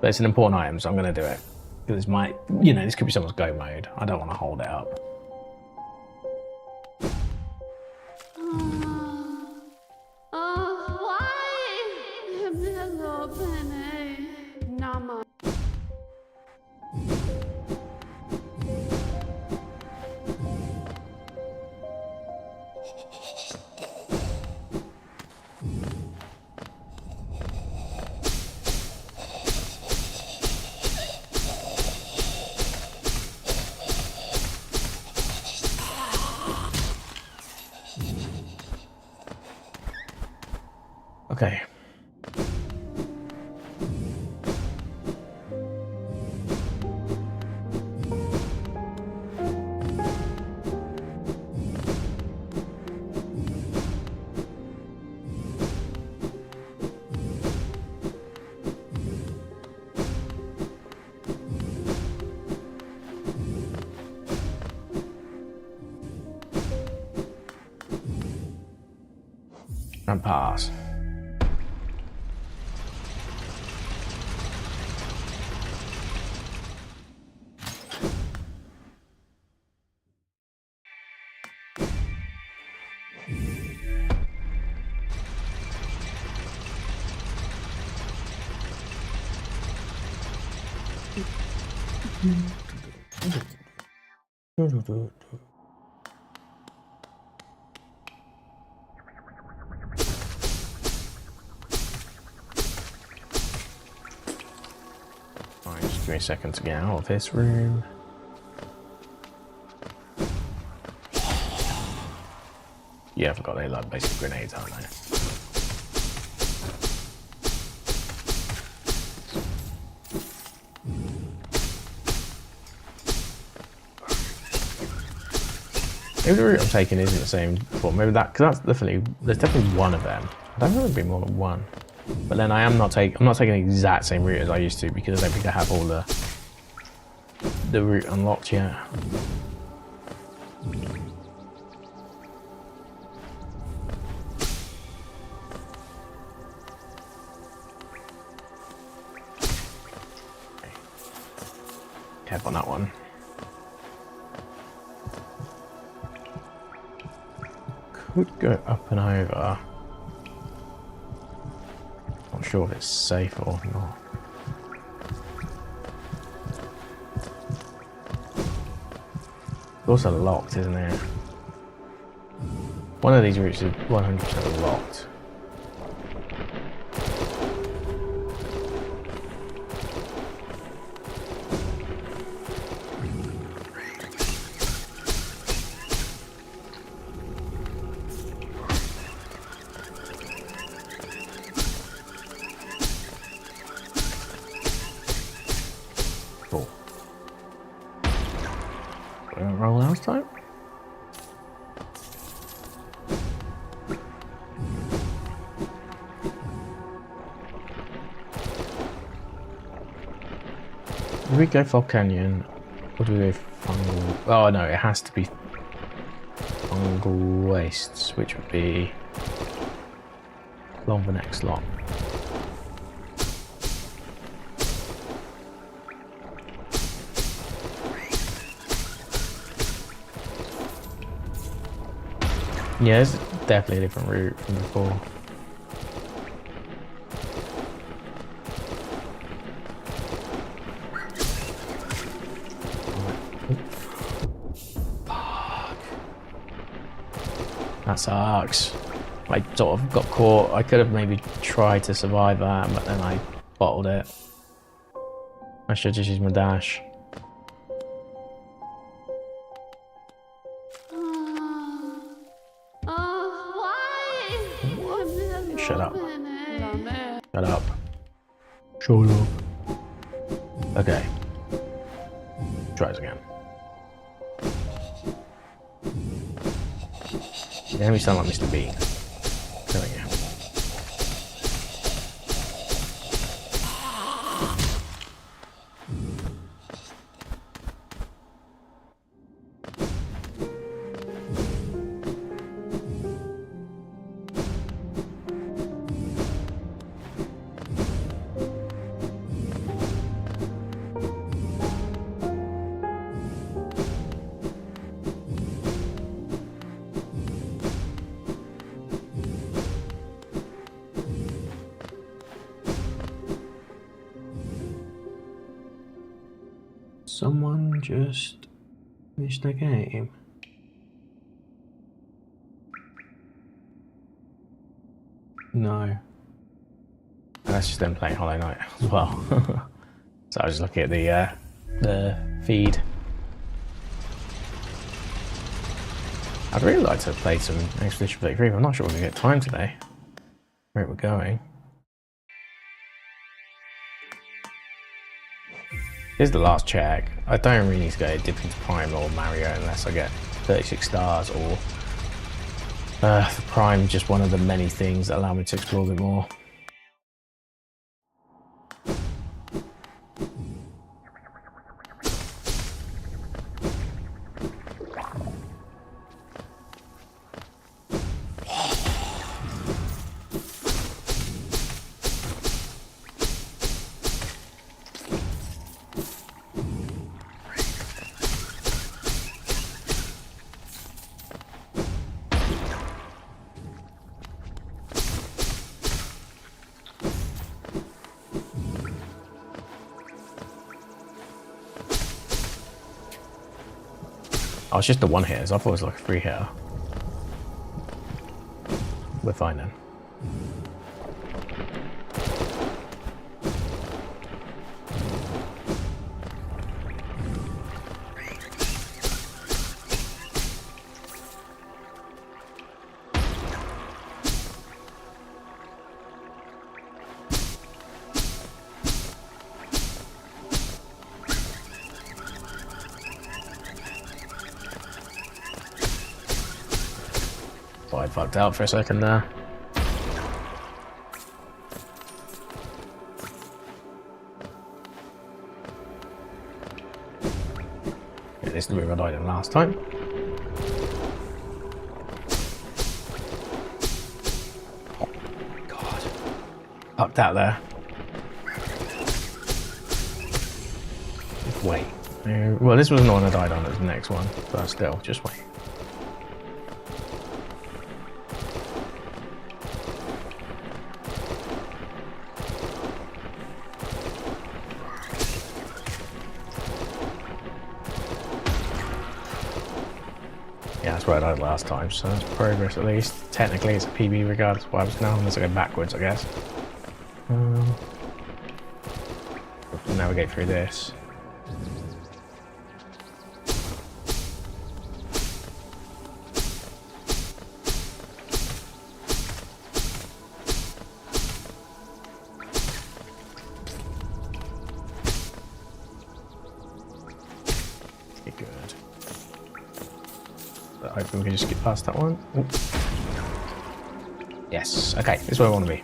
But it's an important item, so I'm gonna do it. Because this could be someone's go mode. I don't want to hold it up. Okay. and pass. Alright, just give me a second to get out of this room. Yeah, I forgot they like basic grenades, aren't they? Maybe the route I'm taking isn't the same before. Maybe that, because that's there's definitely one of them. I don't know if there'd be more than one. But then I'm not taking the exact same route as I used to because I don't think I have all the route unlocked yet. Tap on that one. Could go up and over. Not sure if it's safe or not. It's also locked, isn't it? One of these routes is 100% locked. Roll last time? Do we go Fog Canyon or do we go Fungal? Oh no, it has to be Fungal Wastes, which would be along the next lot. Yeah, it's definitely a different route from before. Fuck. That sucks. I sort of got caught. I could have maybe tried to survive that, but then I bottled it. I should just use my dash. Shut up. Shut up. Shut up. Okay. Try this again. The enemy sound like Mr. Bean. There we go. Someone just finished the game. No. That's just them playing Hollow Knight as well. So I was just looking at the feed. I'd really like to play some Expedition 33, but I'm not sure we're going to get time today. Where we're going. Here's the last check. I don't really need to go dip into Prime or Mario unless I get 36 stars or the Prime, just one of the many things that allow me to explore a bit more. Oh, it's just the one hitters. I thought it was like a 3 hitter. We're fine then. I fucked out for a second there. Yeah, this is the move I died in last time. Oh god. Fucked out there. Wait. Well, this wasn't the one I died on, it was the next one. But still, just wait. Yeah, that's where I died last time, so that's progress at least. Technically it's a PB regardless of what happens now, unless I go backwards, I guess. Navigate through this. Good. But hopefully we can just get past that one. Ooh. Yes, okay, this is where I want to be.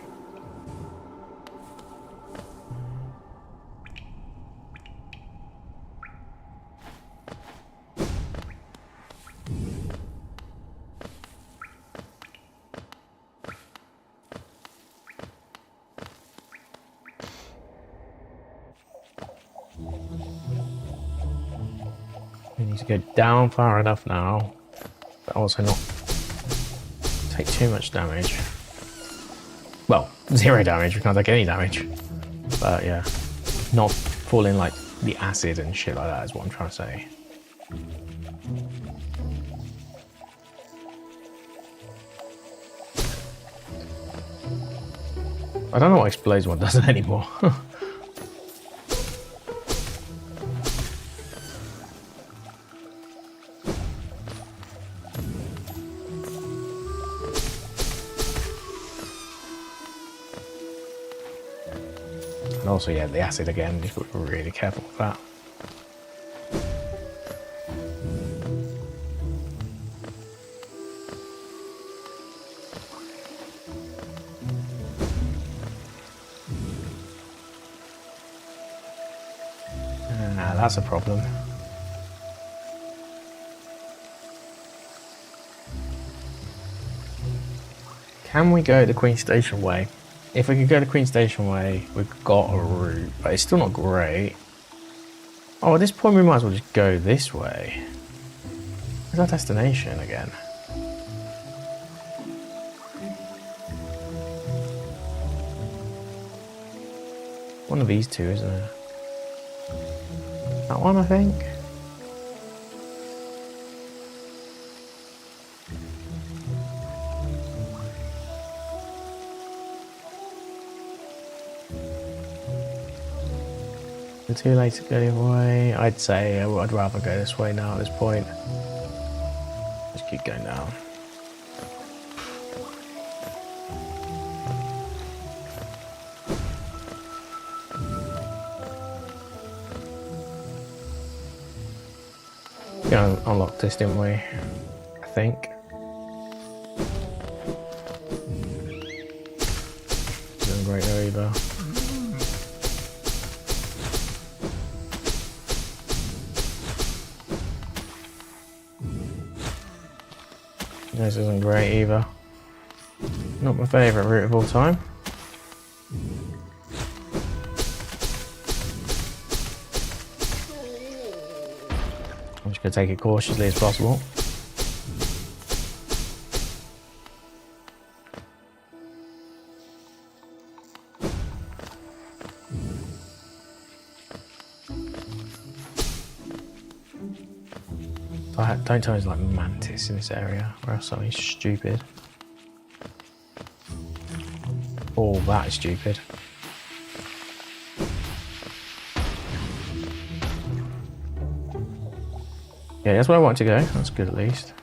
We need to go down far enough now, but also not take too much damage. Well, 0 damage, we can't take any damage. But yeah, not fall in like the acid and shit like that is what I'm trying to say. I don't know what explodes one does anymore. And also, yeah, the acid again, you've got to be really careful with that. That's a problem. Can we go the Queen Station way? If we could go the Queen Station way, we've got a route, but it's still not great. Oh, at this point we might as well just go this way. Where's our destination again? One of these two, isn't it? That one, I think. Too late to go the other way. I'd say I'd rather go this way now at this point. Just keep going down. Yeah, unlocked this, didn't we? I think. Doing great there either. This isn't great either. Not my favourite route of all time. I'm just going to take it cautiously as possible. Don't tell me there's like mantis in this area or else something stupid. Oh, that is stupid. Yeah, that's where I want to go. That's good at least.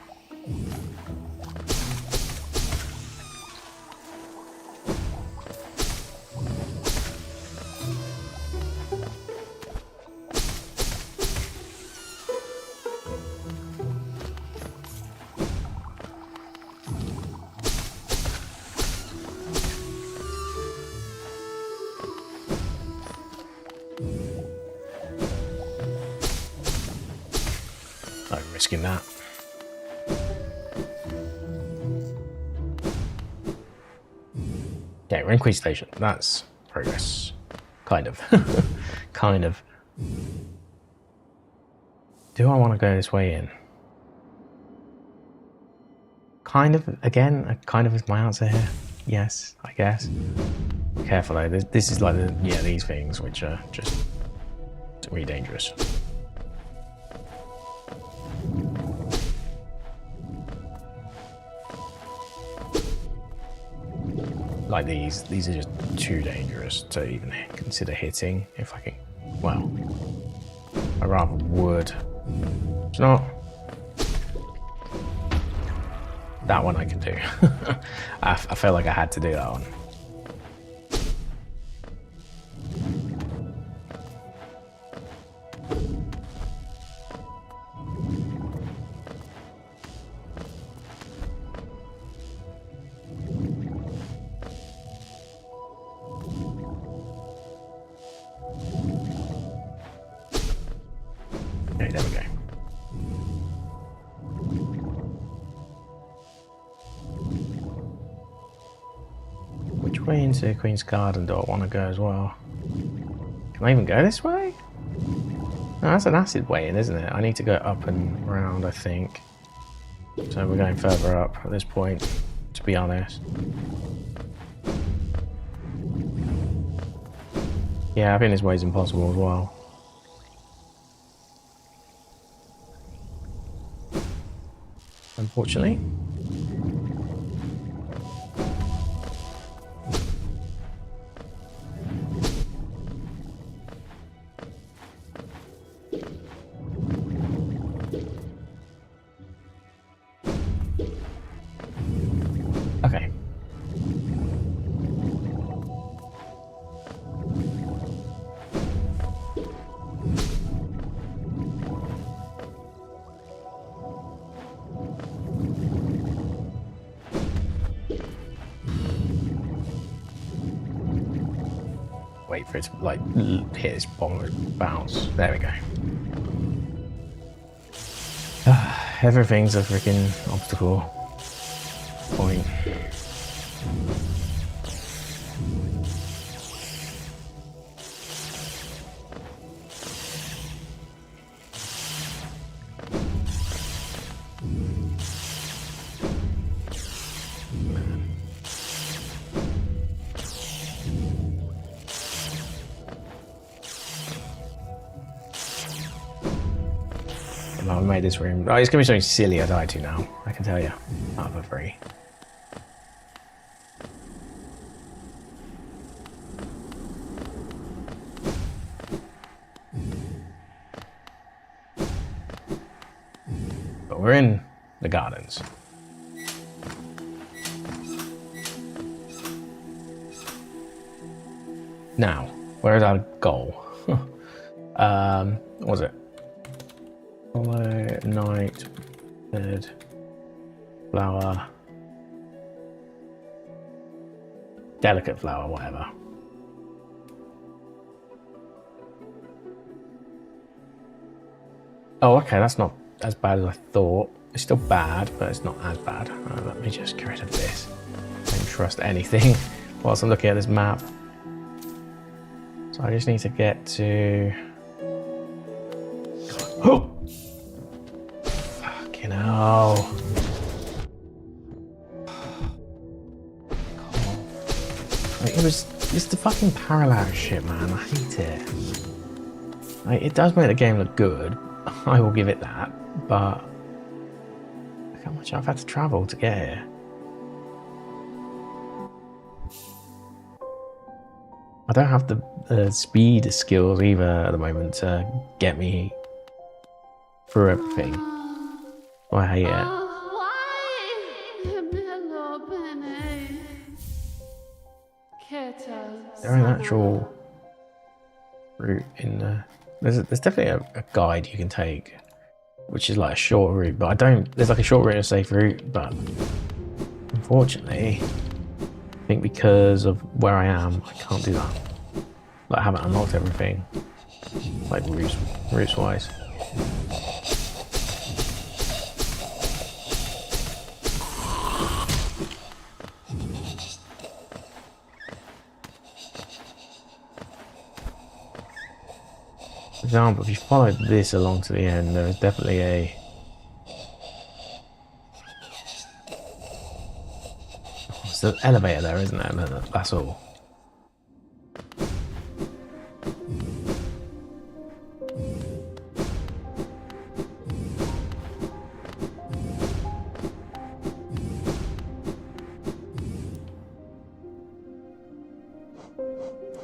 I'm risking that. Okay, we're in Queen Station. That's progress. Kind of. Kind of. Do I want to go this way in? Kind of, again, kind of is my answer here. Yes, I guess. Be careful though, this is like these things which are just really dangerous. Like these are just too dangerous to even consider hitting if I can, well, I rather would. It's not. That one I can do. I felt like I had to do that one. Okay, there we go. Which way into Queen's Garden do I want to go as well? Can I even go this way? No, that's an acid way in, isn't it? I need to go up and round, I think. So we're going further up at this point, to be honest. Yeah, I think this way's impossible as well. Unfortunately. Okay. Wait for it to like hit this bomb and bounce. There we go. Everything's a freaking obstacle point. I made this room. Oh, it's gonna be something silly I die to now. I can tell you. Out of a three. But we're in the gardens. Now, where is our goal? What was it? Follow, night, bird, flower, delicate flower, whatever. Oh, okay, that's not as bad as I thought. It's still bad, but it's not as bad. Let me just get rid of this. I don't trust anything whilst I'm looking at this map. So I just need to get to... Oh! Fucking hell. Like, it's the fucking parallax shit, man. I hate it. Like, it does make the game look good. I will give it that, but how much I've had to travel to get here. I don't have the speed skills either at the moment to get me through everything. I hate it. Is there an actual route in the... There's definitely a guide you can take, which is like a short route, but I don't... There's like a short route and a safe route, but unfortunately, I think because of where I am, I can't do that. Like, I haven't unlocked everything, like routes wise. For example, if you followed this along to the end, there is definitely a... There's an elevator there, isn't there? That's all.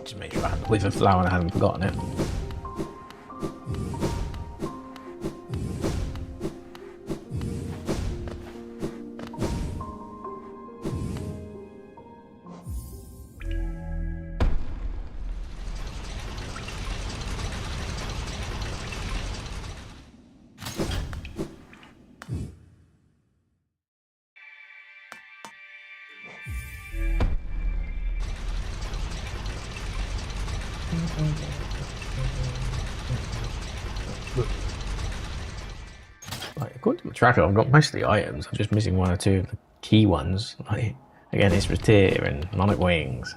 Just make sure I had with a flower and I hadn't forgotten it. Like, according to my tracker, I've got most of the items. I'm just missing one or two of the key ones. Like, again, it's Tear and Monic Wings.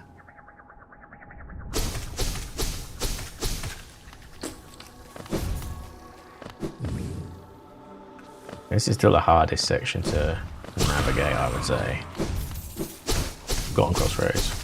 This is still the hardest section to navigate, I would say. Got on Crossroads.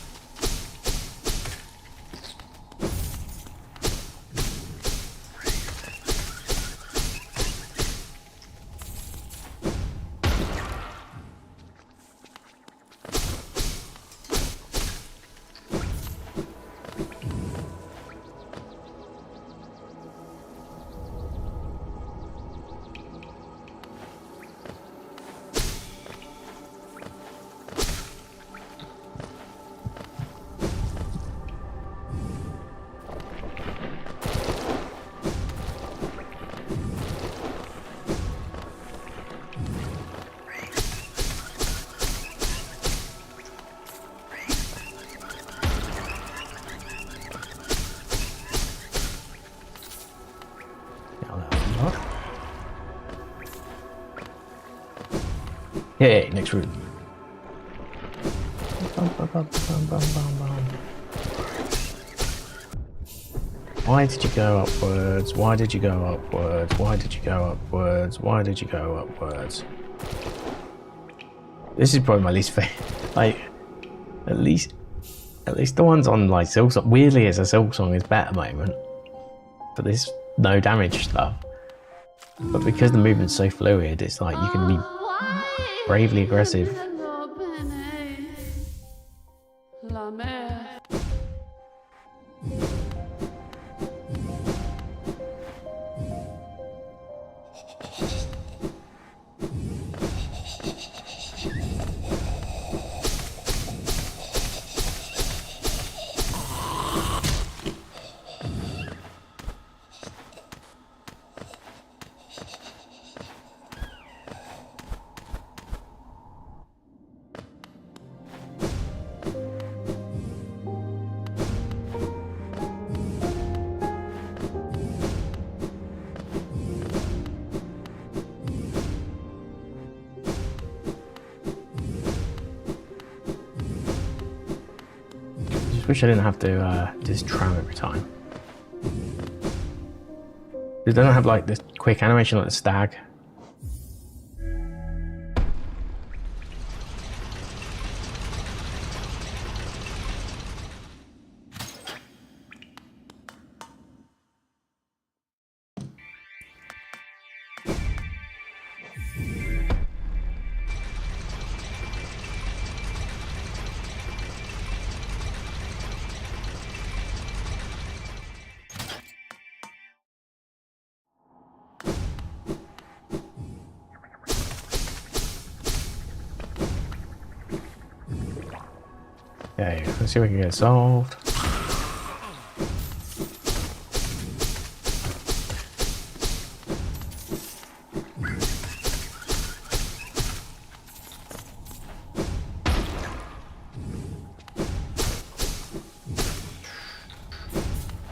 Yeah, next route. Why did you go upwards? Why did you go upwards? Why did you go upwards? Why did you go upwards? This is probably my least favorite. Like, at least the ones on like Silksong. Weirdly, as a Silksong is better at the moment, but this no damage stuff. But because the movement's so fluid, it's like you can be bravely aggressive. Wish I didn't have to do this tram every time. They don't have like this quick animation like the stag. Okay, let's see if we can get it solved.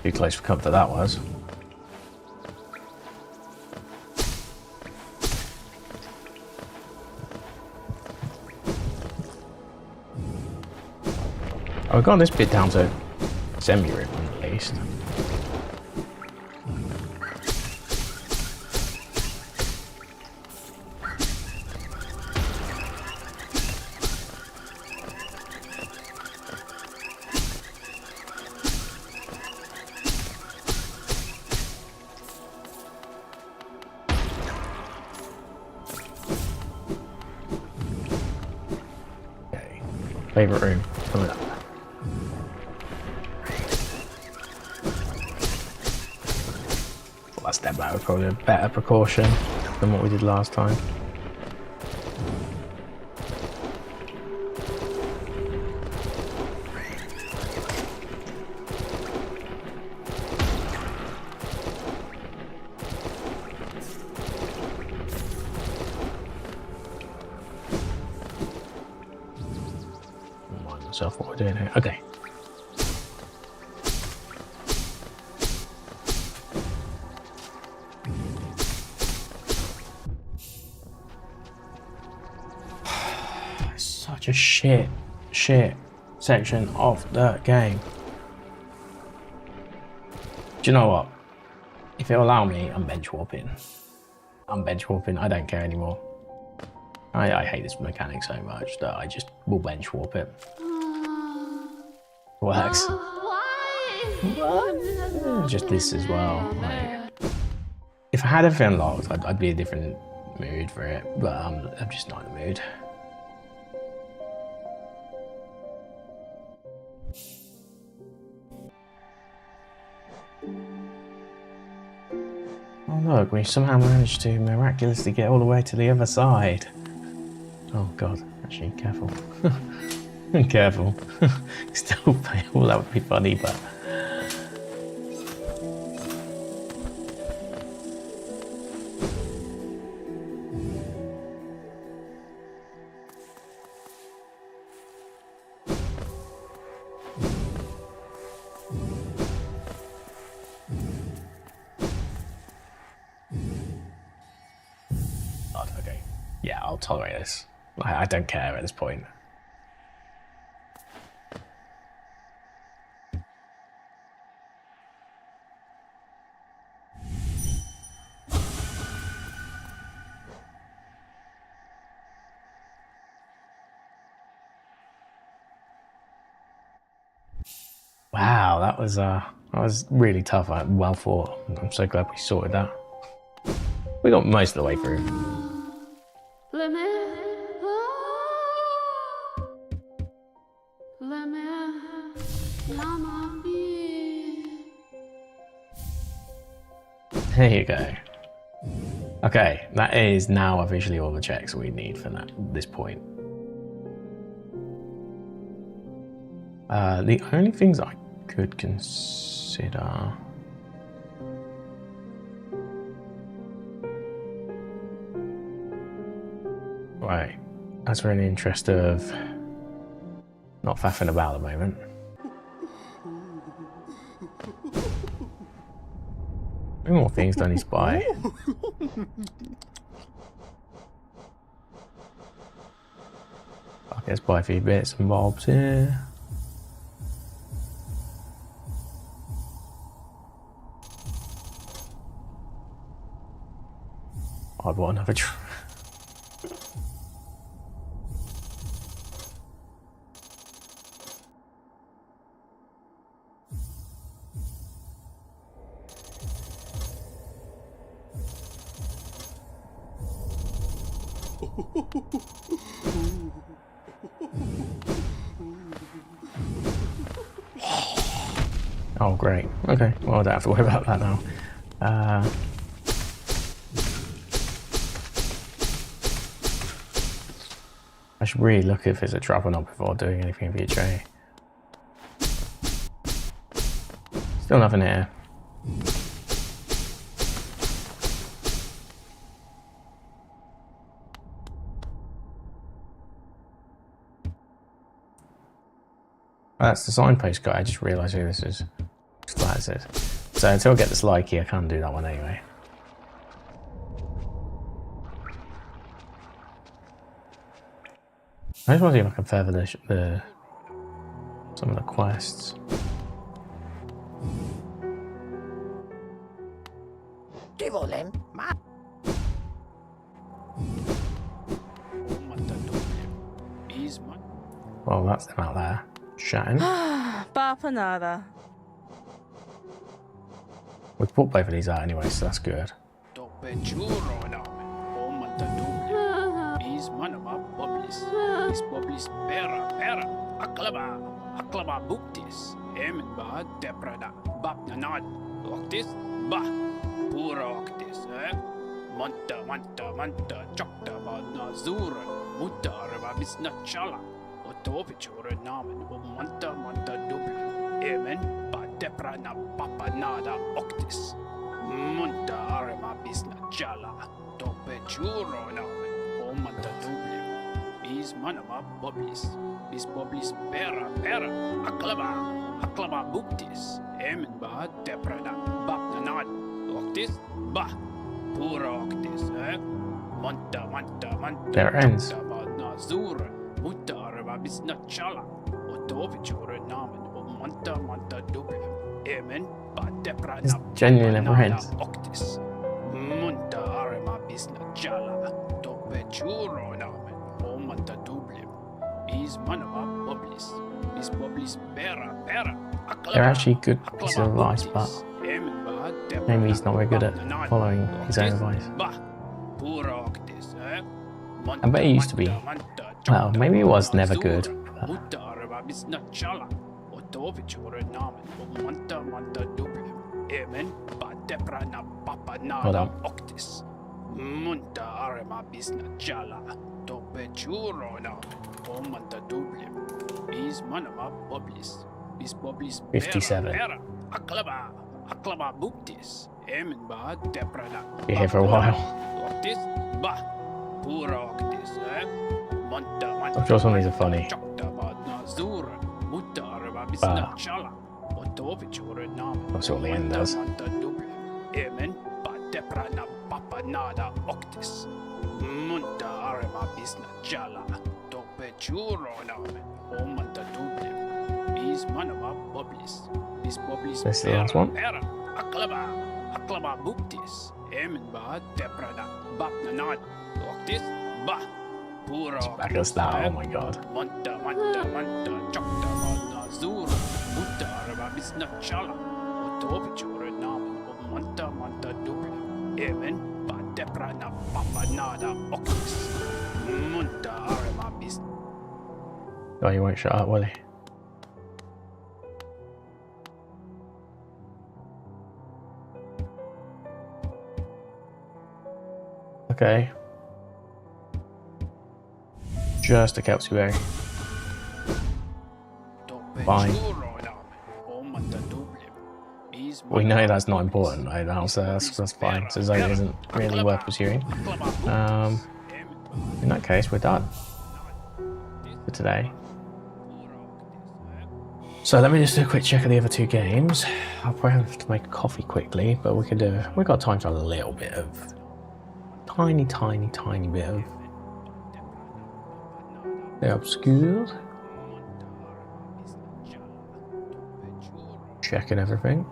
Too close for comfort that was. Oh, we've got this bit down to semi-ribbon at least. Okay, favourite room coming up. That step back was probably a better precaution than what we did last time. Remind myself what we're doing here. Okay. Such a shit section of the game. Do you know what? If it'll allow me, I'm bench warping. I don't care anymore. I hate this mechanic so much that I just will bench warp it. Works. Why? Just this as well. Like, if I had everything unlocked, I'd be a different mood for it, but I'm just not in the mood. Oh look, we somehow managed to miraculously get all the way to the other side. Oh god, actually, careful. Careful. Still fail, that would be funny, but... Okay, yeah, I'll tolerate this. I don't care at this point. Wow, that was really tough. Well thought. I'm so glad we sorted that. We got most of the way through. There you go. Okay, that is now officially all the checks we need for this point. The only things I could consider... Right, as we're in the interest of not faffing about at the moment. Any more things do I need to buy? Let's buy a few bits and bobs here. I bought another Oh, great. Okay, well, I don't have to worry about that now. I should really look if there's a trap or not before doing anything with your tray. Still nothing here. That's the signpost guy. I just realised who this is. Just that it says. So until I get this like key, I can't do that one anyway. I just want to see if I can further some of the quests. Well, that's them out there chatting. Bapanada. We've put both of these out anyway, so that's good. There it ends. This genuinely never ends. They're actually good pieces of advice, but maybe he's not very good at following his own advice. I bet he used to be. Well, maybe he was never good. Hold on. $57. Be here for a while. I'm sure some of these are funny. But that's what the end does. This is the last one. It's back us now, oh my god. Oh, you won't shut up, will he? Okay. Just a Kelsey berry. Fine. We know that's not important right now, so that's fine. So Zoe isn't really worth pursuing. In that case, we're done for today. So let me just do a quick check of the other two games. I'll probably have to make coffee quickly, but we could we've got time for a little bit of tiny bit of the obscure. Checking everything.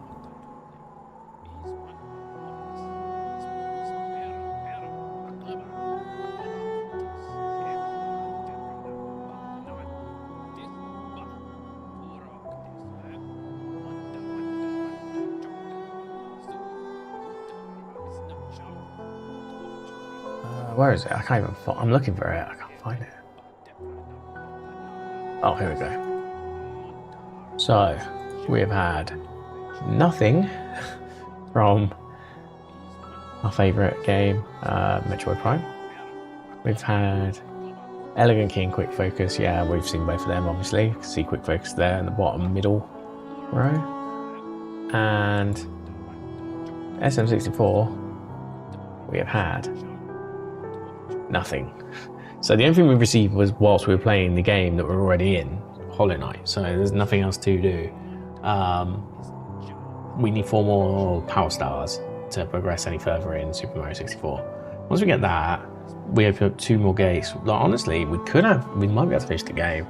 Where is it? I can't even find. I'm looking for it. I can't find it. Oh, here we go. So, we have had nothing from our favourite game, Metroid Prime. We've had Elegant Key and Quick Focus. Yeah, we've seen both of them, obviously. You can see Quick Focus there in the bottom middle row. And SM64, we have had nothing. So the only thing we received was whilst we were playing the game that we're already in, Hollow Knight. So there's nothing else to do. We need 4 more power stars to progress any further in Super Mario 64. Once we get that, we open up 2 more gates. Like, honestly, we might be able to finish the game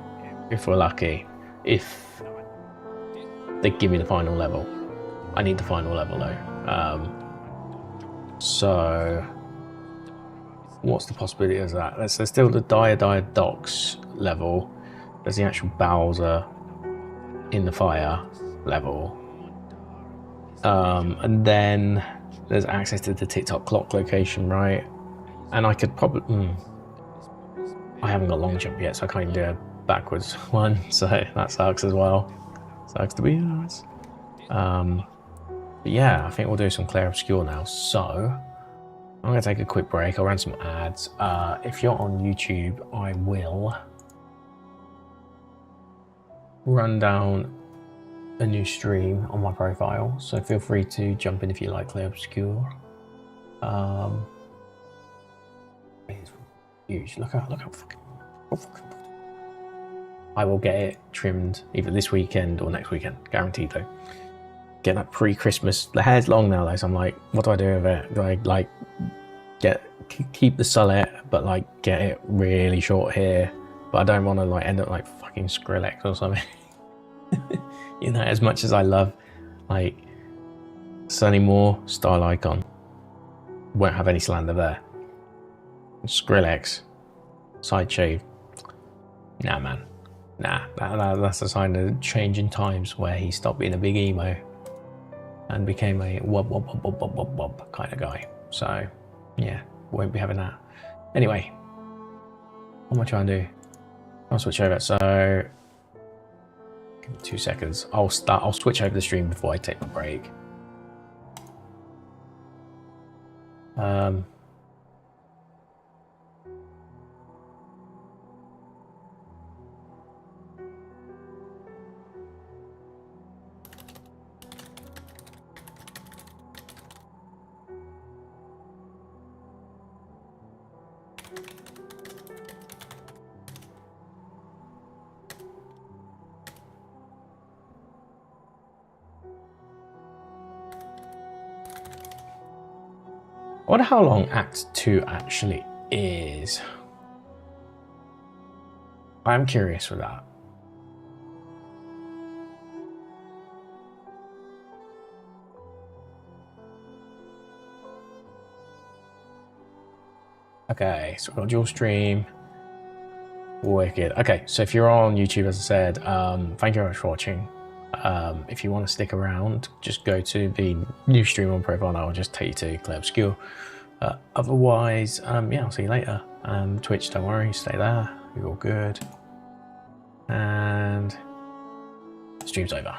if we're lucky. If they give me the final level. I need the final level though. So what's the possibility of that? There's still the Dire Docks level. There's the actual Bowser in the fire level. And then there's access to the TikTok clock location, right? And I could probably... I haven't got long jump yet, so I can't even do a backwards one, so that sucks as well. Sucks to be honest. But yeah, I think we'll do some Clear Obscure now. So I'm going to take a quick break. I'll run some ads. If you're on YouTube, I will run down a new stream on my profile. So feel free to jump in if you like Clear Obscure. It's huge. Look how fucking. I will get it trimmed either this weekend or next weekend, guaranteed though. Get that pre-Christmas. The hair's long now though, so I'm like, what do I do with it? Do I like keep the sullet, but like get it really short here? But I don't want to like end up like fucking Skrillex or something. You know, as much as I love like Sonny Moore, style icon, won't have any slander there. Skrillex, side shave. Nah, man. Nah, that's a sign of change in times where he stopped being a big emo and became a wub kind of guy. So, yeah, won't be having that. Anyway, what am I trying to do? I'll switch over. So, give me 2 seconds. I'll switch over the stream before I take my break. I wonder how long Act 2 actually is. I'm curious with that. Okay, so we've got dual stream. Wicked. Okay, so if you're on YouTube, as I said, thank you very much for watching. If you want to stick around, just go to the new stream on profile and I'll just take you to Clear Obscure. Otherwise, yeah, I'll see you later. Twitch, don't worry, stay there. You're all good. And stream's over.